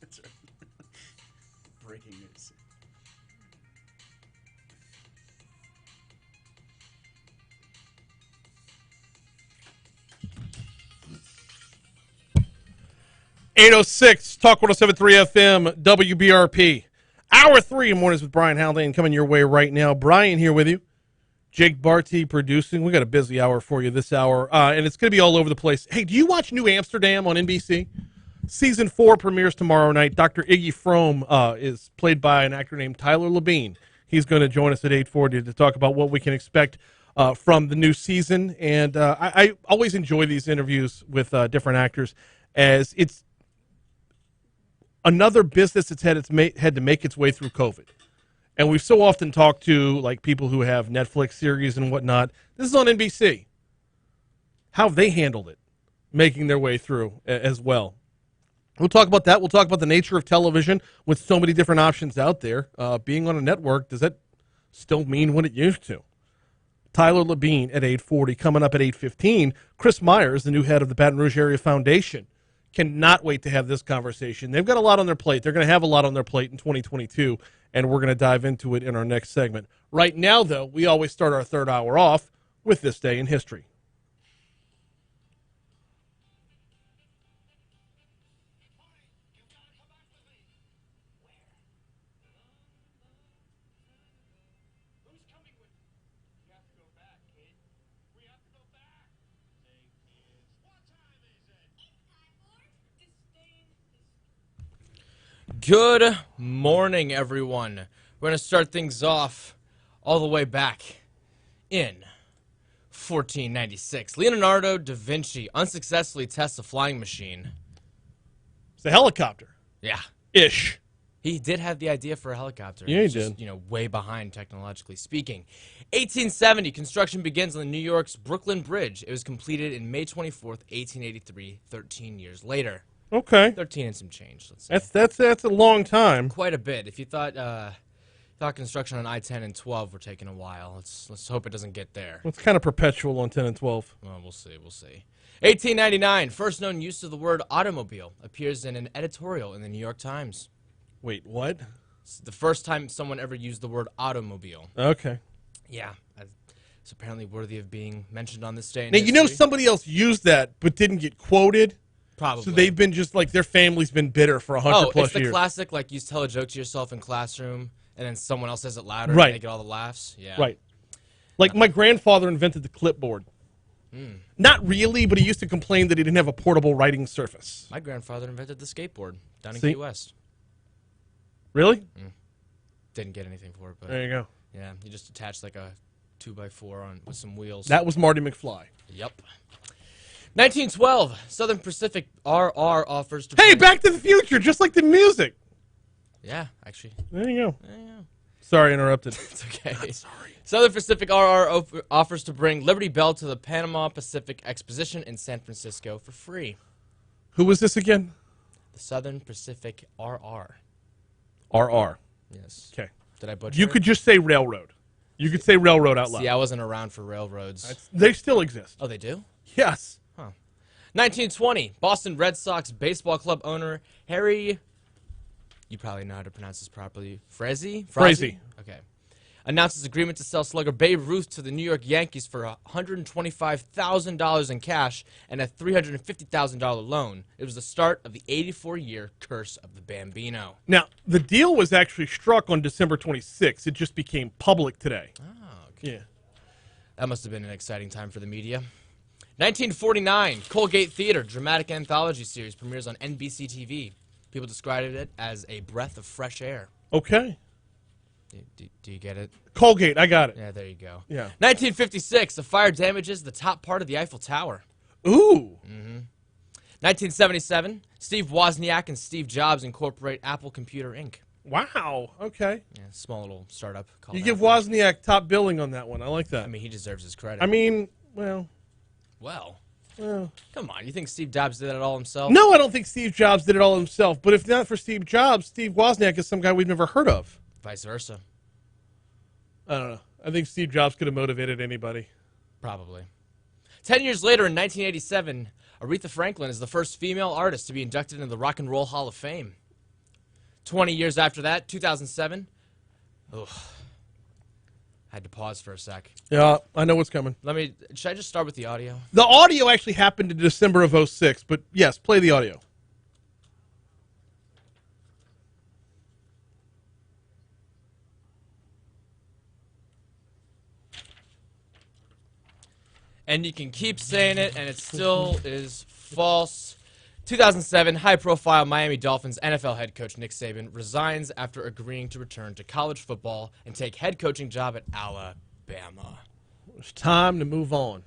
It's breaking news. .806 Talk 107.3 FM WBRP. Hour 3 mornings with Brian Haldane coming your way right now. Brian here with you. Jake Barty producing. We got a busy hour for you this hour, and it's going to be all over the place. Hey, do you watch New Amsterdam on NBC? Season 4 premieres tomorrow night. Dr. Iggy Frome is played by an actor named Tyler Labine. He's going to join us at 8:40 to talk about what we can expect from the new season. And I always enjoy these interviews with different actors, as it's another business that's had to make its way through COVID. And we've so often talked to like people who have Netflix series and whatnot. This is on NBC. How have they handled it, making their way through as well? We'll talk about that. We'll talk about the nature of television with so many different options out there. Being on a network, does that still mean what it used to? Tyler Labine at 8:40. Coming up at 8:15, Chris Meyer is the new head of the Baton Rouge Area Foundation. Cannot wait to have this conversation. They've got a lot on their plate. They're going to have a lot on their plate in 2022, and we're going to dive into it in our next segment. Right now, though, we always start our third hour off with This Day in History. Who's coming with you? We have to go back, kid. We have to go back. Say, kids, what time is it? It's time for Good morning, everyone. We're going to start things off all the way back in 1496. Leonardo da Vinci unsuccessfully tests a flying machine. It's a helicopter. Yeah. Ish. He did have the idea for a helicopter. Yeah, he It's just, did. way behind technologically speaking. 1870, construction begins on the New York's Brooklyn Bridge. It was completed in May 24th, 1883, 13 years later. Okay. 13 and some change, let's say. That's a long time. Quite a bit. If you thought construction on I-10 and 12 were taking a while, let's hope it doesn't get there. It's kind of perpetual on 10 and 12. Well, we'll see. 1899, first known use of the word automobile appears in an editorial in the New York Times. Wait, what? It's the first time someone ever used the word automobile. Okay. Yeah, it's apparently worthy of being mentioned on this day in Now, history. somebody else used that but didn't get quoted. Probably. So they've been just like, their family's been bitter for 100 plus it's the years. classic, like you tell a joke to yourself in classroom, and then someone else says it louder, Right. and they get all the laughs. Yeah. Right. Like my grandfather invented the clipboard. Not really, but he used to complain that he didn't have a portable writing surface. My grandfather invented the skateboard down in See? Key West. Really? Didn't get anything for it, but There you go. yeah, he just attached like a 2x4 on with some wheels. That was Marty McFly. Yep. 1912, Southern Pacific RR offers to Hey, bring- Back to the Future, just like the music. Yeah, actually. There you go. Yeah. Sorry, interrupted. It's okay. Sorry. Southern Pacific RR offers to bring Liberty Bell to the Panama Pacific Exposition in San Francisco for free. Who was this again? The Southern Pacific RR. RR. Yes. Okay. Did I butcher You it? could just say railroad. You could say railroad out loud. See, I wasn't around for railroads. They still exist. Oh, they do? Yes. 1920, Boston Red Sox baseball club owner Harry, you probably know how to pronounce this properly, Frazee? Frazee. Okay. Announces agreement to sell slugger Babe Ruth to the New York Yankees for $125,000 in cash and a $350,000 loan. It was the start of the 84-year curse of the Bambino. Now, the deal was actually struck on December 26th. It just became public today. Oh, okay. Yeah. That must have been an exciting time for the media. 1949, Colgate Theater dramatic anthology series premieres on NBC TV. People described it as a breath of fresh air. Okay. Do you get it? Colgate, I got it. Yeah, there you go. Yeah. 1956, a fire damages the top part of the Eiffel Tower. Ooh. 1977, Steve Wozniak and Steve Jobs incorporate Apple Computer Inc. Wow. Okay. Yeah, small little startup. Called You give Apple. Wozniak top billing on that one. I like that. I mean, he deserves his credit. I mean, well. Come on. You think Steve Jobs did it all himself? No, I don't think Steve Jobs did it all himself. But if not for Steve Jobs, Steve Wozniak is some guy we've never heard of. Vice versa. I don't know. I think Steve Jobs could have motivated anybody. Probably. 10 years later, in 1987, Aretha Franklin is the first female artist to be inducted into the Rock and Roll Hall of Fame. 20 years after that, 2007. Ugh. Had to pause for a sec. Yeah, I know what's coming. Should I just start with the audio? The audio actually happened in December of 06, but yes, play the audio. And you can keep saying it, and it still is false. 2007, high-profile Miami Dolphins NFL head coach Nick Saban resigns after agreeing to return to college football and take head coaching job at Alabama. It's time to move on.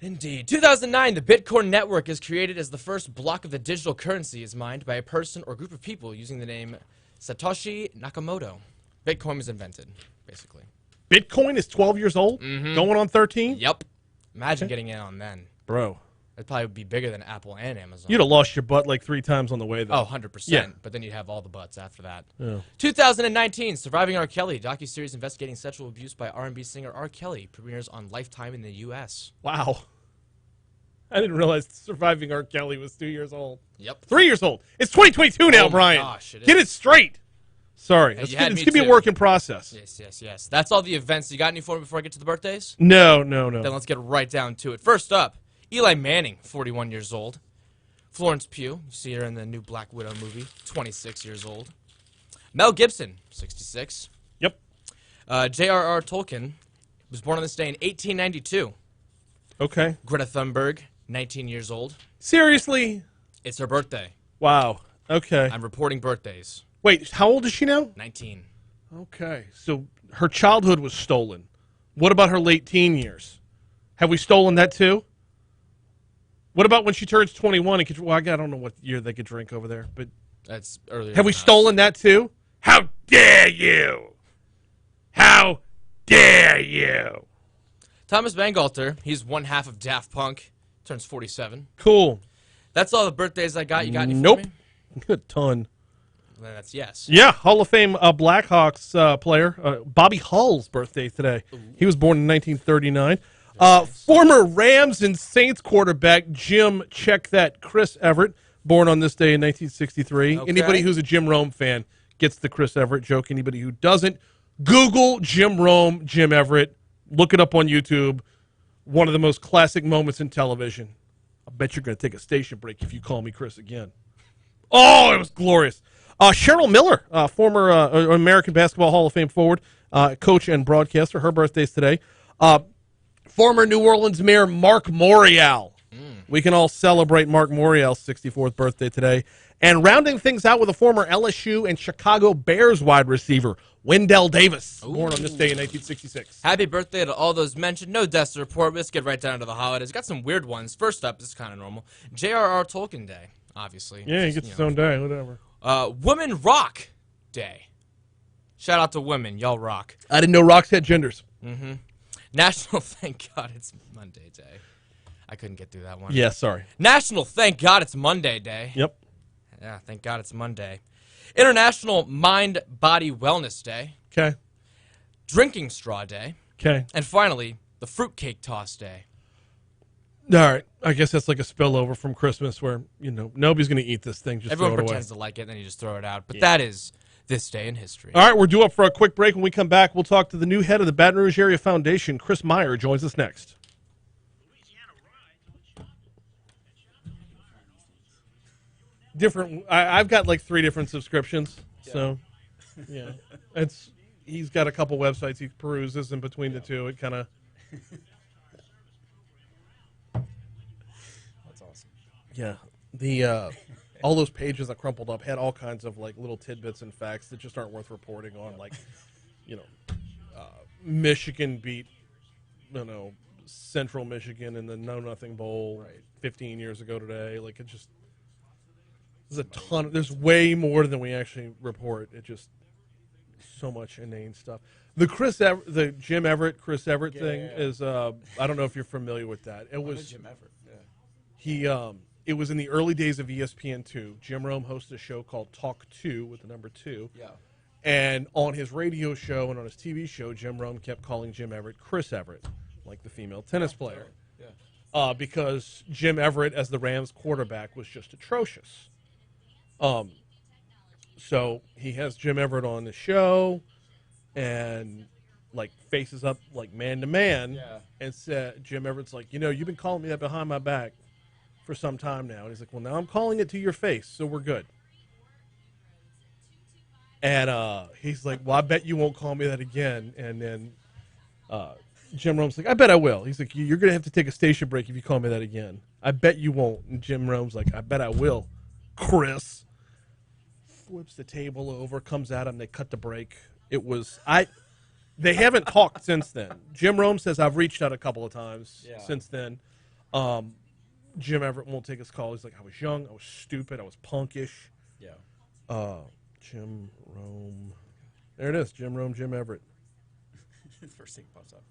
Indeed. 2009, the Bitcoin network is created as the first block of the digital currency is mined by a person or group of people using the name Satoshi Nakamoto. Bitcoin was invented, basically. Bitcoin is 12 years old? Going on 13? Yep. Imagine getting in on then. Bro. It'd probably be bigger than Apple and Amazon. You'd have lost your butt like 3 times on the way, though. Oh, 100%. Yeah. But then you'd have all the butts after that. Yeah. 2019, Surviving R. Kelly, docuseries investigating sexual abuse by R&B singer R. Kelly, premieres on Lifetime in the U.S. Wow. I didn't realize Surviving R. Kelly was 2 years old. Yep. 3 years old. It's 2022 now, Oh my Brian. gosh, it Get is. it straight. Sorry. Hey, It's you had going me to be a too. work in process. Yes. That's all the events. You got any for me before I get to the birthdays? No. Then let's get right down to it. First up, Eli Manning, 41 years old. Florence Pugh, you see her in the new Black Widow movie, 26 years old. Mel Gibson, 66. Yep. J.R.R. Tolkien was born on this day in 1892. Okay. Greta Thunberg, 19 years old. Seriously? It's her birthday. Wow. Okay. I'm reporting birthdays. Wait, how old is she now? 19. Okay. So her childhood was stolen. What about her late teen years? Have we stolen that too? What about when she turns 21 and I don't know what year they could drink over there, but That's earlier. have we than us. stolen that too? How dare you? How dare you? Thomas Bangalter, he's one half of Daft Punk, turns 47. Cool. That's all the birthdays I got. You got any Nope. for me? A ton. Then that's yes. Yeah, Hall of Fame Blackhawks player Bobby Hull's birthday today. He was born in 1939. Former Rams and Saints quarterback Jim, check that, Chris Everett, born on this day in 1963. Okay. Anybody who's a Jim Rome fan gets the Chris Everett joke. Anybody who doesn't, Google Jim Rome, Jim Everett. Look it up on YouTube. One of the most classic moments in television. I bet you're going to take a station break if you call me Chris again. Oh, it was glorious. Cheryl Miller, former American Basketball Hall of Fame forward, coach and broadcaster. Her birthday's today. Former New Orleans Mayor Mark Morial. We can all celebrate Mark Morial's 64th birthday today. And rounding things out with a former LSU and Chicago Bears wide receiver, Wendell Davis, born on this day in 1966. Happy birthday to all those mentioned. No deaths to report. Let's get right down to the holidays. Got some weird ones. First up, this is kind of normal. J.R.R. Tolkien Day, obviously. Yeah, he gets his own day, whatever. Women Rock Day. Shout out to women. Y'all rock. I didn't know rocks had genders. National Thank God It's Monday Day. I couldn't get through that one. Yeah, sorry. National Thank God It's Monday Day. Yep. Yeah, thank God it's Monday. International Mind Body Wellness Day. Okay. Drinking Straw Day. Okay. And finally, the Fruitcake Toss Day. All right. I guess that's like a spillover from Christmas where, nobody's going to eat this thing. Just Everyone throw it pretends away. to like it, and then you just throw it out. But that is this day in history. All right, we're due up for a quick break. When we come back, we'll talk to the new head of the Baton Rouge Area Foundation. Chris Meyer joins us next. Different. I've got like 3 different subscriptions. So, yeah. He's got a couple websites he peruses, and between the two, it kind of... That's awesome. Yeah. The all those pages I crumpled up had all kinds of like little tidbits and facts that just aren't worth reporting on. Like, Michigan beat, Central Michigan in the Know Nothing Bowl 15 years ago today. Like, it just... There's a ton. There's way more than we actually report. It just so much inane stuff. The Jim Everett, Chris Everett thing is. I don't know if you're familiar with that. It was Jim Everett. Yeah. He. It was in the early days of ESPN2. Jim Rome hosted a show called Talk 2 with the number 2. Yeah. And on his radio show and on his TV show, Jim Rome kept calling Jim Everett Chris Everett, like the female tennis player. Yeah. Because Jim Everett, as the Rams quarterback, was just atrocious. So he has Jim Everett on the show and like faces up like man to man and said, Jim Everett's like, you've been calling me that behind my back for some time now. And he's like, well, now I'm calling it to your face. So we're good. And, he's like, well, I bet you won't call me that again. And then, Jim Rome's like, I bet I will. He's like, you're going to have to take a station break if you call me that again. I bet you won't. And Jim Rome's like, I bet I will. Chris flips the table over, comes at him. They cut the break. They haven't talked since then. Jim Rome says, I've reached out a couple of times since then. Jim Everett won't take his call. He's like, I was young. I was stupid. I was punkish. Yeah. Jim Rome. There it is. Jim Rome, Jim Everett. First thing pops up.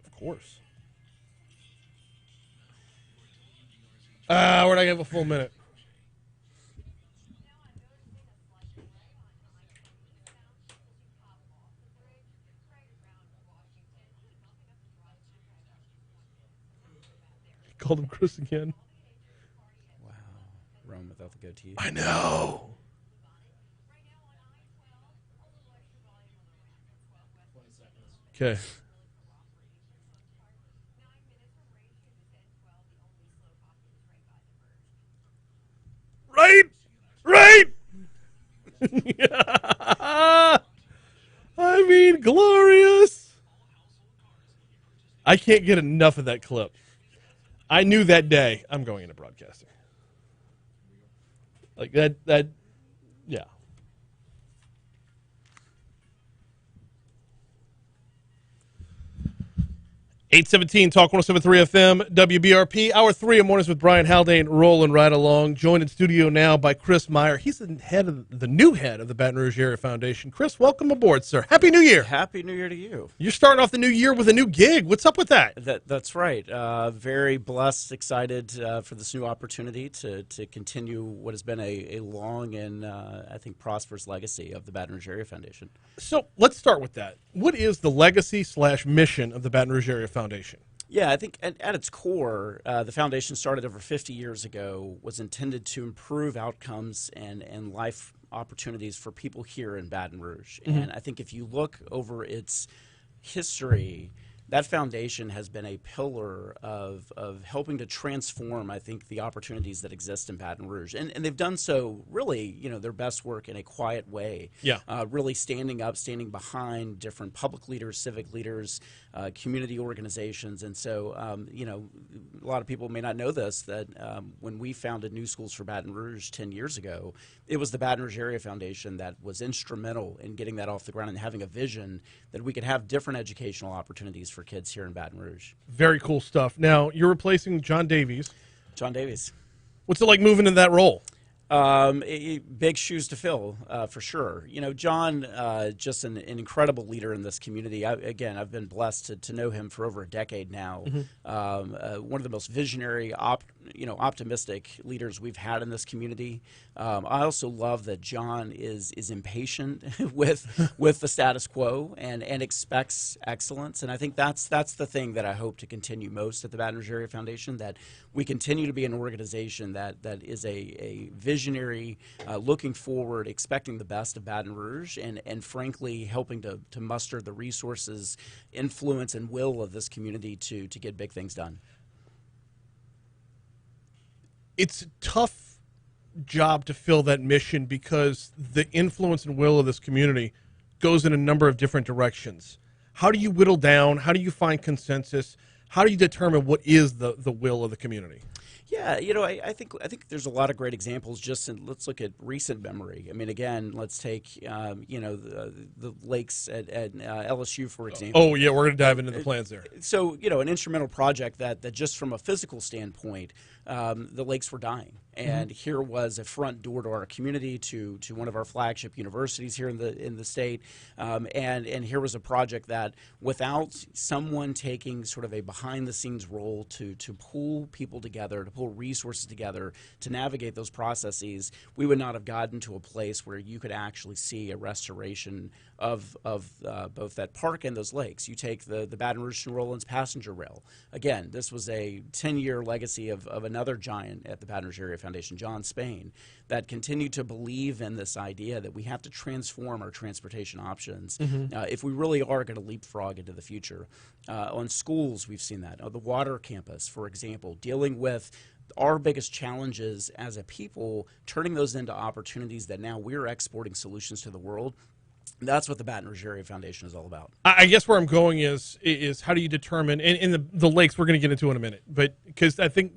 Of course. We're not going to have a full minute. Called him Chris again. Wow. Rome without the goatee. I know. Okay. Right. I mean, glorious. I can't get enough of that clip. I knew that day I'm going into broadcasting. Like that, yeah. 817 Talk 107.3 FM, WBRP. Hour 3 of Mornings with Brian Haldane rolling right along. Joined in studio now by Chris Meyer. He's the new head of the Baton Rouge Area Foundation. Chris, welcome aboard, sir. Happy New Year. Happy New Year to you. You're starting off the new year with a new gig. What's up with that? That's right. Very blessed, excited for this new opportunity to continue what has been a long and I think prosperous legacy of the Baton Rouge Area Foundation. So let's start with that. What is the legacy/mission of the Baton Rouge Area Foundation? Yeah, I think at its core, the foundation started over 50 years ago, was intended to improve outcomes and life opportunities for people here in Baton Rouge. Mm-hmm. And I think if you look over its history, that foundation has been a pillar of helping to transform, I think, the opportunities that exist in Baton Rouge. And they've done so really, their best work in a quiet way. Yeah. Really standing behind different public leaders, civic leaders, community organizations. And so, a lot of people may not know this, that when we founded New Schools for Baton Rouge 10 years ago, it was the Baton Rouge Area Foundation that was instrumental in getting that off the ground and having a vision that we could have different educational opportunities for kids here in Baton Rouge. Very cool stuff. Now, you're replacing John Davies. John Davies. What's it like moving into that role? Big shoes to fill, for sure. John, just an incredible leader in this community. I've been blessed to know him for over a decade now. Mm-hmm. One of the most visionary, optimistic leaders we've had in this community. I also love that John is impatient with the status quo and expects excellence. And I think that's the thing that I hope to continue most at the Baton Rouge Area Foundation, that we continue to be an organization that is a visionary, looking forward, expecting the best of Baton Rouge, and frankly helping to muster the resources, influence, and will of this community to get big things done. It's a tough job to fill that mission because the influence and will of this community goes in a number of different directions. How do you whittle down? How do you find consensus? How do you determine what is the will of the community? Yeah, I think there's a lot of great examples. Let's look at recent memory. I mean, again, let's take the lakes at LSU, for example. Oh yeah, we're going to dive into the plans there. So an instrumental project that just from a physical standpoint, the lakes were dying, and here was a front door to our community, to one of our flagship universities here in the state, and here was a project that, without someone taking sort of a behind the scenes role to pull people together, to pull resources together to navigate those processes, we would not have gotten to a place where you could actually see a restoration of both that park and those lakes. You take the Baton Rouge to New Orleans passenger rail. Again, this was a 10-year legacy of another giant at the Baton Rouge Area Foundation, John Spain, that continued to believe in this idea that we have to transform our transportation options if we really are going to leapfrog into the future. On schools, we've seen that. The water campus, for example, dealing with our biggest challenges as a people, turning those into opportunities that now we're exporting solutions to the world. That's what the Baton Rouge Area Foundation is all about. I guess where I'm going is how do you determine, and in the lakes we're going to get into in a minute, but because I think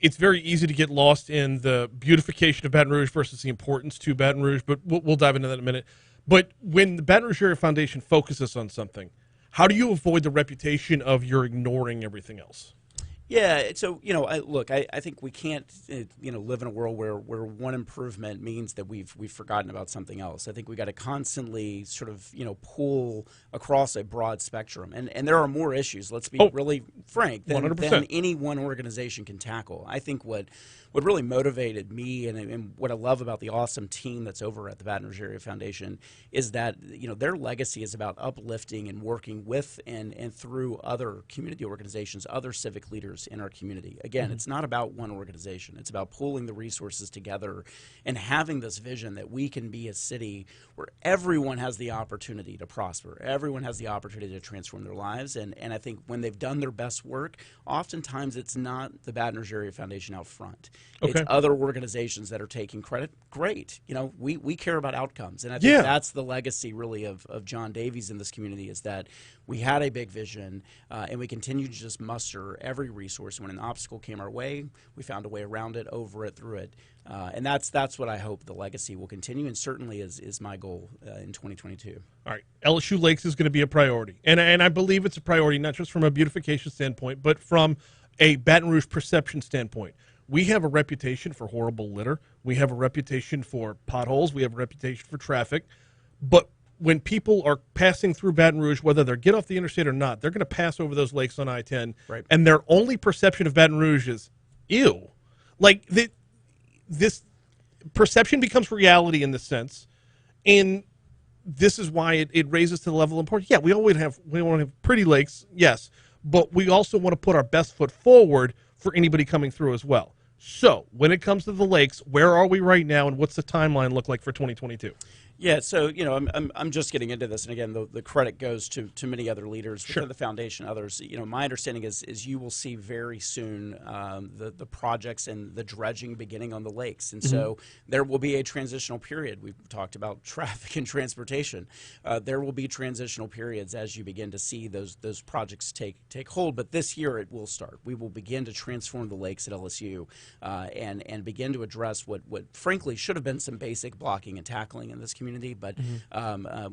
it's very easy to get lost in the beautification of Baton Rouge versus the importance to Baton Rouge, but we'll dive into that in a minute. But when the Baton Rouge Area Foundation focuses on something, how do you avoid the reputation of you're ignoring everything else? Yeah, so look, I think we can't live in a world where one improvement means that we've forgotten about something else. I think we got to constantly sort of pull across a broad spectrum, and there are more issues. Let's be really frank than any one organization can tackle. I think what really motivated me and what I love about the awesome team that's over at the Baton Rouge Area Foundation is that their legacy is about uplifting and working with and through other community organizations, other civic leaders in our community. Again, it's not about one organization. It's about pulling the resources together and having this vision that we can be a city where everyone has the opportunity to prosper. Everyone has the opportunity to transform their lives. And I think when they've done their best work, oftentimes it's not the Baton Rouge Area Foundation out front. It's other organizations that are taking credit. Great. We care about outcomes. And I think that's the legacy really of John Davies in this community, is that we had a big vision and we continue to just muster every resource. When an obstacle came our way, we found a way around it, over it, through it. And that's what I hope the legacy will continue, and certainly is my goal in 2022. All right, LSU Lakes is going to be a priority. And I believe it's a priority not just from a beautification standpoint, but from a Baton Rouge perception standpoint. We have a reputation for horrible litter. We have a reputation for potholes. We have a reputation for traffic. But when people are passing through Baton Rouge, whether they get off the interstate or not, they're going to pass over those lakes on I-10. Right. And their only perception of Baton Rouge is, ew. Like, this perception becomes reality in this sense. And this is why it raises to the level of importance. Yeah, we want to have pretty lakes, yes. But we also want to put our best foot forward for anybody coming through as well. So, when it comes to the lakes, where are we right now, and what's the timeline look like for 2022? Yeah, so I'm just getting into this, and again, the credit goes to many other leaders within the foundation, others. My understanding is you will see very soon the projects and the dredging beginning on the lakes, and so there will be a transitional period. We've talked about traffic and transportation. There will be transitional periods as you begin to see those projects take hold. But this year it will start. We will begin to transform the lakes at LSU and begin to address what frankly should have been some basic blocking and tackling in this community. But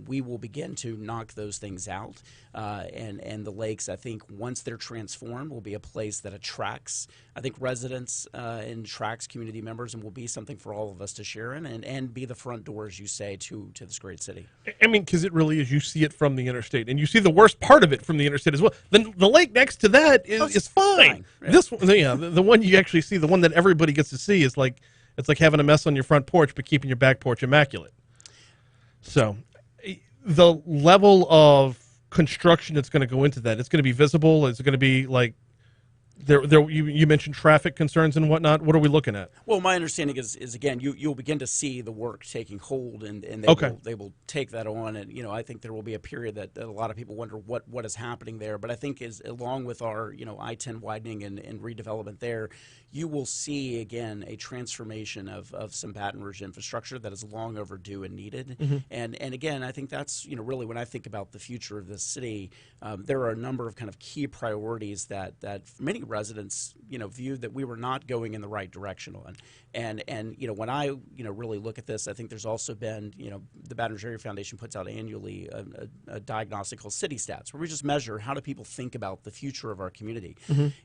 we will begin to knock those things out, and the lakes, I think, once they're transformed, will be a place that attracts, I think, residents and attracts community members, and will be something for all of us to share in and be the front door, as you say, to this great city. I mean, because it really is. You see it from the interstate, and you see the worst part of it from the interstate as well. The lake next to that is fine. Right. This one, the one you actually see, the one that everybody gets to see, is like it's like having a mess on your front porch, but keeping your back porch immaculate. So the level of construction that's going to go into that, it's going to be visible. It's going to be like you mentioned traffic concerns and whatnot. What are we looking at? Well, my understanding is again, you'll begin to see the work taking hold, and they will take that on. And I think there will be a period that a lot of people wonder what is happening there. But I think along with our I-10 widening and redevelopment there, you will see again a transformation of some Baton Rouge infrastructure that is long overdue and needed. And again, I think that's really when I think about the future of this city, there are a number of kind of key priorities that many residents viewed that we were not going in the right direction on. And when I really look at this, I think there's also been the Baton Rouge Area Foundation puts out annually a diagnostic called City Stats, where we just measure how do people think about the future of our community.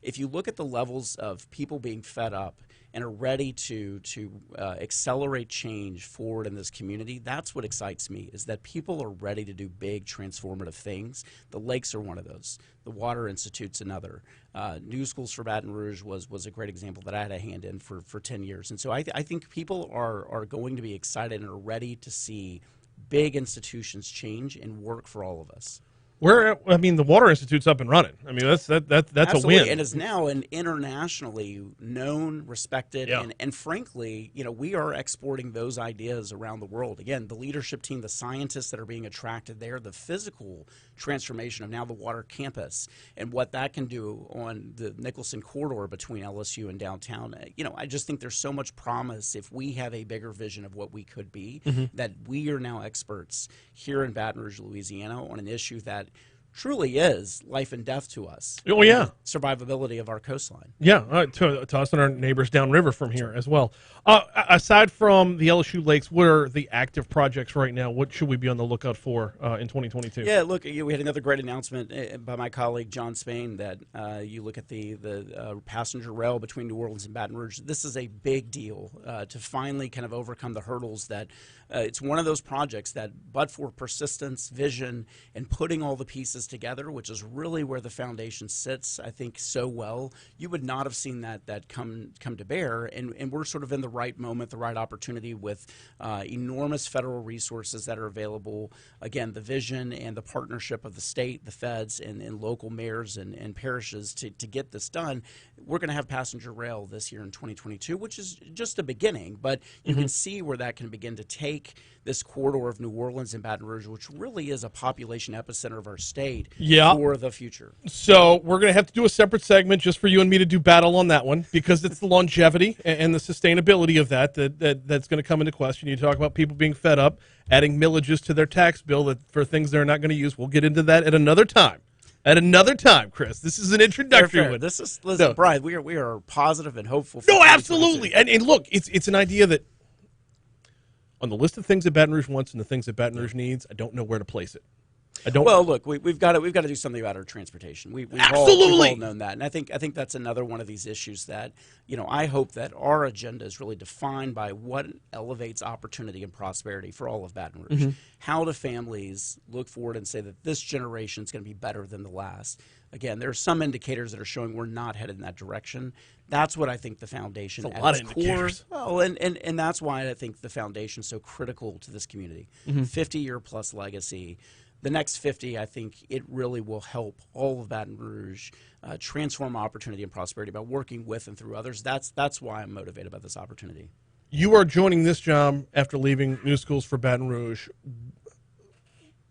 If you look at the levels of people being fed up and are ready to accelerate change forward in this community, that's what excites me, is that people are ready to do big transformative things. The lakes are one of those. The Water Institute's another. New Schools for Baton Rouge was a great example that I had a hand in for 10 years. And so I think people are going to be excited and are ready to see big institutions change and work for all of us. I mean, the Water Institute's up and running. I mean, that's Absolutely. a win. And is now an internationally known, respected, Yeah. and frankly, we are exporting those ideas around the world. Again, the leadership team, the scientists that are being attracted there, the physical transformation of now the water campus and what that can do on the Nicholson corridor between LSU and downtown. I just think there's so much promise if we have a bigger vision of what we could be, that we are now experts here in Baton Rouge, Louisiana, on an issue that truly is life and death to us. Oh, yeah. Survivability of our coastline. Yeah, to us and our neighbors downriver from here as well. Aside from the LSU lakes, what are the active projects right now? What should we be on the lookout for in 2022? Yeah, look, we had another great announcement by my colleague John Spain that you look at the passenger rail between New Orleans and Baton Rouge. This is a big deal to finally kind of overcome the hurdles that it's one of those projects that, but for persistence, vision, and putting all the pieces together, which is really where the foundation sits, I think, so well, you would not have seen that come to bear. And we're sort of in the right moment, the right opportunity with enormous federal resources that are available. Again, the vision and the partnership of the state, the feds, and local mayors and parishes to get this done. We're going to have passenger rail this year in 2022, which is just a beginning, but you can see where that can begin to take this corridor of New Orleans and Baton Rouge, which really is a population epicenter of our state, for the future. So we're going to have to do a separate segment just for you and me to do battle on that one, because it's the longevity and the sustainability of that's going to come into question. You talk about people being fed up, adding millages to their tax bill for things they're not going to use. We'll get into that at another time. At another time, Chris. This is an introductory one. Listen, Brian, we are positive and hopeful. No, absolutely. And look, it's an idea that on the list of things that Baton Rouge wants and the things that Baton Rouge needs, I don't know where to place it. Well, look, we've got to do something about our transportation. We've all known that, and I think that's another one of these issues that I hope that our agenda is really defined by what elevates opportunity and prosperity for all of Baton Rouge. How do families look forward and say that this generation is going to be better than the last? Again, there are some indicators that are showing we're not headed in that direction. That's what I think the foundation at its core. Well, and that's why I think the foundation is so critical to this community. 50-year plus legacy. The next 50, I think it really will help all of Baton Rouge transform opportunity and prosperity by working with and through others. That's why I'm motivated by this opportunity. You are joining this job after leaving New Schools for Baton Rouge.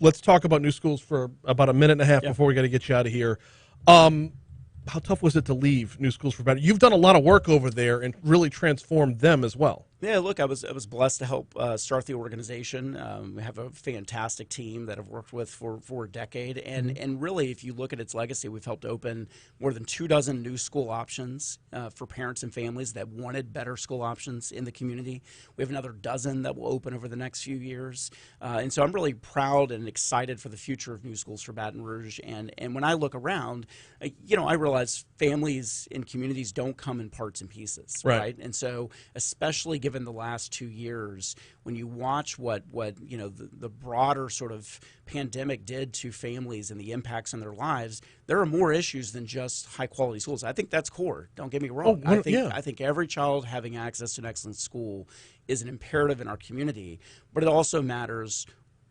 Let's talk about New Schools for about a minute and a half before we got to get you out of here. How tough was it to leave New Schools for Baton Rouge? You've done a lot of work over there and really transformed them as well. Yeah, look, I was blessed to help start the organization. We have a fantastic team that I've worked with for a decade, and really, if you look at its legacy, we've helped open more than 24 new school options for parents and families that wanted better school options in the community. We have another dozen that will open over the next few years, and so I'm really proud and excited for the future of New Schools for Baton Rouge. And when I look around, I realize families and communities don't come in parts and pieces, right? And so, especially given the last 2 years, when you watch what the broader sort of pandemic did to families and the impacts on their lives, there are more issues than just high quality schools. I think that's core. Don't get me wrong. I think every child having access to an excellent school is an imperative in our community, but it also matters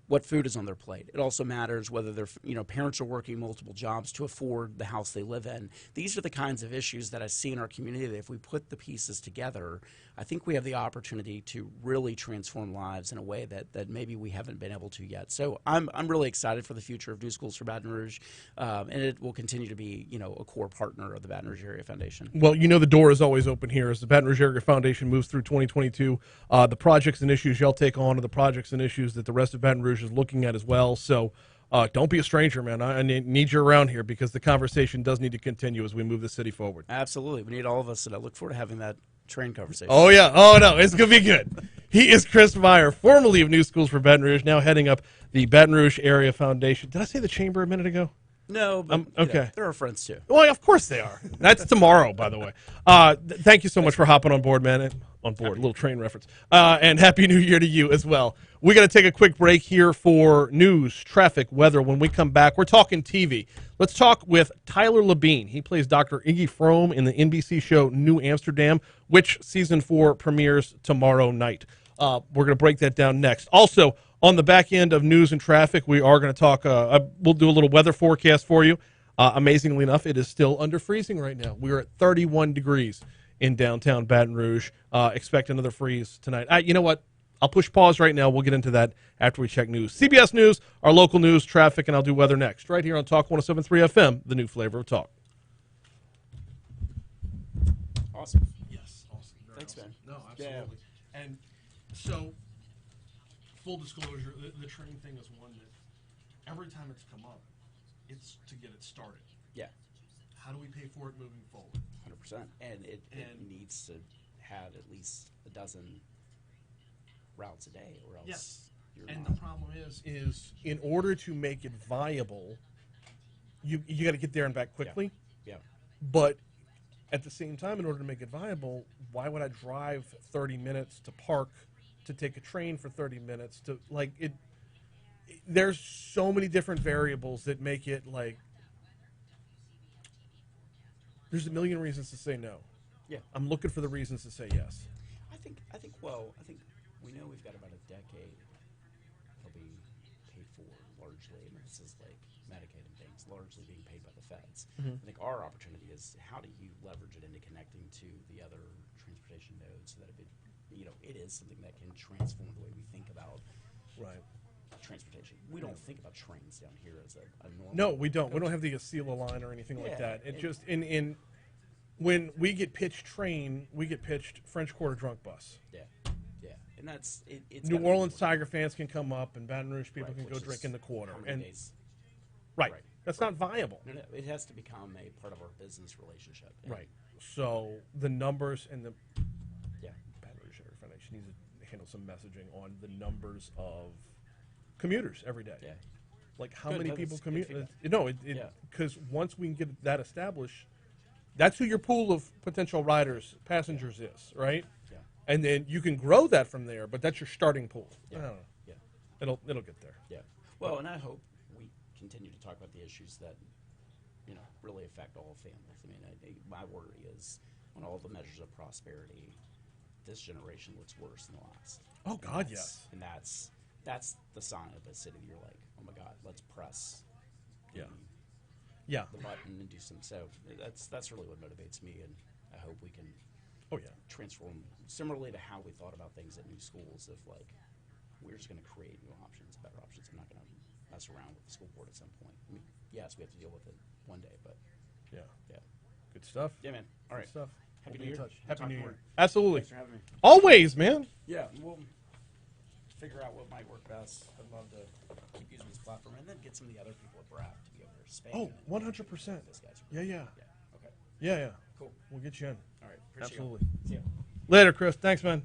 what food is on their plate. It also matters whether their parents are working multiple jobs to afford the house they live in. These are the kinds of issues that I see in our community that if we put the pieces together, I think we have the opportunity to really transform lives in a way that maybe we haven't been able to yet. So I'm really excited for the future of New Schools for Baton Rouge, and it will continue to be a core partner of the Baton Rouge Area Foundation. Well, the door is always open here as the Baton Rouge Area Foundation moves through 2022. The projects and issues y'all take on are the projects and issues that the rest of Baton Rouge is looking at as well. So don't be a stranger, man. I need you around here because the conversation does need to continue as we move the city forward. Absolutely. We need all of us, and I look forward to having that train conversation. Oh, yeah. Oh, no. It's going to be good. He is Chris Meyer, formerly of New Schools for Baton Rouge, now heading up the Baton Rouge Area Foundation. Did I say the chamber a minute ago? No, but okay. They're our friends, too. Well, of course they are. That's tomorrow, by the way. Thank you so much for hopping on board, man. On board, a little train reference. And Happy New Year to you as well. We got to take a quick break here for news, traffic, weather. When we come back, we're talking TV. Let's talk with Tyler Labine. He plays Dr. Iggy Frome in the NBC show New Amsterdam, which season 4 premieres tomorrow night. We're going to break that down next. Also, On the back end of news and traffic, we are going to talk. We'll do a little weather forecast for you. Amazingly enough, it is still under freezing right now. We are at 31 degrees in downtown Baton Rouge. Expect another freeze tonight. You know what? I'll push pause right now. We'll get into that after we check news. CBS News, our local news, traffic, and I'll do weather next. Right here on Talk 107.3 FM, the new flavor of talk. Awesome. Yes, awesome. Thanks, man. No, absolutely. And so, full disclosure, the train thing is one that every time it's come up, it's to get it started. Yeah. How do we pay for it moving forward? 100%. And it needs to have at least a dozen routes a day, or else. Yes. You're And not. the problem is in order to make it viable, you got to get there and back quickly. Yeah. But at the same time, in order to make it viable, why would I drive 30 minutes to park to take a train for 30 minutes to like it? There's so many different variables that make it like there's a million reasons to say no. Yeah. I'm looking for the reasons to say yes. I think we know we've got about a decade that'll be paid for largely, and this is like Medicaid and things, largely being paid by the feds. I think our opportunity is how do you leverage it into connecting to the other transportation nodes so that it is something that can transform the way we think about transportation. We don't think about trains down here as a normal. No, we don't. We don't have the Acela line or anything like that. It just in when we get pitched train, we get pitched French Quarter drunk bus. Yeah. And that's it's New Orleans Tiger fans can come up, and Baton Rouge people can go drink in the quarter. How many And days? right, that's not viable. No, it has to become a part of our business relationship. And Right. So the numbers and the Yeah. Baton Rouge Area Foundation needs to handle some messaging on the numbers of commuters every day. Yeah. Like how Good, many no, people that's good commute? feedback. Because once we can get that established, that's who your pool of potential riders, passengers is, right? Yeah. And then you can grow that from there, but that's your starting pool. Yeah. I don't know. Yeah. It'll get there. Yeah. Well, and I hope we continue to talk about the issues that, really affect all families. I mean, my worry is on all the measures of prosperity, this generation looks worse than the last. Oh God, That's- yes. And that's the sign of a city that you're like, oh my God, let's press Yeah. Yeah. the button and do some. So that's really what motivates me, and I hope we can Oh yeah. transform similarly to how we thought about things at new schools of like we're just going to create new options, better options. I'm not going to mess around with the school board at some point. I mean, yes, we have to deal with it one day, but Yeah. yeah. Good stuff. Yeah, man. All Good right. stuff. Happy We'll New be in Year. touch. We'll Happy talk New Year. more. Absolutely. Thanks for having me. Always, man. Yeah, we'll figure out what might work best. I'd love to keep using this platform and then get some of the other people at BRAC to be able to spam. Oh, and 100%. those guys. Yeah, yeah. Yeah. Okay. Yeah. Cool. We'll get you in. All right. Appreciate Absolutely. it. See ya. Later, Chris. Thanks, man.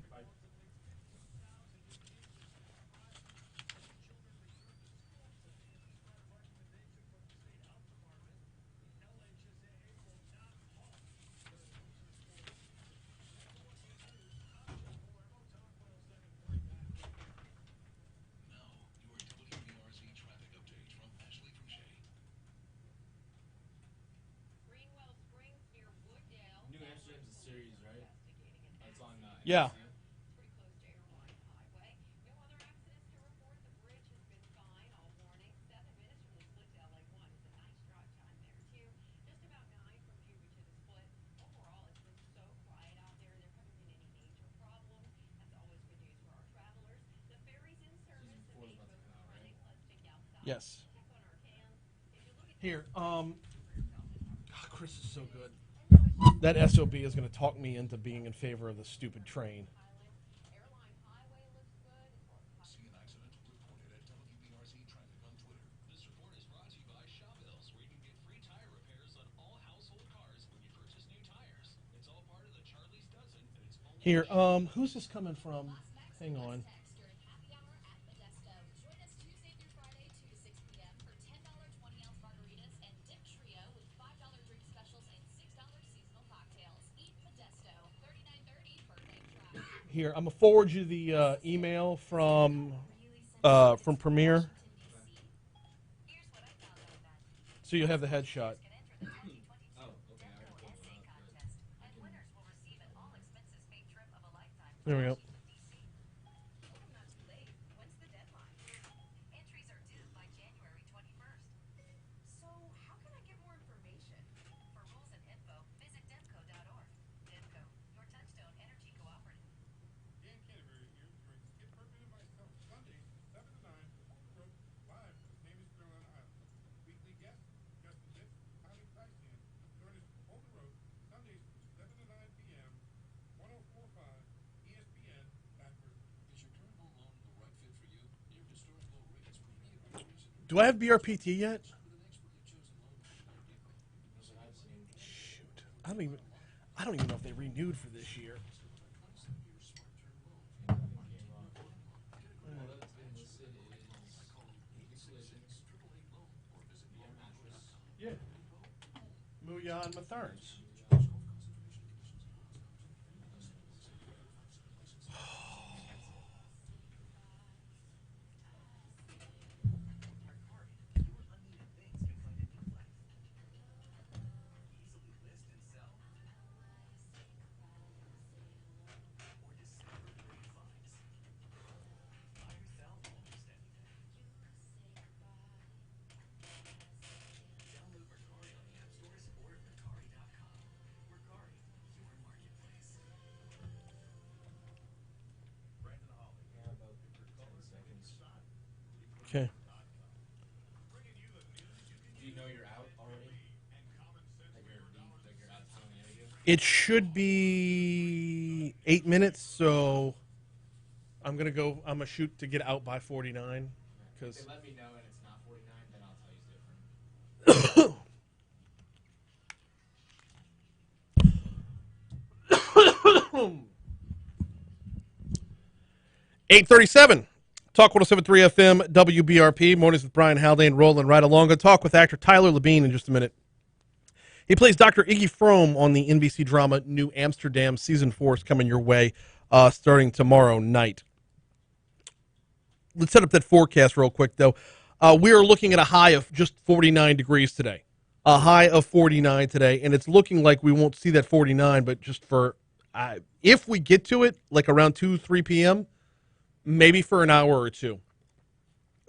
Greenwell Springs near Wooddale. New Amsterdam's a series, right? That's on. Yeah. Pretty close to Airline Highway. No other accidents to report. The bridge has been fine all morning. 7 minutes from the split to LA1 is a nice drive time there too. Just about 9 from Cuba to the split. Overall, it's been so quiet out there. There haven't been any major problems. That's always good news for our travelers. The ferry's in service. The main boat is running. Let's take you outside. Yes. Check on our cams. If you look at Here, Chris is so good. That SOB is going to talk me into being in favor of the stupid train. Airline Highway looks good. See an accident? Report it at WBRZ Traffic on Twitter. This report is brought to you by Shawbills, where you can get free tire repairs on all household cars when you purchase new tires. It's all part of the Charlie's Dozen, and it's only Here, who's this coming from? Hang on. During happy hour at Modesto. Join us Tuesday through Friday, 2 to 6 p.m. for $10 20-ounce margaritas and dip trio with $5 drink specials and $6 seasonal cocktails. Eat Modesto. 3930 Burbank Drive. Here, I'm gonna forward you the email from Premier, Here's what I found out about so you'll have the headshot. can enter the 2022 Dental Essay Contest, and winners will receive an all-expenses paid trip of a lifetime. There we go. DC. Hope not too late. When's the deadline? Do I have BRPT yet? Shoot, I don't even know if they renewed for this year. Yeah, Muya and Matherns. 'Kay. Do you know you're out already? Like you're out of town area? It should be 8 minutes, so I'm gonna shoot to get out by 49. If they let me know and it's not 49, then I'll tell you different. 8:37. Talk 107.3 FM, WBRP. Mornings with Brian Haldane, rolling right along. Going to talk with actor Tyler Labine in just a minute. He plays Dr. Iggy Frome on the NBC drama New Amsterdam. Season 4 is coming your way starting tomorrow night. Let's set up that forecast real quick, though. We are looking at a high of just 49 degrees today. A high of 49 today, and it's looking like we won't see that 49, but just for if we get to it, like around 2, 3 p.m., maybe for an hour or two.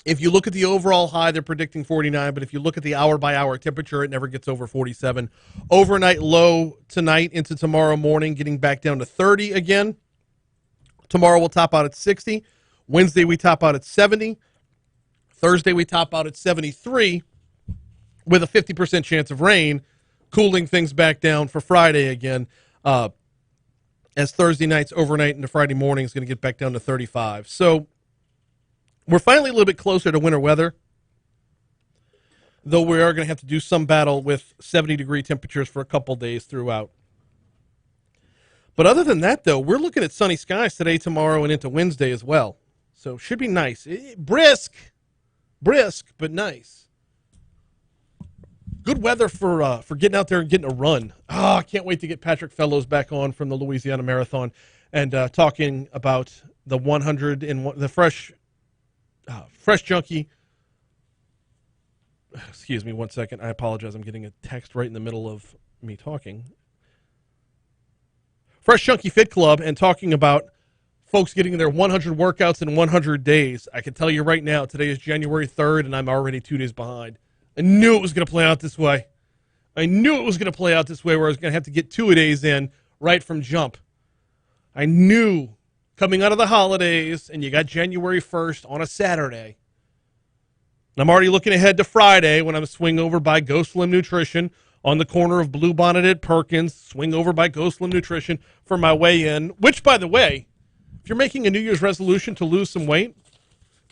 If you look at the overall high, they're predicting 49, but if you look at the hour-by-hour temperature, it never gets over 47. Overnight low tonight into tomorrow morning, getting back down to 30 again. Tomorrow we'll top out at 60. Wednesday we top out at 70. Thursday we top out at 73 with a 50% chance of rain, cooling things back down for Friday again. As Thursday night's overnight into Friday morning is going to get back down to 35. So we're finally a little bit closer to winter weather, though we are going to have to do some battle with 70-degree temperatures for a couple days throughout. But other than that, though, we're looking at sunny skies today, tomorrow, and into Wednesday as well. So should be nice. Brisk, but nice. Good weather for getting out there and getting a run. I can't wait to get Patrick Fellows back on from the Louisiana Marathon and talking about the 101, the fresh junkie. Excuse me 1 second. I apologize. I'm getting a text right in the middle of me talking. Fresh Junkie Fit Club and talking about folks getting their 100 workouts in 100 days. I can tell you right now, today is January 3rd, and I'm already 2 days behind. I knew it was going to play out this way. Where I was going to have to get 2 days in right from jump. I knew coming out of the holidays, and you got January 1st on a Saturday. And I'm already looking ahead to Friday when I'm swing over by Go Slim Nutrition on the corner of Blue Bonnet at Perkins, swing over by Go Slim Nutrition for my weigh-in, which, by the way, if you're making a New Year's resolution to lose some weight,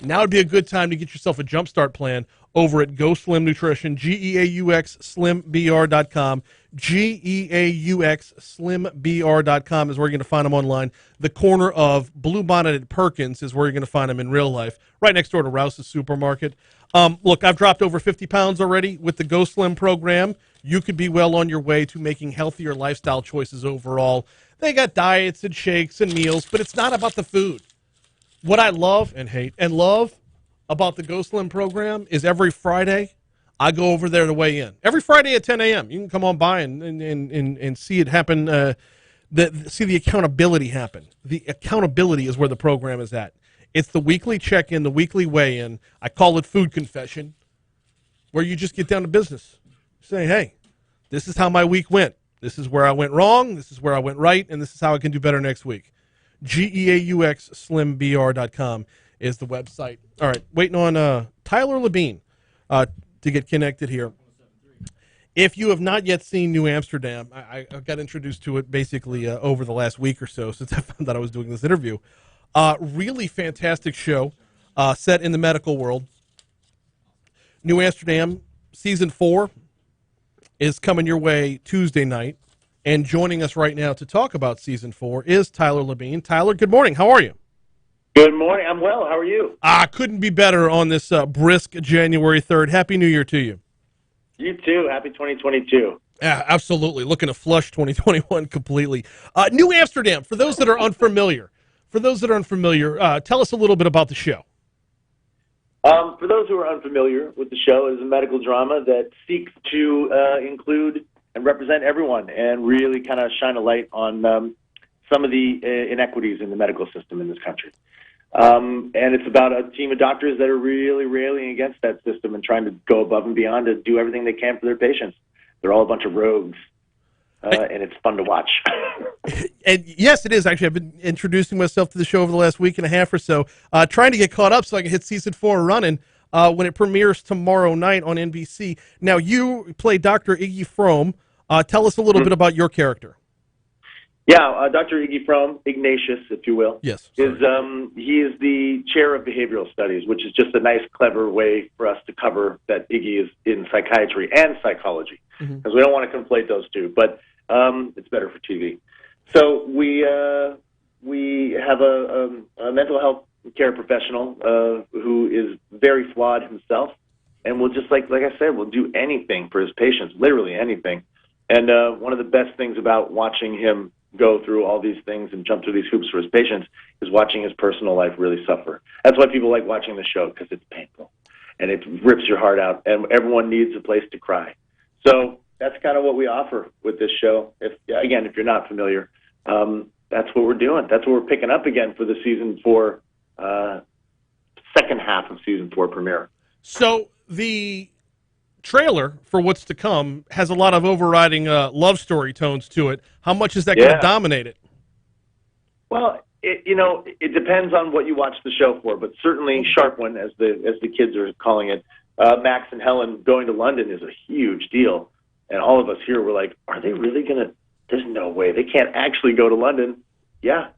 now would be a good time to get yourself a jumpstart plan over at Go Slim Nutrition, GEAUX SlimBR.com. GEAUX SlimBR.com is where you're going to find them online. The corner of Blue Bonnet at Perkins is where you're going to find them in real life, right next door to Rouse's Supermarket. Look, I've dropped over 50 pounds already with the Go Slim program. You could be well on your way to making healthier lifestyle choices overall. They got diets and shakes and meals, but it's not about the food. What I love and hate and love about the Go Slim program is every Friday I go over there to weigh in. Every Friday at 10 a.m. You can come on by and see it happen, see the accountability happen. The accountability is where the program is at. It's the weekly check-in, the weekly weigh-in. I call it food confession, where you just get down to business. Say, hey, this is how my week went. This is where I went wrong. This is where I went right. And this is how I can do better next week. GEAUX SlimBR.com is the website. All right, waiting on Tyler Labine to get connected here. If you have not yet seen New Amsterdam, I got introduced to it basically over the last week or so since I found out I was doing this interview. Really fantastic show set in the medical world. New Amsterdam season 4 is coming your way Tuesday night, and joining us right now to talk about season 4 is Tyler Labine. Tyler, good morning. How are you? Good morning. I'm well. How are you? Couldn't be better on this brisk January 3rd. Happy New Year to you. You too. Happy 2022. Yeah, absolutely. Looking to flush 2021 completely. New Amsterdam, for those that are unfamiliar, tell us a little bit about the show. For those who are unfamiliar with the show, it is a medical drama that seeks to include and represent everyone and really kind of shine a light on some of the inequities in the medical system in this country. And it's about a team of doctors that are really railing against that system and trying to go above and beyond to do everything they can for their patients. They're all a bunch of rogues, and it's fun to watch. And yes, it is. Actually, I've been introducing myself to the show over the last week and a half or so, trying to get caught up so I can hit season 4 running when it premieres tomorrow night on NBC. Now, you play Dr. Iggy Frome. Tell us a little bit about your character. Yeah, Dr. Iggy Frome, Ignatius, if you will, yes, he is the chair of behavioral studies, which is just a nice, clever way for us to cover that Iggy is in psychiatry and psychology, because we don't want to conflate those two, but it's better for TV. So we have a mental health care professional who is very flawed himself, and will just like I said, will do anything for his patients, literally anything. And one of the best things about watching him go through all these things and jump through these hoops for his patients is watching his personal life really suffer. That's why people like watching the show, because it's painful and it rips your heart out, and everyone needs a place to cry. So that's kind of what we offer with this show. If you're not familiar, that's what we're doing. That's what we're picking up again for the season 4, second half of season 4 premiere. So the trailer for what's to come has a lot of overriding love story tones to it. How much is that going to dominate it? Well, it depends on what you watch the show for, but certainly Sharp One, as the kids are calling it, Max and Helen going to London is a huge deal. And all of us here were like, are they really going to? There's no way. They can't actually go to London. Yeah,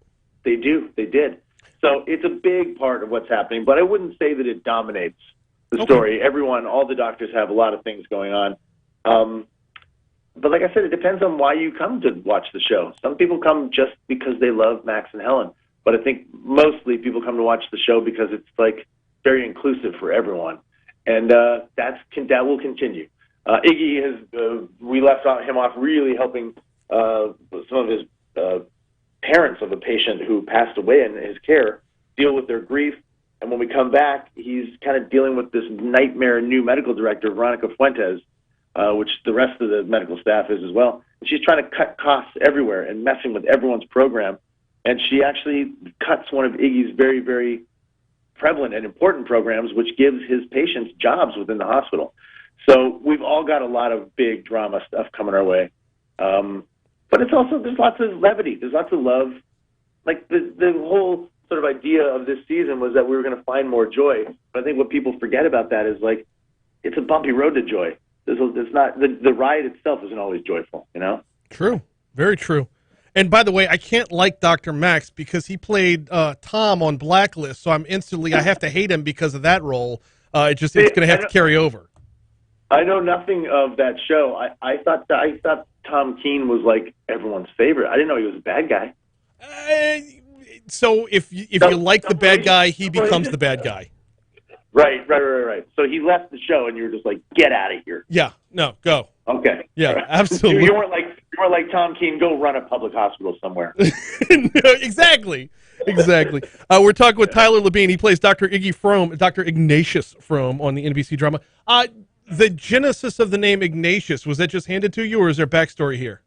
they do. They did. So it's a big part of what's happening, but I wouldn't say that it dominates the story. All the doctors have a lot of things going on. But like I said, it depends on why you come to watch the show. Some people come just because they love Max and Helen, but I think mostly people come to watch the show because it's like very inclusive for everyone, and that will continue. Iggy has we left him off really helping some of his parents of a patient who passed away in his care deal with their grief. And when we come back, he's kind of dealing with this nightmare new medical director, Veronica Fuentes, which the rest of the medical staff is as well. And she's trying to cut costs everywhere and messing with everyone's program. And she actually cuts one of Iggy's very, very prevalent and important programs, which gives his patients jobs within the hospital. So we've all got a lot of big drama stuff coming our way. But it's also, there's lots of levity. There's lots of love. Like the whole sort of idea of this season was that we were going to find more joy. But I think what people forget about that is, like, it's a bumpy road to joy. It's not the ride itself isn't always joyful, you know? True. Very true. And by the way, I can't like Dr. Max because he played Tom on Blacklist, so I have to hate him because of that role. It's going to have to carry over. I know nothing of that show. I thought Tom Keene was like everyone's favorite. I didn't know he was a bad guy. So if you like the bad guy, he becomes the bad guy. Right. So he left the show, and you were just like, "Get out of here." Yeah. No. Go. Okay. Yeah. Right. Absolutely. You weren't like Tom Keene. Go run a public hospital somewhere. No, exactly. We're talking with Tyler Labine. He plays Dr. Iggy Frome, Dr. Ignatius Frome on the NBC drama. The genesis of the name Ignatius, was that just handed to you, or is there backstory here?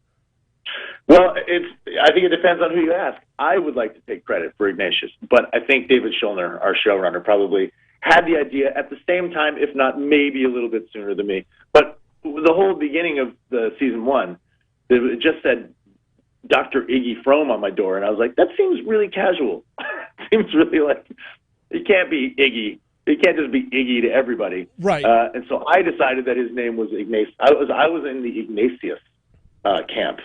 Well, I think it depends on who you ask. I would like to take credit for Ignatius, but I think David Schulner, our showrunner, probably had the idea at the same time, if not maybe a little bit sooner than me. But the whole beginning of the season 1, it just said Dr. Iggy Frome on my door, and I was like, that seems really casual. It seems really like it can't be Iggy. It can't just be Iggy to everybody. Right. And so I decided that his name was Ignatius. I was in the Ignatius camp.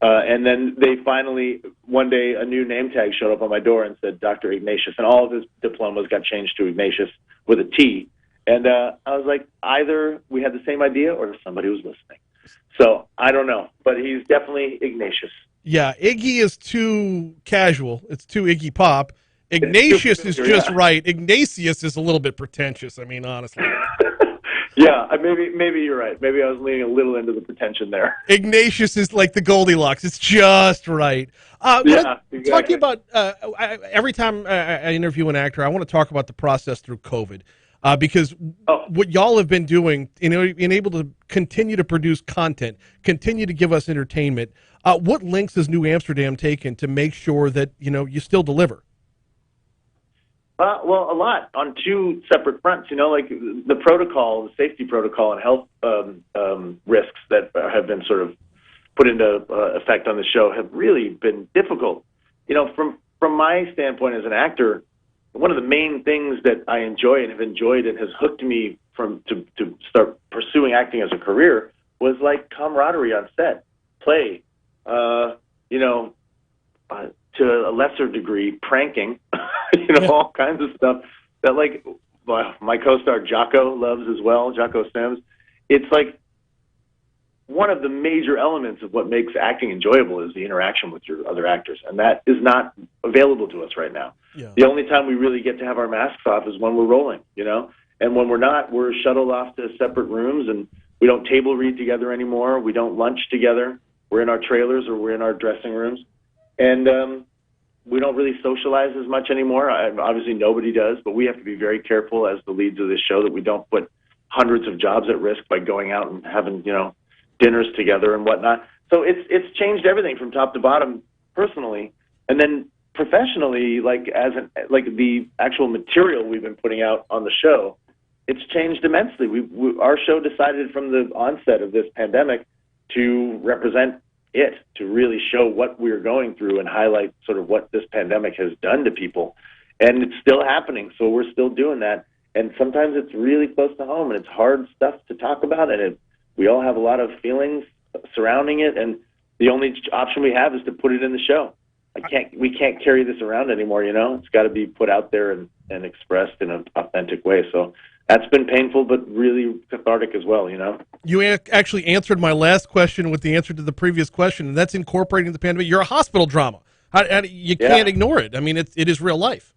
And then they finally, one day, a new name tag showed up on my door and said Dr. Ignatius, and all of his diplomas got changed to Ignatius with a T. And I was like, either we had the same idea or somebody was listening. So I don't know, but he's definitely Ignatius. Yeah, Iggy is too casual. It's too Iggy Pop. Ignatius is just right. Ignatius is a little bit pretentious. I mean, honestly. Yeah, maybe you're right. Maybe I was leaning a little into the pretension there. Ignatius is like the Goldilocks. It's just right. Yeah, exactly. Talking about every time I interview an actor, I want to talk about the process through COVID. Because what y'all have been doing, being able to continue to produce content, continue to give us entertainment, what links has New Amsterdam taken to make sure that, you still deliver? Well, a lot on two separate fronts. Like the protocol, the safety protocol, and health risks that have been sort of put into effect on the show have really been difficult. From my standpoint as an actor, one of the main things that I enjoy and have enjoyed and has hooked me to start pursuing acting as a career was like camaraderie on set, play, to a lesser degree, pranking, all kinds of stuff that my co-star Jocko loves as well, Jocko Sims. It's like one of the major elements of what makes acting enjoyable is the interaction with your other actors, and that is not available to us right now. Yeah. The only time we really get to have our masks off is when we're rolling, and when we're not, we're shuttled off to separate rooms, and we don't table read together anymore. We don't lunch together. We're in our trailers or we're in our dressing rooms, and we don't really socialize as much anymore. Obviously, nobody does, but we have to be very careful as the leads of this show that we don't put hundreds of jobs at risk by going out and having, dinners together and whatnot. So it's changed everything from top to bottom personally, and then professionally, the actual material we've been putting out on the show, it's changed immensely. Our show decided from the onset of this pandemic to represent it, to really show what we're going through and highlight sort of what this pandemic has done to people. And it's still happening, so we're still doing that. And sometimes it's really close to home, and it's hard stuff to talk about, and we all have a lot of feelings surrounding it, and the only option we have is to put it in the show. We can't carry this around anymore, It's got to be put out there and expressed in an authentic way. So that's been painful, but really cathartic as well, You actually answered my last question with the answer to the previous question, and that's incorporating the pandemic. You're a hospital drama. You can't ignore it. I mean, it is real life.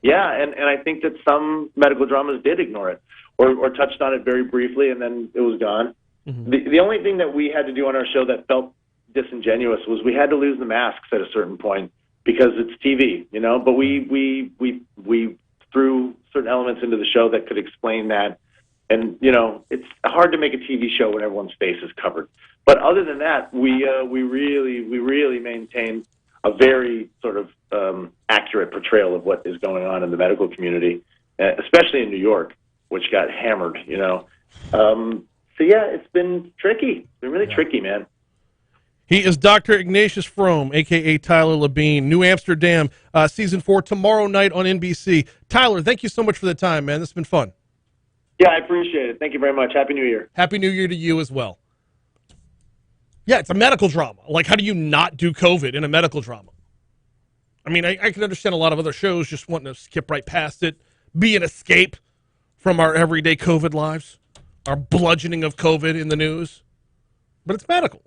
Yeah, and I think that some medical dramas did ignore it or touched on it very briefly, and then it was gone. Mm-hmm. The only thing that we had to do on our show that felt disingenuous was we had to lose the masks at a certain point because it's TV, But we threw certain elements into the show that could explain that. And, it's hard to make a TV show when everyone's face is covered. But other than that, we really maintained a very sort of accurate portrayal of what is going on in the medical community, especially in New York, which got hammered, So, yeah, it's been tricky. It's been really tricky, man. He is Dr. Ignatius Frome, a.k.a. Tyler Labine. New Amsterdam, Season 4, tomorrow night on NBC. Tyler, thank you so much for the time, man. This has been fun. Yeah, I appreciate it. Thank you very much. Happy New Year. Happy New Year to you as well. Yeah, it's a medical drama. Like, how do you not do COVID in a medical drama? I mean, I can understand a lot of other shows just wanting to skip right past it, be an escape from our everyday COVID lives, our bludgeoning of COVID in the news. But it's medical.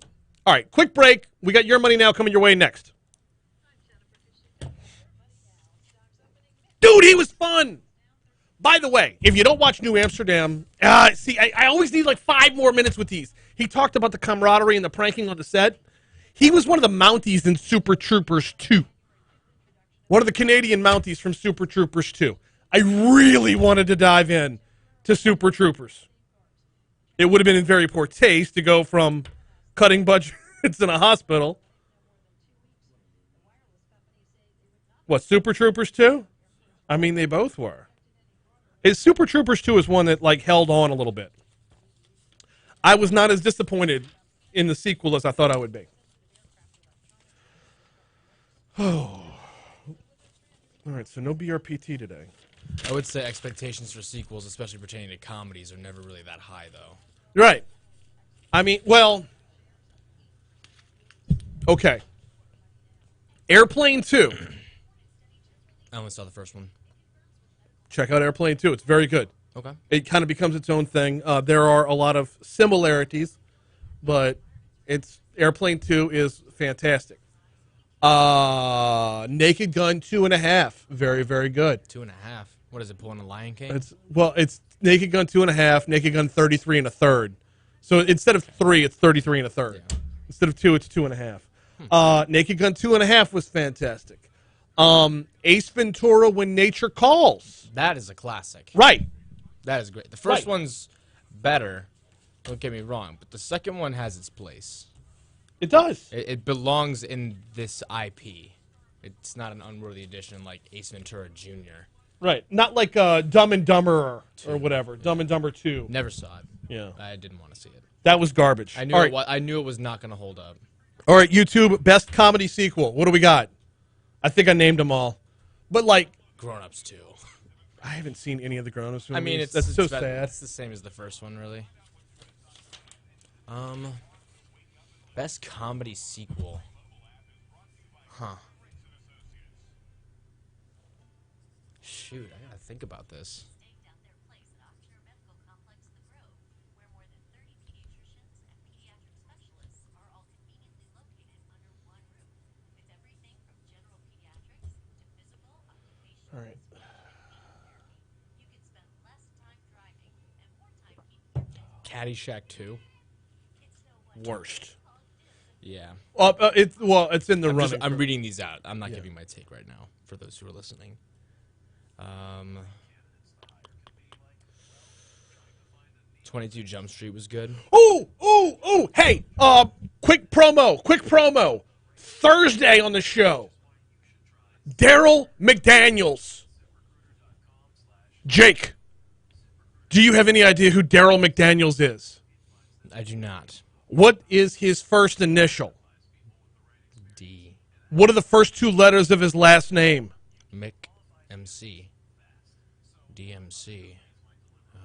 All right, quick break. We got Your Money Now coming your way next. Dude, he was fun. By the way, if you don't watch New Amsterdam, I always need like 5 more minutes with these. He talked about the camaraderie and the pranking on the set. He was one of the Mounties in Super Troopers 2. One of the Canadian Mounties from Super Troopers 2. I really wanted to dive in to Super Troopers. It would have been in very poor taste to go from cutting budgets in a hospital. What, Super Troopers 2? I mean, they both were. Super Troopers 2 is one that, held on a little bit. I was not as disappointed in the sequel as I thought I would be. Oh. All right, so no BRPT today. I would say expectations for sequels, especially pertaining to comedies, are never really that high, though. Right. I mean, well, okay. Airplane 2. I only saw the first one. Check out Airplane 2. It's very good. Okay. It kind of becomes its own thing. There are a lot of similarities, but Airplane 2 is fantastic. Naked Gun 2.5, very, very good. 2.5. What is it, pulling a Lion King? It's Naked Gun 2.5, Naked Gun 33 1/3. So instead of 3, it's 33 1/3. Yeah. Instead of 2, it's 2.5. Naked Gun 2.5 was fantastic. Ace Ventura: When Nature Calls. That is a classic. Right. That is great. The first Right. one's better, don't get me wrong, but the second one has its place. It does. It belongs in this IP. It's not an unworthy addition like Ace Ventura Jr. Right. Not like Dumb and Dumber or whatever. Dumb and Dumber 2. Never saw it. Yeah. I didn't want to see it. That was garbage. I knew All right. I knew it was not going to hold up. All right, YouTube, best comedy sequel. What do we got? I think I named them all. But, like, Grown Ups 2. I haven't seen any of the Grown Ups movies. I mean, That's so sad. It's the same as the first one, really. Best comedy sequel. Huh. Shoot, I gotta think about this. All right. Caddyshack 2. Worst. Yeah. It's in the running. I'm reading these out. I'm not giving my take right now for those who are listening. 22 Jump Street was good. Ooh! Hey, quick promo. Thursday on the show. Daryl McDaniels. Jake, do you have any idea who Daryl McDaniels is? I do not. What is his first initial? D. What are the first 2 letters of his last name? Mick MC. DMC.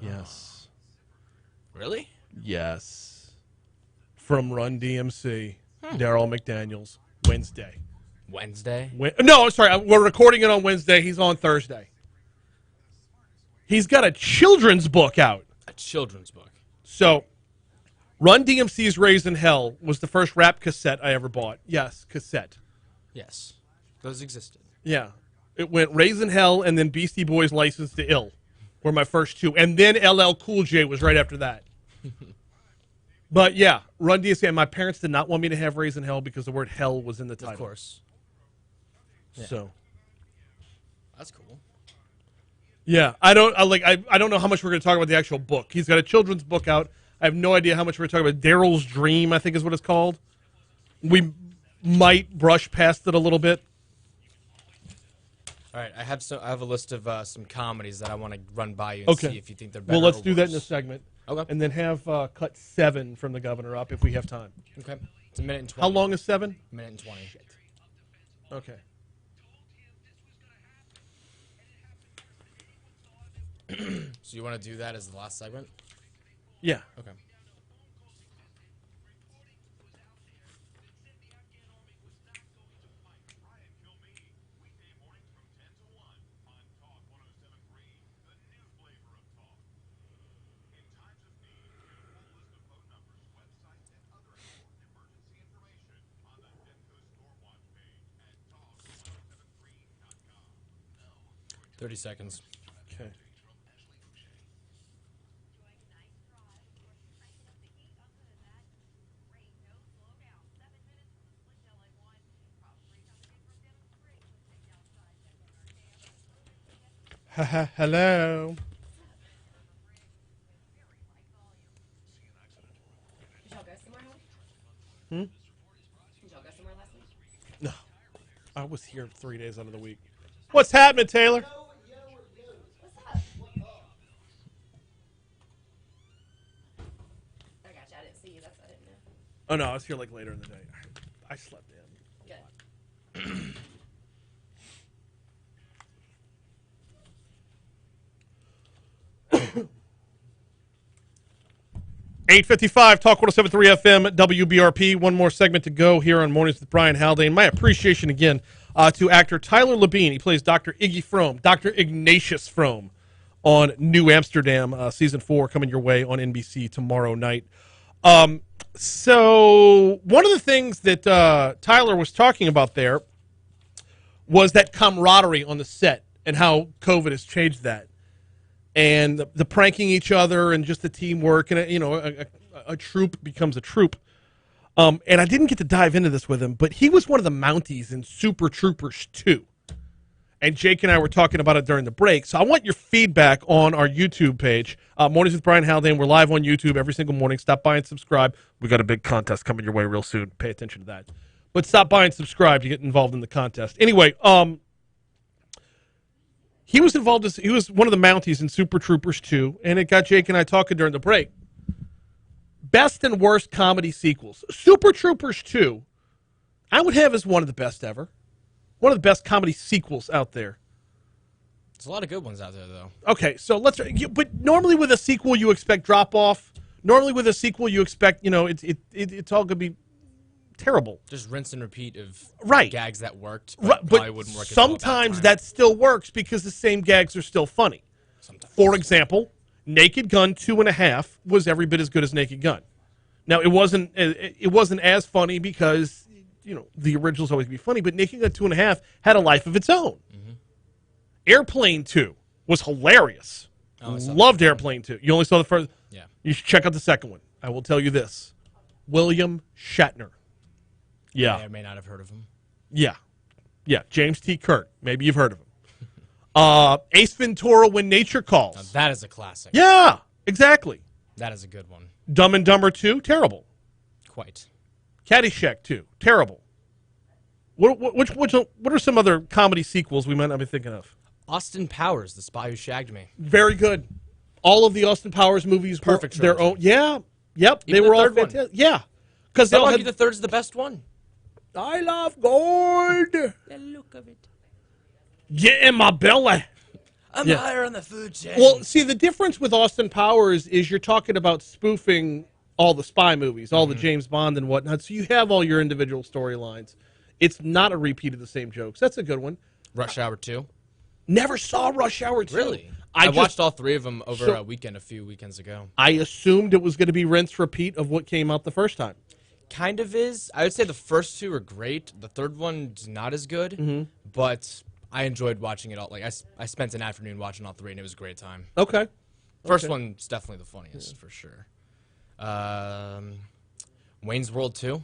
Yes. Really? Yes. From Run DMC. Daryl McDaniels. Wednesday. No, sorry. We're recording it on Wednesday. He's on Thursday. He's got a children's book out. A children's book. So, Run DMC's Raising Hell was the first rap cassette I ever bought. Yes, cassette. Yes. Those existed. Yeah. It went Raising Hell and then Beastie Boys' License to Ill were my first 2. And then LL Cool J was right after that. But yeah, Run DMC. And my parents did not want me to have Raising Hell because the word hell was in the title. Of course. Yeah. So. That's cool. Yeah, I don't know how much we're going to talk about the actual book. He's got a children's book out. I have no idea how much we're talking about. Daryl's Dream, I think is what it's called. We might brush past it a little bit. All right, I have a list of some comedies that I want to run by you and Okay. see if you think they're better. Well, let's or do that in a worse. segment. Okay. And then have cut 7 from the governor up if we have time. Okay. It's 1 minute and 20. How long is 7? 1 minute and 20. Okay. So you want to do that as the last segment? Yeah. Okay. Thirty seconds. Okay. Hello. Hmm? No. I was here 3 days out of the week. What's happening, Taylor? Oh, no, I was here like later in the day. I slept in. Good. 8:55, Talk 107.3 FM, WBRP. One more segment to go here on Mornings with Brian Haldane. My appreciation again to actor Tyler Labine. He plays Dr. Iggy Frome, Dr. Ignatius Frome on New Amsterdam, season 4 coming your way on NBC tomorrow night. So one of the things that Tyler was talking about there was that camaraderie on the set and how COVID has changed that, and the pranking each other and just the teamwork, and a troop becomes a troop. And I didn't get to dive into this with him, but he was one of the Mounties in Super Troopers 2. And Jake and I were talking about it during the break. So I want your feedback on our YouTube page. Mornings with Brian Haldane. We're live on YouTube every single morning. Stop by and subscribe. We got a big contest coming your way real soon. Pay attention to that. But stop by and subscribe to get involved in the contest. Anyway, he was involved. He was one of the Mounties in Super Troopers 2, and it got Jake and I talking during the break. Best and worst comedy sequels. Super Troopers 2, I would have as one of the best ever. One of the best comedy sequels out there. There's a lot of good ones out there, though. Okay, so but normally with a sequel you expect drop off. Normally with a sequel you expect, it's all gonna be terrible. Just rinse and repeat of right. gags that worked, but probably wouldn't work. Sometimes that still works because the same gags are still funny. Sometimes. For example, Naked Gun 2.5 was every bit as good as Naked Gun. Now it wasn't as funny because the originals always be funny, but Naked Gun 2.5 had a life of its own. Mm-hmm. Airplane 2 was hilarious. Loved Airplane 2. You only saw the first. Yeah. You should check out the second one. I will tell you this: William Shatner. Yeah. I may or may not have heard of him. Yeah. James T. Kirk. Maybe you've heard of him. Ace Ventura: When Nature Calls. Now, that is a classic. Yeah. Exactly. That is a good one. Dumb and Dumber 2. Terrible. Quite. Caddyshack 2, terrible. What are some other comedy sequels we might not be thinking of? Austin Powers, The Spy Who Shagged Me. Very good. All of the Austin Powers movies Perfect were their own. Yeah, yep. Even they were the all third one. fantastic. Yeah, because I'd argue the third is the best one. I love gold. The look of it. Get in my belly. I'm higher on the food chain. Well, see, the difference with Austin Powers is you're talking about spoofing all the spy movies, all the James Bond and whatnot. So you have all your individual storylines. It's not a repeat of the same jokes. That's a good one. Rush Hour 2. Never saw Rush Hour 2. Really? I watched all three of them over a weekend a few weekends ago. I assumed it was going to be rinse repeat of what came out the first time. Kind of is. I would say the first two are great. The third one's not as good, but I enjoyed watching it all. Like I spent an afternoon watching all three, and it was a great time. Okay. First one's definitely the funniest for sure. Wayne's World 2.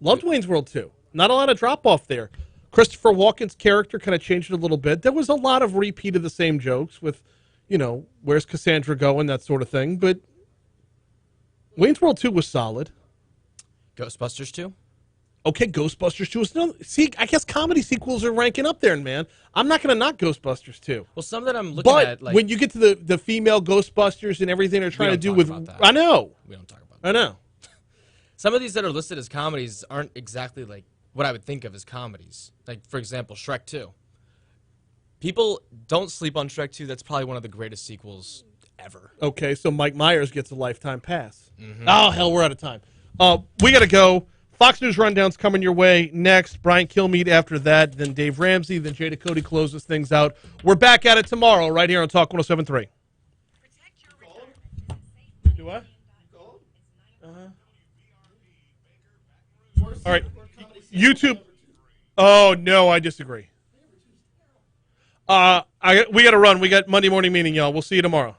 Loved Wayne's World 2. Not a lot of drop off there. Christopher Walken's character kind of changed it a little bit. There was a lot of repeat of the same jokes with, where's Cassandra going, that sort of thing. But Wayne's World 2 was solid. Ghostbusters 2. Okay, Ghostbusters 2 was no. See, I guess comedy sequels are ranking up there, man. I'm not going to knock Ghostbusters 2. Well, some that I'm looking at, like when you get to the female Ghostbusters and everything they're trying to do with, I know. We don't talk about that. I know. Some of these that are listed as comedies aren't exactly like what I would think of as comedies. Like, for example, Shrek 2. People don't sleep on Shrek 2. That's probably one of the greatest sequels ever. Okay, so Mike Myers gets a lifetime pass. Oh, hell, we're out of time. We got to go. Fox News Rundown's coming your way next. Brian Kilmeade after that, then Dave Ramsey, then Jada Cody closes things out. We're back at it tomorrow right here on Talk 107.3. Do what? All right. YouTube. Oh, no, I disagree. We got to run. We got Monday morning meeting, y'all. We'll see you tomorrow.